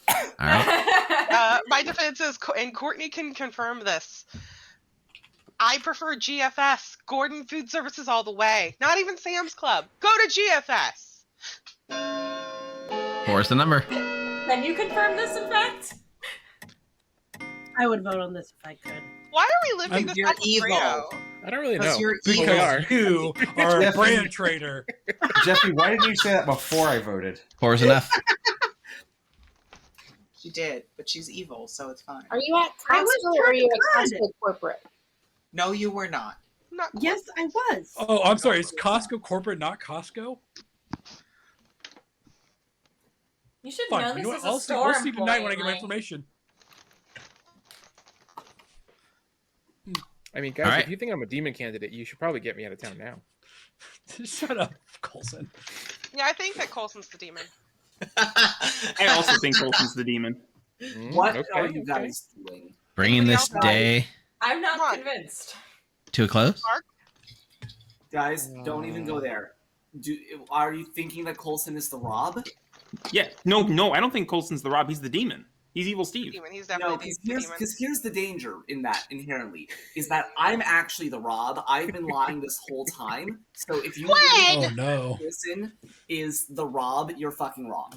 All right.
My defense is, and Courtney can confirm this, I prefer GFS, Gordon Food Services all the way. Not even Sam's Club. Go to GFS.
4 is the number.
Can you confirm this, in fact?
I would vote on this if I could.
Why are we lifting this
You're
up with
evil.
Fredo?
I don't really know.
Because you're
Maybe
evil.
we are.
You are a
Jeffy-
brand traitor.
Jeffy, why didn't you say that before I voted?
4 is enough.
She did, but she's evil, so it's fine.
Are you at
I was
Costco or are you at
turned
Costco corporate?
No, you were not.
Not
Yes, I was.
Oh, I'm sorry. Is Costco corporate, not Costco?
You should
Fine.
know
You
this
know what?
is a
I'll
store
see tonight when I get my
employee,
information.
I mean, guys,
All right.
if you think I'm a demon candidate, you should probably get me out of town now.
Shut up, Colson.
Yeah, I think that Colson's the demon.
I also think Colson's the demon.
What
okay,
are you
okay.
guys doing?
Bringing this day
I'm not
Come on.
convinced.
to a close.
Guys, don't even go there. Are you thinking that Coulson is the Rob?
Yeah, no, I don't think Colson's the Rob. He's the demon. He's Evil Steve.
Demon. He's
No,
definitely the demon.
because here's the danger in that inherently is that I'm actually the Rob. I've been lying this whole time. So if you
What?
Oh no.
Coulson is the Rob, you're fucking wrong.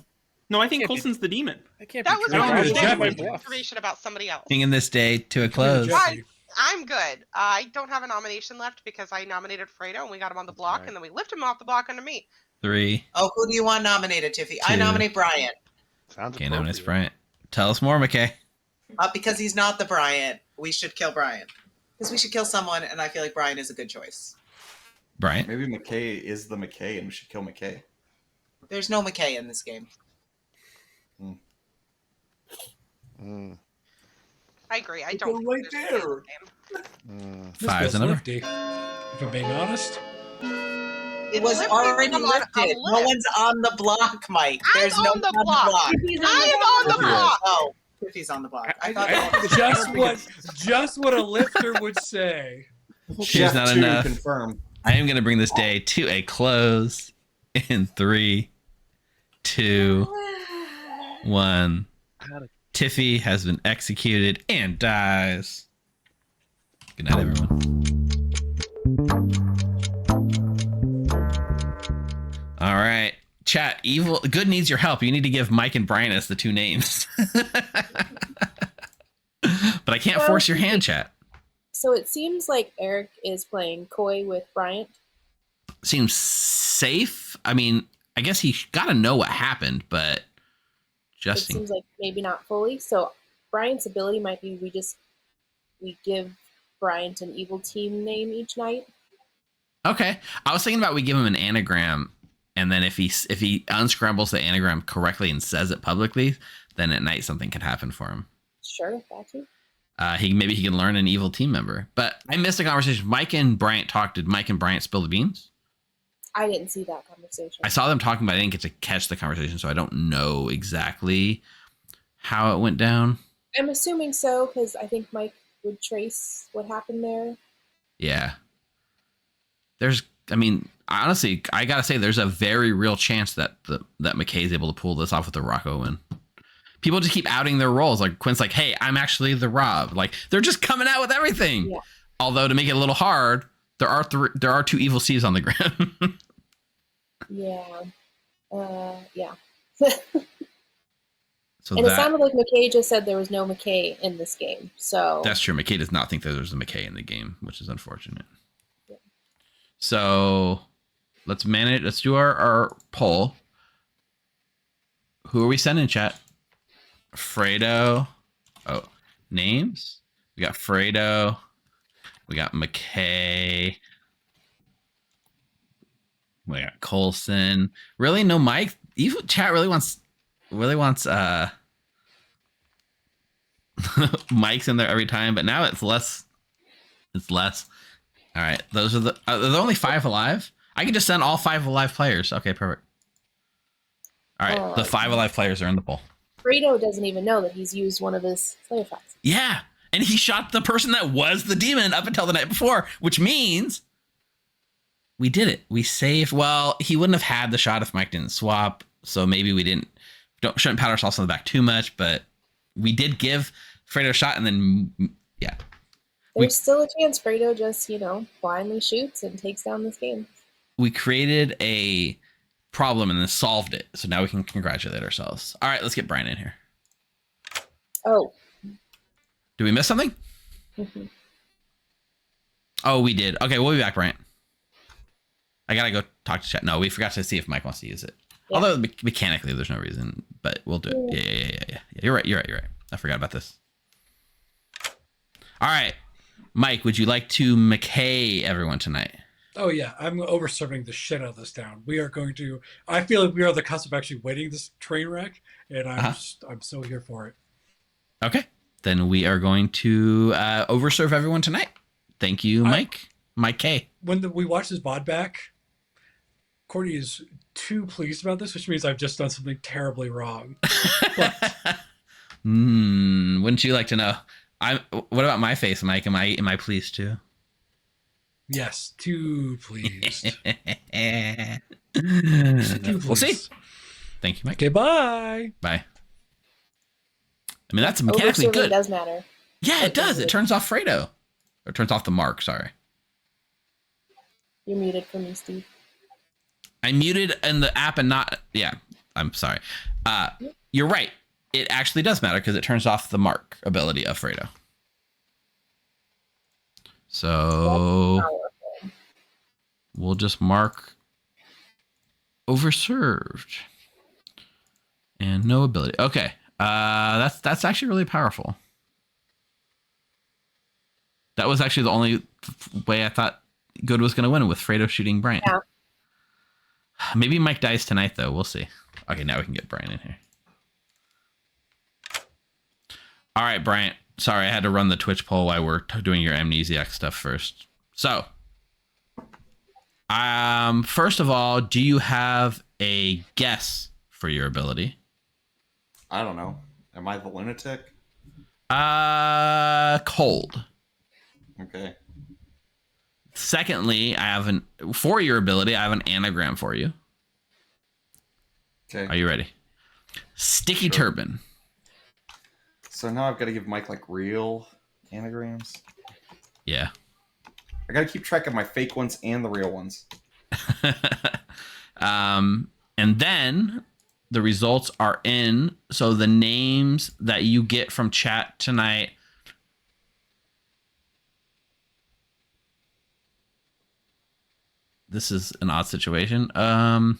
No, I think Colson's the demon.
That can't
That
be
was
true.
Don't
my
do it,
understanding
Jeffy.
of information about somebody else.
Bringing this day to a close.
Jeffy.
I'm good. I don't have a nomination left because I nominated Fredo and we got him on the block, and then we lifted him off the block under me.
3.
Oh, who do you want nominated, Tiffy? I
2.
nominate Brian.
Sounds
Okay, nominates
appropriate.
Bryant. Tell us more, McKay.
Because he's not the Brian. We should kill Brian. Because we should kill someone, and I feel like Brian is a good choice.
Bryant.
Maybe McKay is the McKay and we should kill McKay.
There's no McKay in this game.
Mm,
I agree. I
It's
don't.
right
think there's
there.
a game.
mm.
5 is
This
another.
Lifty, if I'm being honest.
It was
Lifted
already
him on a
lifted. No
list.
one's on the block, Mike. There's
I'm
no
on the
one
block.
Tiffy's
I am on the
Tiffy is.
block.
Oh, Tiffy's on the block. I thought
I-
that was
Just what a lifter would say.
She's
Chef
not
2
enough.
confirmed.
I am going to bring this day to a close in 3, 2, 1. Tiffy has been executed and dies. Good night, everyone. All right. Chat, evil good needs your help. You need to give Mike and Brian as the 2 names. But I can't force your hand, chat.
So it seems like Eric is playing coy with Bryant.
Seems safe. I mean, I guess he got to know what happened, but
It
just
seems like maybe not fully. So Bryant's ability might be we give Bryant an evil team name each night.
okay. I was thinking about we give him an anagram, and then if he unscrambles the anagram correctly and says it publicly, then at night something could happen for him.
Sure, that too.
Maybe he can learn an evil team member. But I missed a conversation. Mike and Bryant talked. Did Mike and Bryant spill the beans?
I didn't see that conversation.
I saw them talking, but I didn't get to catch the conversation, so I don't know exactly how it went down.
I'm assuming so because I think Mike would trace what happened there.
Yeah. Honestly, I gotta say, there's a very real chance that that McKay is able to pull this off with the Rocco win. People just keep outing their roles. Like Quinn's like, hey, I'm actually the Rob. Like they're just coming out with everything.
Yeah.
Although to make it a little hard, there are 2 evil Steves on the Grim.
Yeah. Yeah.
So
And it sounded like McKay just said there was no McKay in this game. So
that's true. McKay does not think that there's a McKay in the game, which is unfortunate. Yeah. So let's do our poll. Who are we sending, chat? Fredo. Oh, names. We got Fredo. We got McKay. We got Coulson. Really, no Mike. Evil chat really wants Mike's in there every time, but now it's less. It's less. All right, those are there's only 5 alive. I can just send all 5 alive players. Okay, perfect. All right, the 5 alive players are in the poll.
Fredo doesn't even know that he's used one of his Slayer shots.
Yeah, and he shot the person that was the demon up until the night before, which means we did it. We saved. Well, he wouldn't have had the shot if Mike didn't swap, so maybe we shouldn't pat ourselves on the back too much, but we did give Fredo a shot, and then yeah.
There's still a chance Fredo just, blindly shoots and takes down this game.
We created a problem and then solved it, so now we can congratulate ourselves. All right, let's get Brian in here.
Oh.
Did we miss something?
Mhm.
Oh, we did. Okay, we'll be back, Bryant. I gotta go talk to chat. No, we forgot to see if Mike wants to use it. Yeah. Although mechanically, there's no reason, but we'll do it. Yeah. You're right. I forgot about this. All right, Mike, would you like to McKay everyone tonight?
Oh yeah, I'm over-serving the shit out of this town. We are going to. I feel like we are on the cusp of actually winning this train wreck, and I'm so here for it.
Okay, then we are going to overserve everyone tonight. Thank you, Mike. Mike K.
When we watch this VOD back, Courtney is too pleased about this, which means I've just done something terribly wrong. But
wouldn't you like to know? What about my face, Mike? Am I pleased too?
Yes, too pleased.
We'll see. Thank you, Mike.
Okay, bye.
Bye. I mean, that's mechanically good.
It does matter.
Yeah, it does. It turns off Fredo. Or turns off the mark, sorry.
You're muted for me, Steve.
I muted in the app and not... Yeah, I'm sorry. You're right. It actually does matter because it turns off the mark ability of Fredo. So we'll just mark overserved and no ability. Okay. That's actually really powerful. That was actually the only way I thought good was going to win with Fredo shooting Bryant. Yeah. Maybe Mike dies tonight, though. We'll see. Okay, now we can get Bryant in here. All right, Bryant. Sorry, I had to run the Twitch poll while we're doing your amnesiac stuff first. So, first of all, do you have a guess for your ability?
I don't know. Am I the lunatic?
Cold.
Okay.
Secondly, for your ability, I have an anagram for you.
Okay.
Are you ready? Sticky turban.
So now I've got to give Mike like real anagrams.
Yeah.
I got to keep track of my fake ones and the real ones.
And then the results are in. So the names that you get from chat tonight. This is an odd situation. You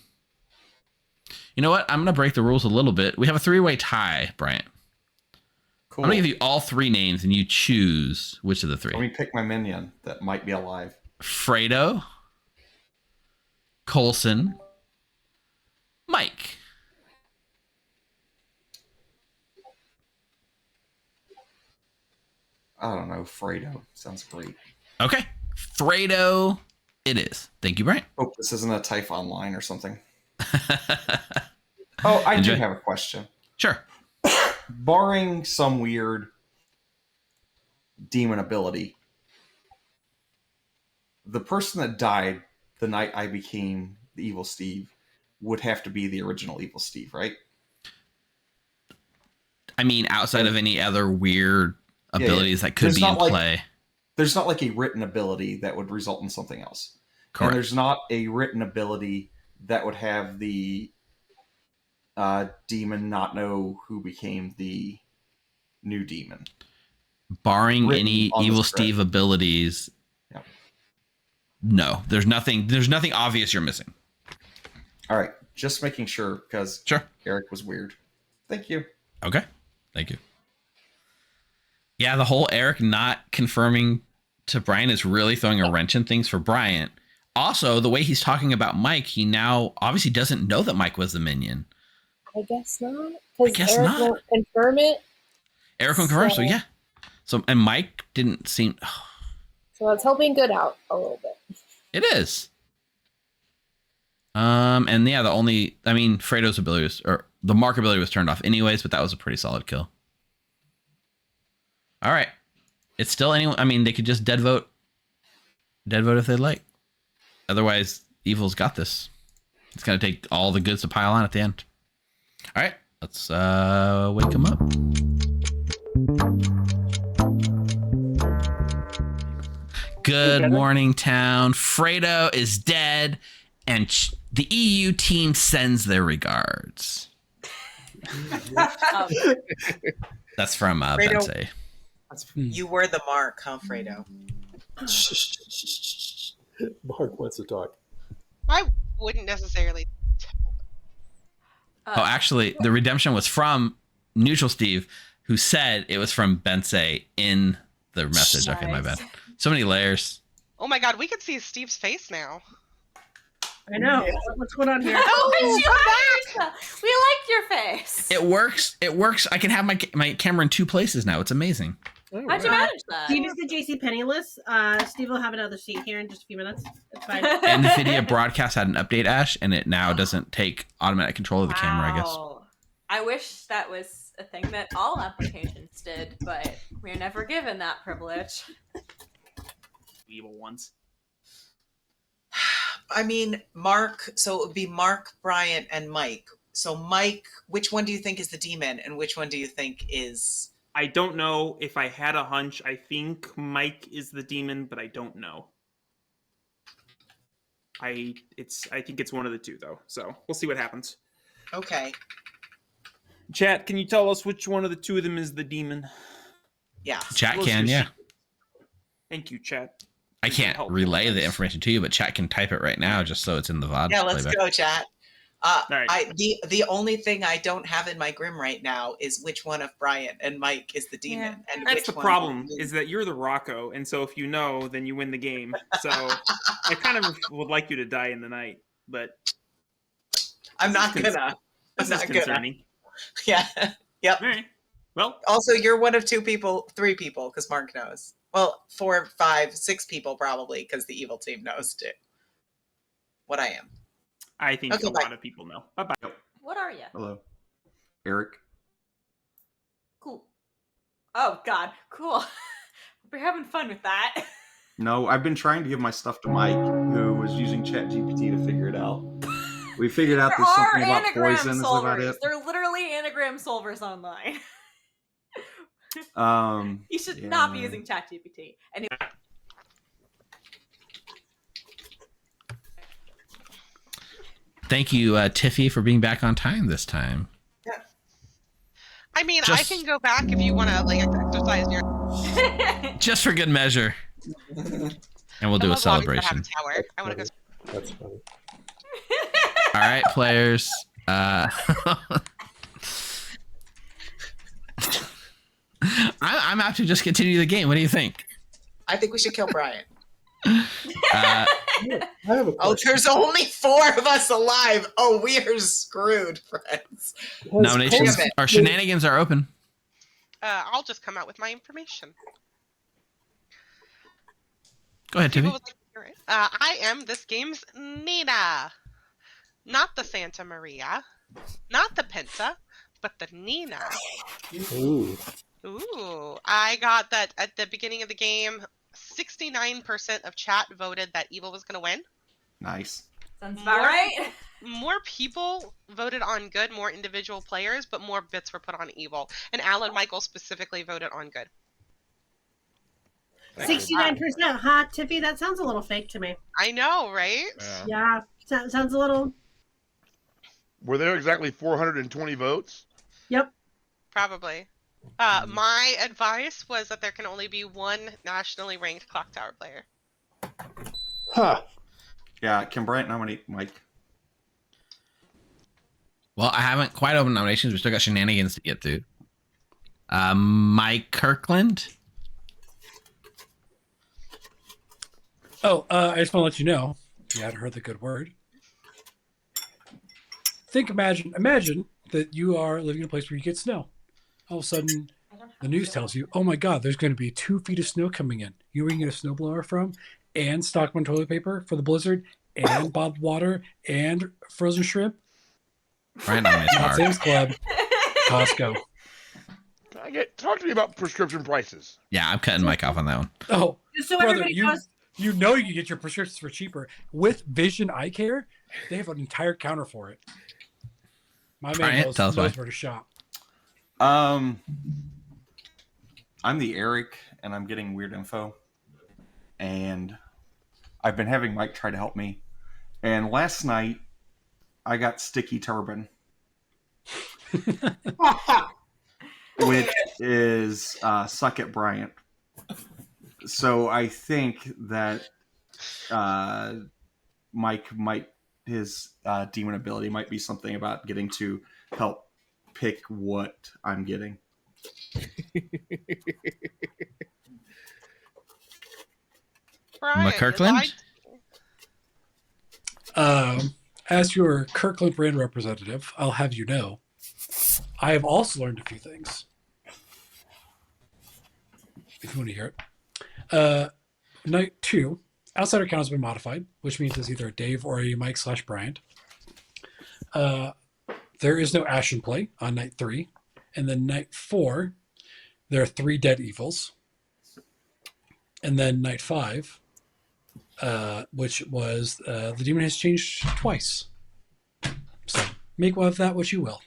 know what? I'm going to break the rules a little bit. We have a 3-way tie, Bryant. Cool. I'm going to give you all 3 names and you choose which of the 3.
Let me pick my minion that might be alive.
Fredo, Coulson, Mike.
I don't know. Fredo. Sounds great.
Okay. Fredo it is. Thank you, Bryant.
Hope this isn't a TIFE online or something. Oh, I do have a question.
Sure.
Barring some weird demon ability, the person that died the night I became the Evil Steve would have to be the original Evil Steve, right?
I mean, outside of any other weird abilities that could be in play.
There's not like a written ability that would result in something else.
Correct.
And there's not a written ability that would have the demon not know who became the new demon.
Barring any Evil Steve abilities,
yep.
No. There's nothing obvious you're missing.
All right. Just making sure, because Eric was weird. Thank you.
Okay. Thank you. Yeah, the whole Eric not confirming to Brian is really throwing a wrench in things for Bryant. Also, the way he's talking about Mike, he now obviously doesn't know that Mike was the minion.
I guess not. Because Eric won't confirm it.
Eric won't confirm, so yeah. So, and Mike didn't seem...
So it's helping good out a little bit.
It is. And yeah, Fredo's ability or the mark ability was turned off anyways, but that was a pretty solid kill. All right. It's still anyone. I mean, they could just dead vote if they'd like. Otherwise, Evil's got this. It's going to take all the goods to pile on at the end. All right. Let's wake him up. Good morning, town. Fredo is dead, and the EU team sends their regards. That's from Betsy.
You were the mark, huh, Fredo?
Mark wants to talk.
I wouldn't necessarily.
Oh, actually, the redemption was from Neutral Steve, who said it was from Bensei in the message. Okay, my bad. So many layers.
Oh my god, we can see Steve's face now.
I know. What's going on here?
Oh, we liked your face.
It works. It works. I can have my camera in 2 places now. It's amazing.
How'd you manage that?
Steve is the JC Penniless. Steve will have another seat here in just a few minutes. It's fine.
NVIDIA Broadcast had an update, Ash, and it now doesn't take automatic control of the camera, I guess.
Wow. I wish that was a thing that all applications did, but we're never given that privilege.
Evil ones.
I mean, Mark, so it would be Mark, Bryant, and Mike. So Mike, which one do you think is the demon, and which one do you think is...
I don't know. If I had a hunch, I think Mike is the demon, but I don't know. I think it's one of the two, though. So we'll see what happens.
Okay.
Chat, can you tell us which one of the two of them is the demon?
Yeah.
Chat can, yeah.
Thank you, chat.
I can't relay the information to you, but chat can type it right now just so it's in the VOD.
Yeah, let's
playback.
go, chat.
Right.
The only thing I don't have in my Grim right now is which one of Bryant and Mike is the demon. And
That's
which
the
one
problem, is that you're the Rocco, and so if you know, then you win the game. So I kind of would like you to die in the night, but
I'm not gonna.
This is concerning.
Yeah. Yep.
All right. Well,
also, you're one of 3 people, because Mark knows. Well, 4, 5, 6 people probably, because the evil team knows too. What I am.
I think
Okay,
a
bye.
lot of people know. Bye-bye.
What are you?
Hello. Eric.
Cool. Oh, God. Cool. We're having fun with that.
No, I've been trying to give my stuff to Mike, who was using ChatGPT to figure it out. We figured out
There
there's
are
something about
anagram
poison is about
solvers.
it.
There are literally anagram solvers online. You should not be using ChatGPT. Anyway.
Thank you, Tiffy, for being back on time this time.
I mean,
Just-
I can go back if you want to like exercise your.
Just for good measure. And we'll do a celebration.
Tower. I want to go.
That's funny.
All right, players. I'm out to just continue the game. What do you think?
I think we should kill Bryant.
Uh,
Oh, there's only 4 of us alive. Oh, we are screwed, friends.
nominations
Damn it.
or shenanigans are open.
I'll just come out with my information.
Go ahead,
People
Tiffy.
would like to hear it. I am this game's Nina. Not the Santa Maria. Not the Penta, but the Nina.
Ooh.
Ooh. I got that at the beginning of the game. 69% of chat voted that Evil was going to win.
Nice.
Sounds about right.
More people voted on good, more individual players, but more bits were put on Evil. And Alan Michael specifically voted on good.
69%, huh, Tiffy? That sounds a little fake to me.
I know, right?
Yeah, sounds a little.
Were there exactly 420 votes?
Yep.
Probably. My advice was that there can only be one nationally ranked Clocktower player.
Huh.
Yeah, can Bryant nominate Mike?
Well, I haven't quite opened nominations. We still got shenanigans to get through. Mike Kirkland.
Oh, I just want to let you know, if you hadn't heard the good word. Imagine that you are living in a place where you get snow. All of a sudden, the news tells you, oh my God, there's going to be 2 feet of snow coming in. You know where you can get a snowblower from? And Stockman toilet paper for the blizzard, and bottled water, and frozen shrimp.
Right on this
Not
mark.
Sam's Club, Costco.
Talk to me about prescription prices.
Yeah, I'm cutting Mike off on that one.
Oh,
Just so
brother,
everybody knows.
you know you can get your prescriptions for cheaper. With Vision Eye Care, they have an entire counter for it. My man
Bryant, tell us why.
knows where to shop.
I'm the Eric, and I'm getting weird info. And I've been having Mike try to help me. And last night, I got Sticky Turban. Which is Suck It Bryant. So I think that Mike his demon ability might be something about getting to help pick what I'm getting.
Brian,
McKirkland?
As your Kirkland brand representative, I'll have you know, I have also learned a few things. If you want to hear it. Night 2, outsider count has been modified, which means it's either a Dave or a Mike/Brian. There is no Ashen play on night 3. And then night 4, there are 3 dead evils. And then night 5, which was the demon has changed twice. So make of that what you will.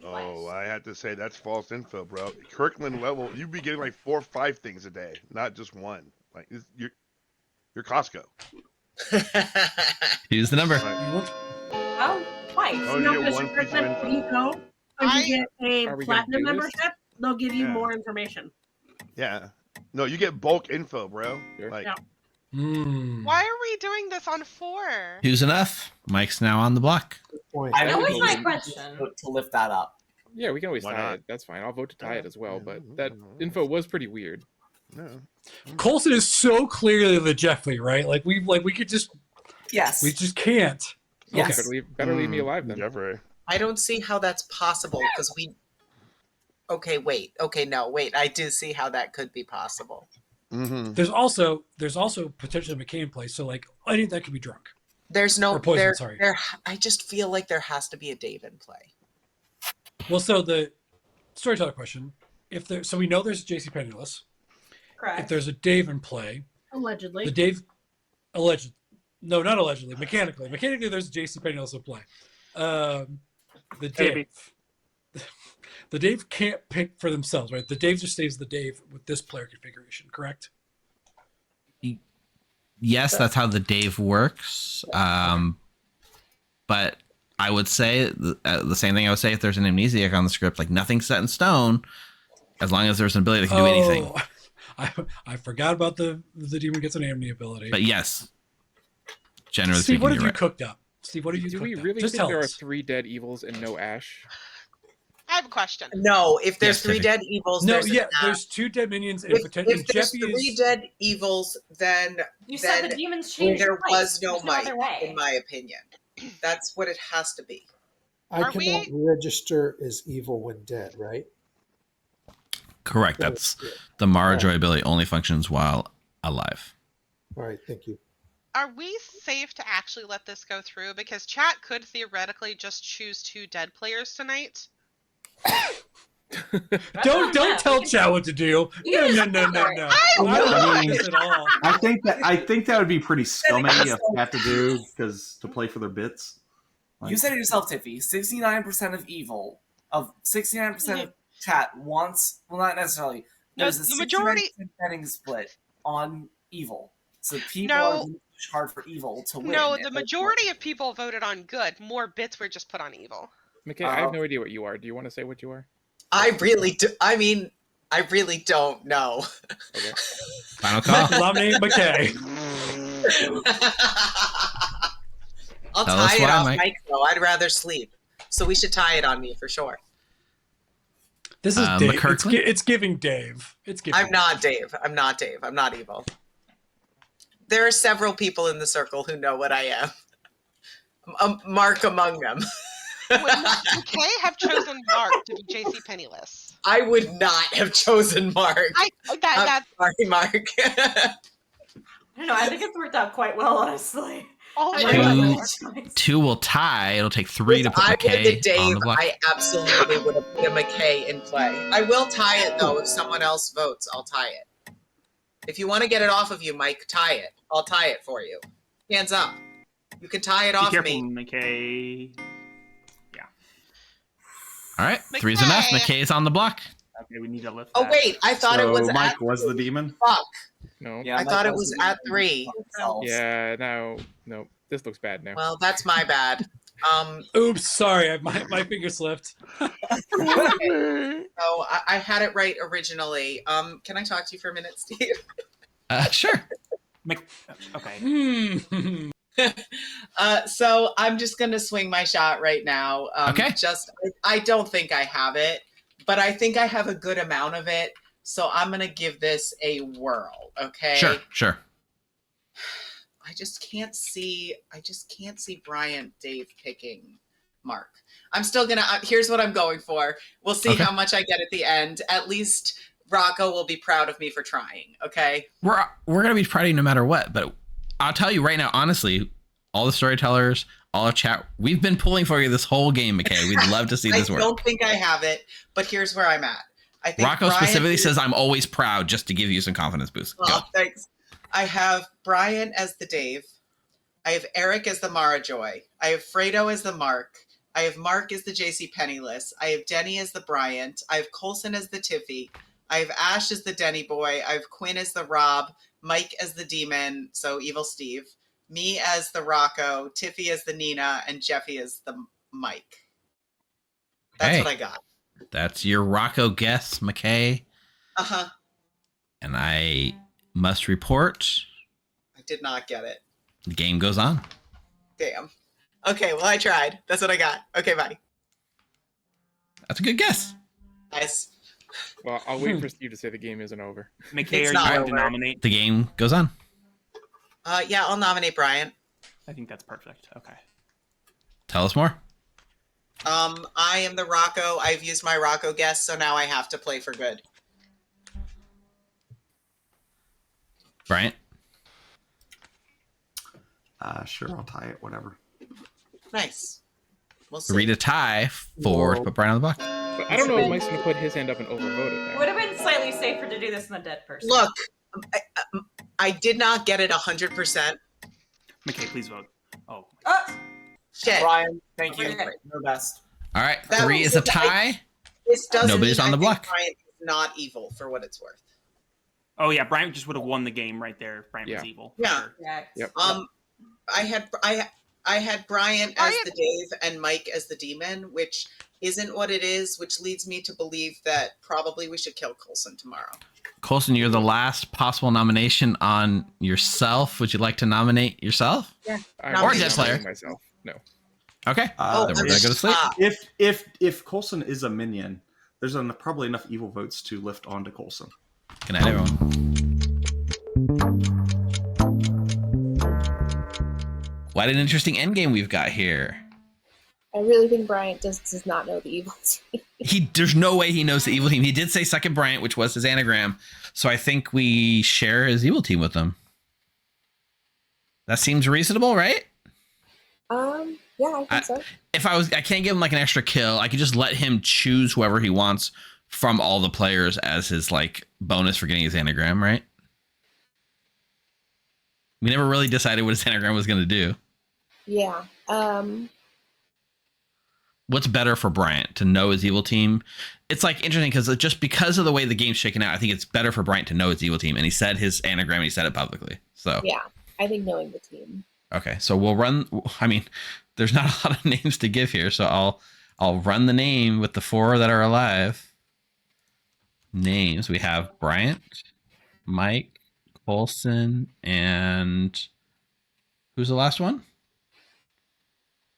Oh, I have to say that's false info, bro. Kirkland level, you'd be getting like 4 or 5 things a day, not just one. Like you're Costco.
Use the number.
Oh, twice.
Oh, you get one piece of info.
You go and you get a
Are we gonna
platinum
do this?
membership, they'll give you
Yeah.
more information.
Yeah. No, you get bulk info, bro. Like,
Yeah.
Why are we doing this on 4?
Who's enough? Mike's now on the block.
I
That
would
was my
vote
question.
to lift that up.
Yeah, we can always
Why
tie
not?
it. That's fine. I'll vote to tie it as well. But that info was pretty weird.
no.
Coulson is so clearly the Jeffrey, right? Like we could just
Yes.
we just can't.
Yes.
Better leave me alive then.
Jeffrey.
I don't see how that's possible because we. Okay, wait. Okay, no, wait. I do see how that could be possible.
Mm-hmm.
There's also potentially McKay in play, so like I think that could be drunk.
There's no
Or poison,
there.
sorry.
There. I just feel like there has to be a Dave in play.
Well, so the storyteller question: so we know there's a JC Penniless.
Correct.
If there's a Dave in play,
Allegedly.
the Dave alleged, no, not allegedly, mechanically, there's a JC Penniless in play. The Dave, the Dave can't pick for themselves, right? The Dave just stays the Dave with this player configuration, correct?
Yes, that's how the Dave works. But I would say the same thing I would say if there's an amnesiac on the script, like nothing's set in stone, as long as there's an ability that can do anything.
I forgot about the demon gets an amni ability.
But yes, generally
Steve,
speaking,
what have
you're
you
right.
cooked up? Steve, what have you
Do
cooked
we
up?
really
Just
think
tell
there are
us.
3 dead evils and no Ash?
I have a question.
No, if there's
Yes,
3
Tiffy.
dead evils,
No,
there's
yeah,
an Ash.
there's 2 dead minions and
If
potentially
there's
Jeffy
3
is.
dead evils, then
You said the
then
demons changed
there
twice.
was no
There's no
Mike,
other way.
in my opinion. That's what it has to be.
I
Are
cannot register as evil when dead, right?
Correct. That's the Mara Joy ability only functions while alive.
All right, thank you.
Are we safe to actually let this go through? Because chat could theoretically just choose 2 dead players tonight.
Don't
Yeah,
tell
we can-
Chad what to do.
You
No,
can
no,
just
no,
start.
no.
I
I don't
I
like
mean-
this at all.
I think that would be pretty scummy of Pat to do because to play for their bits. Like,
You said it yourself, Tiffy. 69% of evil, of 69% of chat wants, well, not necessarily.
No,
There's a
the majority-
69% betting split on evil. So people
No.
are going to push hard for evil to win.
No,
And
the
that's
majority of people voted on good. More bits were just put on evil.
McKay, I have no idea what you are. Do you want to say what you are?
I really do. I mean, I really don't know.
Okay.
Final call.
Nominate McKay.
I'll
Tell us
tie it
why,
off
Mike.
Mike, though. I'd rather sleep. So we should tie it on me for sure.
This is Dave. It's,
McKirkland?
it's giving Dave. It's giving.
I'm not Dave. I'm not Dave. I'm not evil. There are several people in the circle who know what I am. Mark among them.
Would McKay have chosen Mark to be JC Penniless?
I would not have chosen Mark.
That
Sorry, Mark.
I don't know. I think it's worked out quite well, honestly.
Oh,
I
my
really
God.
like it works.
2 will tie. It'll take 3 to
If
put
I would have been
McKay on
Dave,
the block.
I absolutely would have put a McKay in play. I will tie it though. If someone else votes, I'll tie it. If you want to get it off of you, Mike, tie it. I'll tie it for you. Hands up. You can tie it
Be
off
careful,
me.
McKay.
All right, 3's enough.
McKay.
McKay's on the block.
Okay, we need to lift
Oh
that.
wait, I thought it
so
was
Mike
at
was the demon.
fuck.
No.
Yeah,
I
Mike
thought it
was
was
the
at
demon
3.
themselves.
Yeah, no. This looks bad now.
Well, that's my bad.
Oops, sorry. My finger slipped.
So I had it right originally. Can I talk to you for a minute, Steve?
Sure.
Okay.
So I'm just gonna swing my shot right now.
Okay.
I don't think I have it, but I think I have a good amount of it. So I'm gonna give this a whirl. Okay.
Sure.
I just can't see Bryant Dave picking Mark. I'm still gonna. Here's what I'm going for. We'll see how much I get at the end. At least Rocco will be proud of me for trying. Okay.
We're gonna be proud of you no matter what. But I'll tell you right now, honestly, all the storytellers, all of chat, we've been pulling for you this whole game, McKay. We'd love to see this work.
I don't think I have it, but here's where I'm at. I think
Rocco specifically says, "I'm always proud," just to give you some confidence boost.
Oh, thanks. I have Brian as the Dave. I have Eric as the Mara Joy. I have Fredo as the Mark. I have Mark as the JC Penniless. I have Denny as the Bryant. I have Coulson as the Tiffy. I have Ash as the Denny Boy. I have Quinn as the Rob. Mike as the Demon, so Evil Steve. Me as the Rocco. Tiffy as the Nina. And Jeffy as the Mike. That's what I got.
That's your Rocco guess, McKay.
Uh-huh.
And I must report.
I did not get it.
The game goes on.
Damn. Okay, well, I tried. That's what I got. Okay, bye.
That's a good guess.
Nice.
Well, I'll wait for you to say the game isn't over.
McKay, are you going to nominate?
The game goes on.
Yeah, I'll nominate Brian.
I think that's perfect. Okay.
Tell us more.
I am the Rocco. I've used my Rocco guess, so now I have to play for good.
Bryant?
Sure, I'll tie it, whatever.
Nice. We'll see.
Read a tie for to put Brian on the block.
But I don't know if Mike's going to put his hand up and overvote it.
It would have been slightly safer to do this in the dead person.
Look, I did not get it 100%.
McKay, please vote. Oh.
Shit.
Brian, thank you.
Okay.
Your best.
All right,
That
3
was
is a
it.
tie.
This doesn't
Nobody's
mean
on the
I think
block.
Brian is not evil for what it's worth.
Oh yeah, Bryant just would have won the game right there if Bryant was evil.
Yeah.
Yep.
I had Brian as the Dave and Mike as the Demon, which isn't what it is, which leads me to believe that probably we should kill Coulson tomorrow.
Coulson, you're the last possible nomination on yourself. Would you like to nominate yourself?
Yeah.
Or Jet Slayer?
Myself. No.
Okay. Then we're gonna go to sleep.
If Coulson is a minion, there's probably enough evil votes to lift onto Coulson.
Good night, everyone. What an interesting endgame we've got here.
I really think Bryant does not know the evil team.
There's no way he knows the evil team. He did say second Bryant, which was his anagram. So I think we share his evil team with him. That seems reasonable, right?
Yeah, I think so.
If I can't give him like an extra kill. I could just let him choose whoever he wants from all the players as his like bonus for getting his anagram, right? We never really decided what his anagram was going to do.
Yeah.
What's better for Bryant, to know his evil team? It's like interesting because of the way the game's shaken out, I think it's better for Bryant to know his evil team. And he said his anagram, and he said it publicly. So
yeah, I think knowing the team.
Okay, so we'll run. I mean, there's not a lot of names to give here, so I'll run the name with the 4 that are alive. Names, we have Bryant, Mike, Coulson, and who's the last one?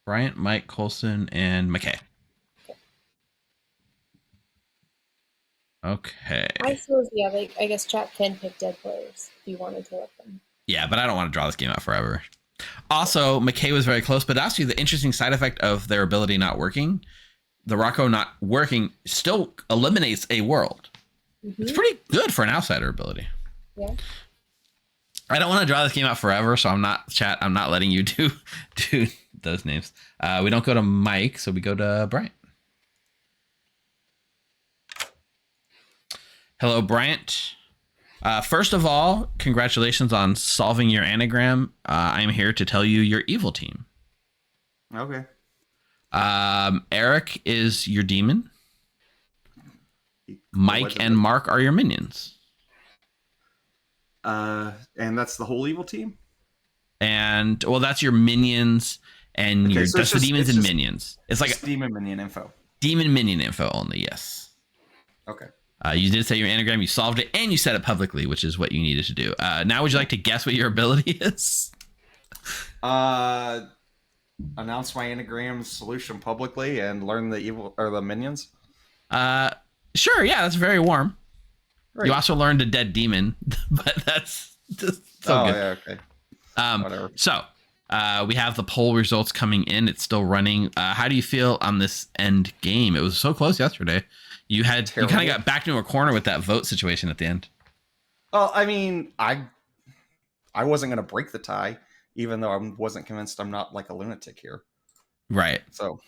Bryant, Mike, Coulson, and McKay. Okay.
I suppose, yeah, I guess chat can pick dead players if you wanted to let them.
Yeah, but I don't want to draw this game out forever. Also, McKay was very close, but actually the interesting side effect of their ability not working, the Rocco not working, still eliminates a world. Mm-hmm. It's pretty good for an outsider ability.
Yeah.
I don't want to draw this game out forever, so I'm not letting you do those names. We don't go to Mike, so we go to Bryant. Hello, Bryant. First of all, congratulations on solving your anagram. I'm here to tell you your evil team.
Okay.
Eric is your demon. Mike and Mark are your minions.
And that's the whole evil team?
And well, that's your minions and
okay,
your
so
that's the demons and minions. It's like
demon minion info.
Demon minion info only, yes.
Okay.
You did say your anagram, you solved it, and you said it publicly, which is what you needed to do. Now, would you like to guess what your ability is?
Announce my anagram solution publicly and learn the evil or the minions.
Sure, yeah, that's very warm.
Great.
You also learned a dead demon, but that's just so good.
Yeah, okay. Whatever.
So we have the poll results coming in. It's still running. How do you feel on this end game? It was so close yesterday. You kind of got backed into a corner with that vote situation at the end.
Well, I mean, I wasn't going to break the tie, even though I wasn't convinced I'm not like a lunatic here.
Right.
So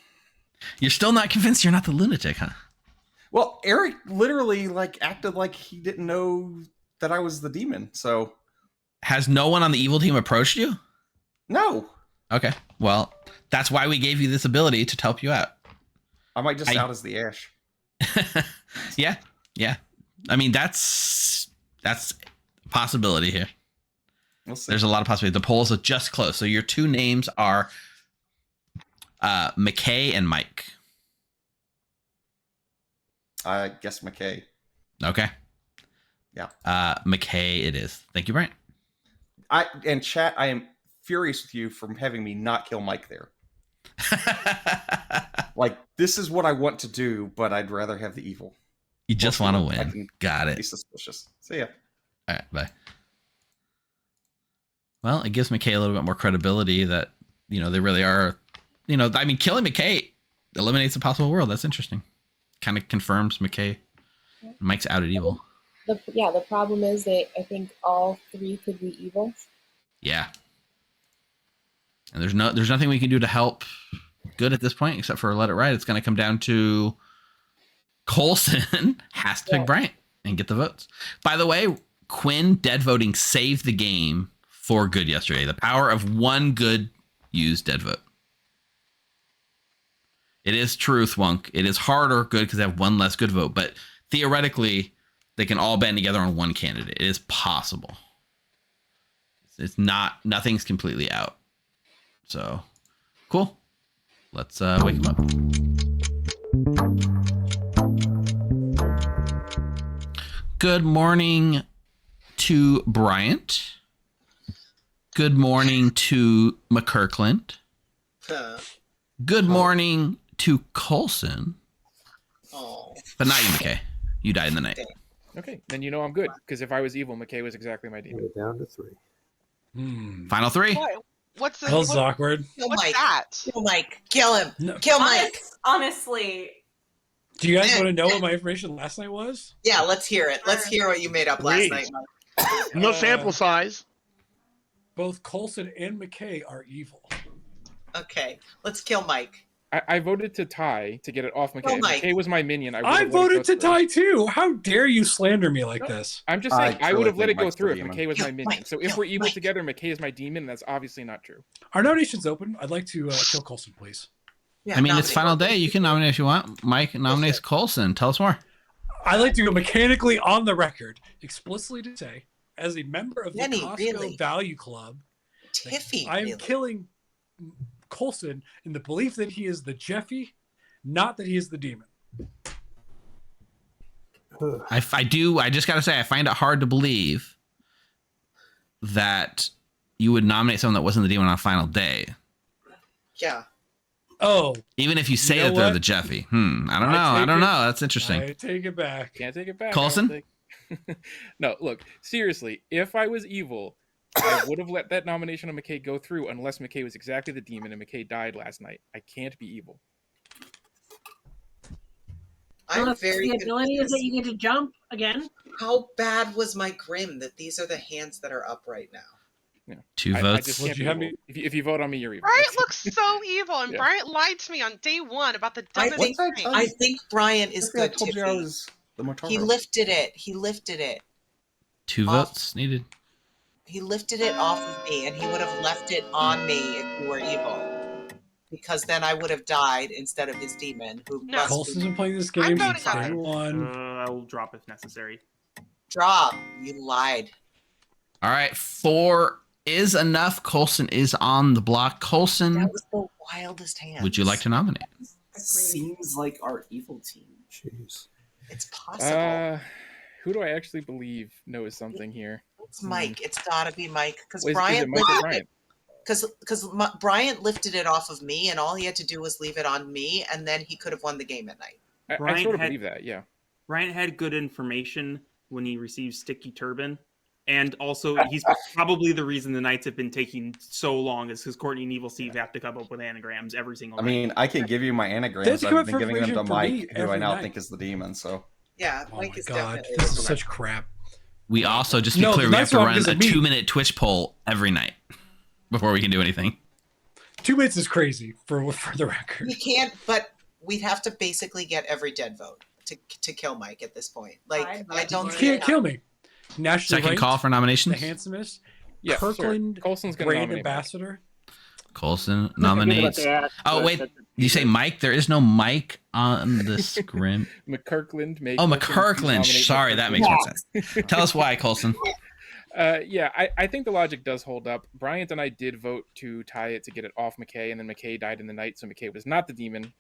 you're still not convinced you're not the lunatic, huh?
Well, Eric literally like acted like he didn't know that I was the demon. So
has no one on the evil team approached you?
No.
Okay. Well, that's why we gave you this ability to help you out.
I might just out as the Ash.
Yeah. I mean, that's a possibility here.
We'll see.
There's a lot of possibility. The polls are just close. So your two names are McKay and Mike.
I guess McKay.
Okay.
Yeah.
McKay it is. Thank you, Brent.
And chat, I am furious with you for having me not kill Mike there. Like, this is what I want to do, but I'd rather have the evil.
You just want to win. Got it.
Be suspicious. See ya.
All right, bye. Well, it gives McKay a little bit more credibility that, they really are, I mean, killing McKay eliminates a possible world. That's interesting. Kind of confirms McKay. Mike's out at evil.
The problem is that I think all three could be evil.
Yeah. And there's nothing we can do to help good at this point except for let it ride. It's going to come down to Coulson has to pick Bryant and get the votes. By the way, Quinn dead voting saved the game for good yesterday. The power of one good used dead vote. It is true, Thwunk. It is harder good because they have one less good vote, but theoretically, they can all band together on one candidate. It is possible. It's nothing's completely out. So, cool. Let's wake him up. Good morning to Bryant. Good morning to McKirkland. Good morning to Coulson.
Oh.
But not you, McKay. You died in the night.
Okay, then I'm good. Because if I was evil, McKay was exactly my demon.
We're down to 3.
Final 3.
What's
that was awkward.
What's that?
Kill Mike. Kill him.
No.
Kill Mike.
Honestly.
Do you guys want to know what my information last night was?
Yeah, let's hear it. Let's hear what you made up last night, Mike.
No sample size.
Both Coulson and McKay are evil.
Okay, let's kill Mike.
I voted to tie to get it off McKay.
Mike.
McKay was my minion.
I voted to tie too. How dare you slander me like this?
I'm just saying, I would have let it go
Mike's
through if
the demon.
McKay was my minion.
Mike.
So if we're evil together, McKay is my demon, that's obviously not true.
Our nomination's open. I'd like to kill Coulson, please.
Yeah,
I mean, it's final day. You can nominate if you want. Mike nominates Coulson. Tell us more.
I'd like to go mechanically on the record, explicitly to say, as a member of the
Denny,
Costco
really?
Value Club,
Tiffy.
I am
really?
killing Coulson in the belief that he is the Jeffy, not that he is the demon.
I just got to say, I find it hard to believe that you would nominate someone that wasn't the demon on final day.
Yeah.
Oh.
Even if you say that they're the Jeffy. I don't know. That's interesting.
I take it back.
Can't take it back.
Coulson?
No, look, seriously, if I was evil, I would have let that nomination of McKay go through unless McKay was exactly the demon and McKay died last night. I can't be evil.
I'm very
the ability is that you get to jump again.
How bad was my Grim that these are the hands that are up right now?
Yeah.
2
I
votes.
just can't be evil. If you vote on me, you're evil.
Bryant looks so evil, and Bryant lied to me on day 1 about the dumbest thing.
I think Brian is good.
I told you I was the Motaro.
He lifted it.
2 votes needed.
He lifted it off of me, and he would have left it on me if you were evil. Because then I would have died instead of his demon. Who
No.
Coulson's been playing this game since day 1.
I will drop if necessary.
Drop. You lied.
All right, 4 is enough. Coulson is on the block. Coulson,
That was the wildest hand.
would you like to nominate?
Seems like our evil team.
Jeez.
It's possible.
Who do I actually believe knows something here?
It's Mike. It's gotta be Mike because
Is it
Bryant
Mike or
lifted
Bryant?
it. Because Bryant lifted it off of me, and all he had to do was leave it on me, and then he could have won the game at night.
I sort of believe that, yeah.
Bryant had good information when he received Sticky Turban. And also, he's probably the reason the nights have been taking so long is because Courtney and Evil Steve have to come up with anagrams every single night.
I mean, I can give you my anagrams. I've been giving them to Mike, who I now think is the demon. So
yeah,
Oh
Mike
my
is
god,
definitely
this is such crap.
We also, just to be
No,
clear, we have
that's
to
wrong
run
because
a
of me.
2-minute Twitch poll every night before we can do anything.
2 minutes is crazy for the record.
We can't, but we'd have to basically get every dead vote to kill Mike at this point. Like, I don't
You
see
can't
it
kill me. Nationally
Second call for nominations.
The handsomest.
Yeah, sure.
Kirkland
Colson's gonna
brand
nominate Mike.
ambassador.
Colson nominates. Oh wait, you say Mike? There is no Mike on this Grim.
McKirkland.
Oh, McKirkland. Sorry, that makes more sense. Tell us why, Colson.
Yeah, I think the logic does hold up. Bryant and I did vote to tie it to get it off McKay, and then McKay died in the night, so McKay was not the demon.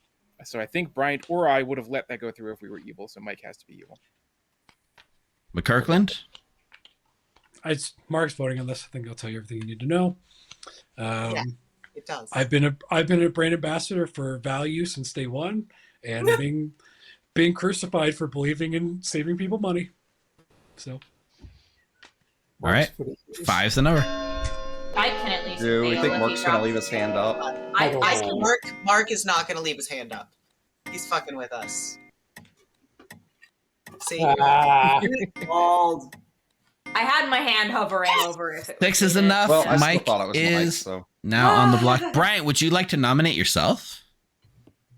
So I think Bryant or I would have let that go through if we were evil, so Mike has to be evil.
McKirkland?
Mark's voting on this. I think I'll tell you everything you need to know.
Yeah, it does.
I've been a brand ambassador for value since day one, and being crucified for believing in saving people money. So,
All right, 5's the number.
I can at least.
do we
fail
think
if
Mark's
he
gonna
drops
leave his hand up?
I think Mark is not going to leave his hand up. He's fucking with us. See, bald.
I had my hand hovering over if it
6 is enough.
Well, I still
Mike
thought it was Mike,
is
so.
now on the block. Bryant, would you like to nominate yourself?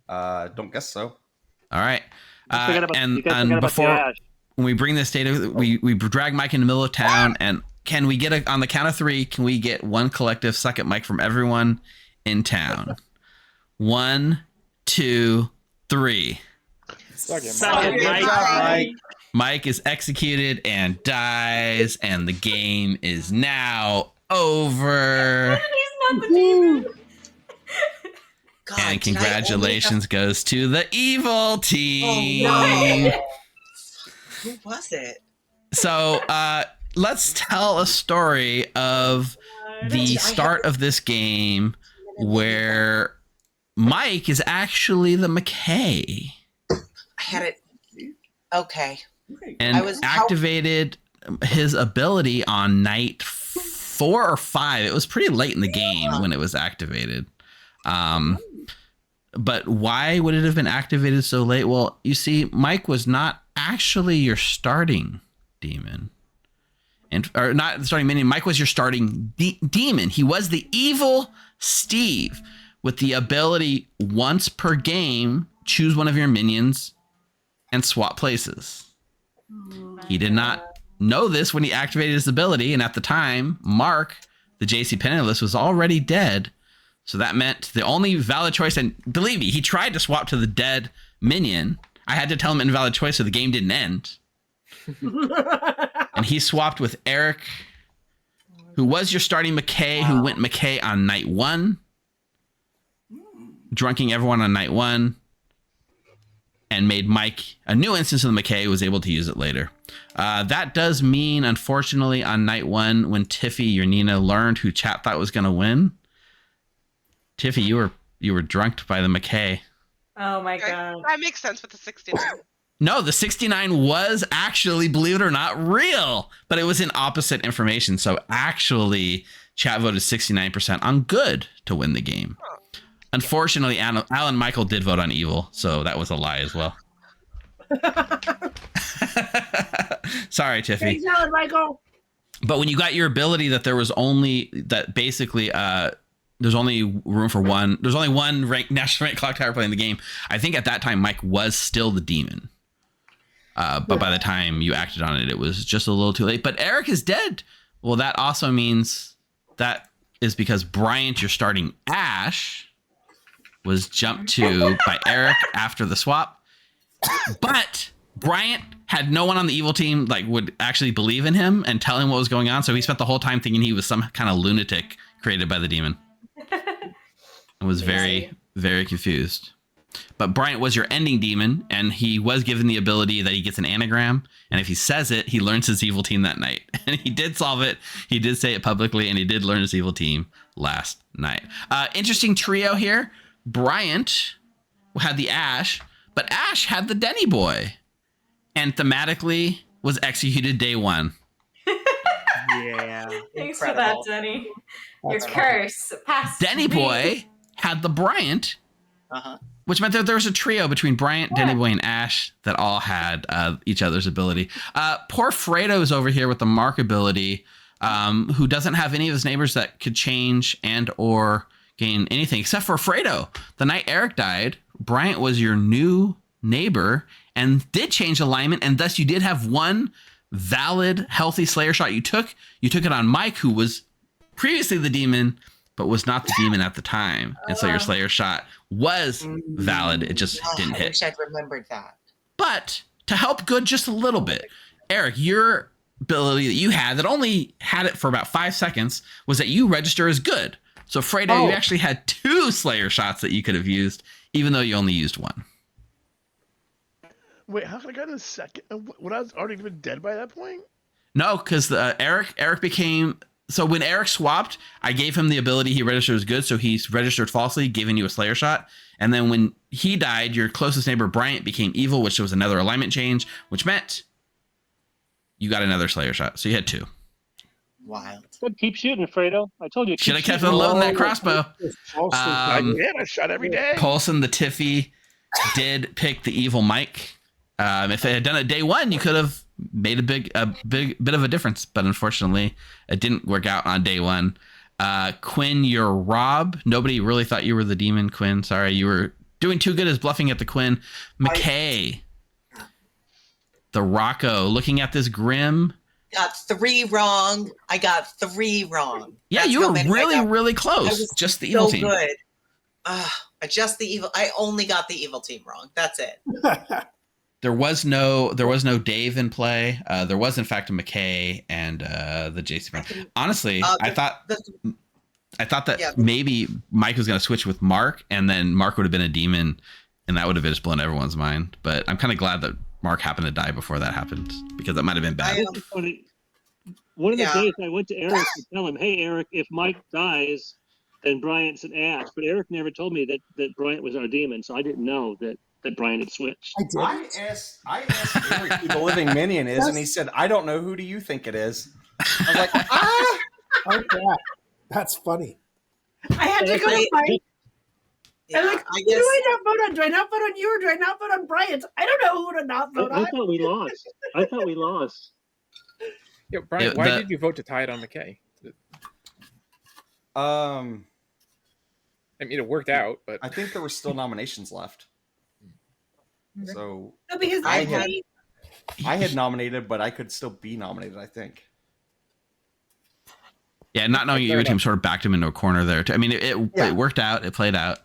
Don't guess so.
All right.
forget about- you guys forget
And
about the
before
ash.
when we bring this data, we drag Mike in the middle of town, and can we get on the count of 3? Can we get one collective suck at Mike from everyone in town? 1, 2, 3.
Suck it,
Mike.
Mike is executed and dies, and the game is now over.
He's not the demon.
God,
And
did I
congratulations goes to the evil team.
only have- Who was it?
So let's tell a story of the start of this game where Mike is actually the McKay
I had it. Okay.
and
I was-
activated his ability on night 4 or 5. It was pretty late in the game when it was activated. But why would it have been activated so late? Well, you see, Mike was not actually your starting demon. Or not the starting minion. Mike was your starting demon. He was the evil Steve with the ability once per game, choose one of your minions and swap places. He did not know this when he activated his ability. And at the time, Mark, the JC Penniless, was already dead. So that meant the only valid choice, and believe me, he tried to swap to the dead minion. I had to tell him invalid choice so the game didn't end. And he swapped with Eric, who was your starting McKay, who went McKay on night 1, drunking everyone on night 1, and made Mike a new instance of the McKay, who was able to use it later. That does mean, unfortunately, on night 1, when Tiffy, your Nina, learned who chat thought was going to win, Tiffy, you were drunked by the McKay.
Oh my god.
That makes sense with the 69.
No, the 69 was actually, believe it or not, real, but it was in opposite information. So actually, chat voted 69% on good to win the game. Unfortunately, Alan Michael did vote on evil, so that was a lie as well. Sorry, Tiffy.
Thanks, Alan Michael.
But when you got your ability that there was only that basically there's only room for one. There's only one national rank Clocktower playing the game. I think at that time Mike was still the demon. But by the time you acted on it, it was just a little too late. But Eric is dead. Well, that also means that is because Bryant, your starting Ash, was jumped to by Eric after the swap. But Bryant had no one on the evil team would actually believe in him and tell him what was going on. So he spent the whole time thinking he was some kind of lunatic created by the demon. And was very, very confused. But Bryant was your ending demon, and he was given the ability that he gets an anagram, and if he says it, he learns his evil team that night. And he did solve it. He did say it publicly, and he did learn his evil team last night. Interesting trio here. Bryant had the Ash, but Ash had the Denny boy, and thematically was executed day one.
Yeah.
Thanks for that, Denny. Your curse passed.
Denny boy had the Bryant,
Uh-huh.
which meant that there was a trio between Bryant, Denny boy, and Ash that all had each other's ability. Poor Fredo's over here with the Mark ability, who doesn't have any of his neighbors that could change and or gain anything, except for Fredo. The night Eric died, Bryant was your new neighbor and did change alignment, and thus you did have one valid, healthy Slayer shot. You took it on Mike, who was previously the demon, but was not the demon at the time. And so your Slayer shot was valid. It just didn't
I
hit.
wish I'd remembered that.
But to help good just a little bit, Eric, your ability that you had that only had it for about 5 seconds was that you register as good. So Fredo, you actually had 2 Slayer shots that you could have used, even though you only used 1.
Wait, how could I got in a second? When I was already been dead by that point?
No, because Eric became... So when Eric swapped, I gave him the ability he registered as good, so he registered falsely, giving you a Slayer shot. And then when he died, your closest neighbor, Bryant, became evil, which was another alignment change, which meant you got another Slayer shot. So you had 2.
Wild.
Good, keep shooting, Fredo. I told you.
Should have kept on loading that crossbow.
I did. I shot every day.
Coulson, the Tiffy, did pick the evil Mike. If it had done it day 1, you could have made a big bit of a difference, but unfortunately it didn't work out on day 1. Quinn, you're Rob. Nobody really thought you were the demon, Quinn. Sorry, you were doing too good as bluffing at the Quinn. McKay, the Rocco, looking at this Grim.
Got 3 wrong. I got 3 wrong.
Yeah,
That's
you
how
were
many I
really,
got.
really
I
close.
was
Just the evil
so
team.
good. Just the evil. I only got the evil team wrong. That's it.
There was no Dave in play. There was in fact a McKay and the JC. Honestly, I thought that maybe Mike was going to switch with Mark, and then Mark would have been a demon, and that would have just blown everyone's mind. But I'm kind of glad that Mark happened to die before that happened, because that might have been bad.
One of the days I went to Eric to tell him, "Hey, Eric, if Mike dies, then Bryant's an Ash." But Eric never told me that Bryant was our demon, so I didn't know that Bryant had switched.
I asked Eric who the living minion is, and he said, "I don't know. Who do you think it is?" I was like, "Ah,
okay, that's funny."
I had to go to Mike.
Yeah,
I'm like, who do I not vote on? Do I not vote on you, or do I not vote on Bryant? I don't know who to not vote on.
I thought we lost.
Yeah, Brian, why did you vote to tie it on McKay? I mean, it worked out, but
I think there were still nominations left. So
No, because
I had nominated, but I could still be nominated, I think.
Yeah, not knowing your team sort of backed him into a corner there. I mean, it worked out. It played out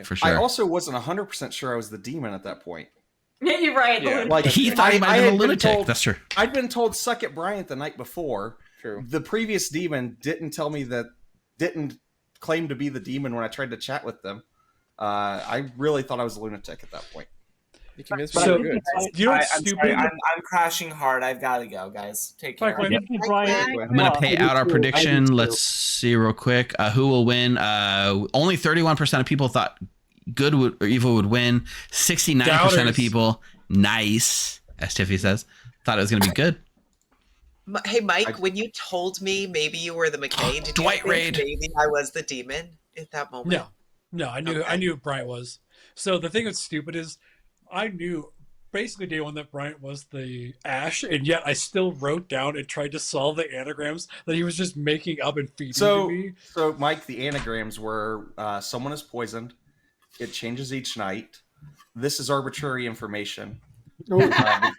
for sure.
I also wasn't 100% sure I was the demon at that point.
Yeah, you're right.
Yeah. Like he thought he might have been a lunatic. That's true.
I'd been told suck at Bryant the night before.
True.
The previous demon didn't claim to be the demon when I tried to chat with them. I really thought I was a lunatic at that point.
You know what's
I'm
stupid?
sorry, I'm crashing hard. I've got to go, guys. Take care.
I'm going to pay out our prediction. Let's see real quick. Who will win? Only 31% of people thought good or evil would win. 69% of people, nice, as Tiffy says, thought it was going to be good.
Hey, Mike, when you told me maybe you were the McKay, did
Dwight
you
Raid.
think maybe I was the demon at that moment?
No, I knew who Bryant was. So the thing that's stupid is I knew basically day 1 that Bryant was the Ash, and yet I still wrote down and tried to solve the anagrams that he was just making up and feeding to me.
So, Mike, the anagrams were someone is poisoned. It changes each night. This is arbitrary information. The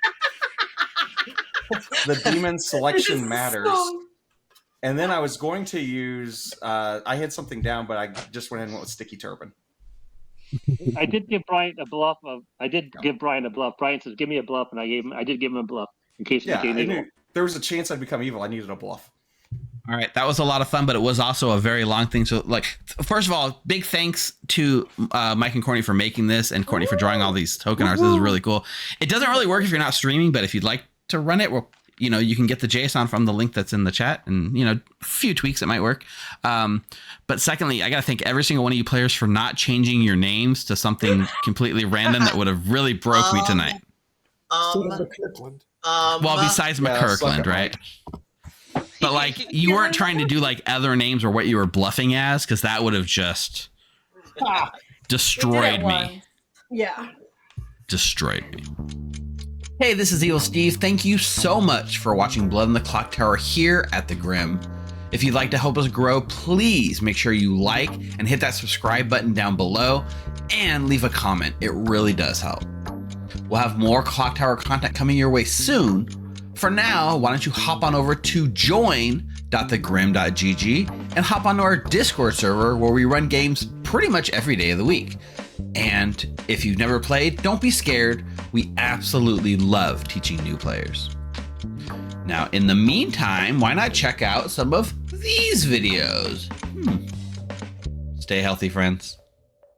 demon selection matters. And then I was going to use, I had something down, but I just went ahead and went with Sticky Turban.
I did give Bryant a bluff. Bryant says, "Give me a bluff," and I did give him a bluff in case he became evil.
There was a chance I'd become evil. I needed a bluff.
All right, that was a lot of fun, but it was also a very long thing. So, like, first of all, big thanks to Mike and Courtney for making this, and Courtney for drawing all these token arts. This is really cool. It doesn't really work if you're not streaming, but if you'd like to run it, well, you know, you can get the JSON from the link that's in the chat, and, you know, a few tweaks, it might work. But secondly, I got to thank every single one of you players for not changing your names to something completely random that would have really broke me tonight.
McKirkland.
Well, besides McKirkland, right? But like, you weren't trying to do like other names or what you were bluffing as, because that would have just destroyed me.
Yeah.
Destroyed me. Hey, this is Evil Steve. Thank you so much for watching Blood in the Clocktower here at the Grim. If you'd like to help us grow, please make sure you like and hit that subscribe button down below and leave a comment. It really does help. We'll have more Clocktower content coming your way soon. For now, why don't you hop on over to join.thegrim.gg and hop onto our Discord server where we run games pretty much every day of the week. And if you've never played, don't be scared. We absolutely love teaching new players. Now, in the meantime, why not check out some of these videos? Stay healthy, friends.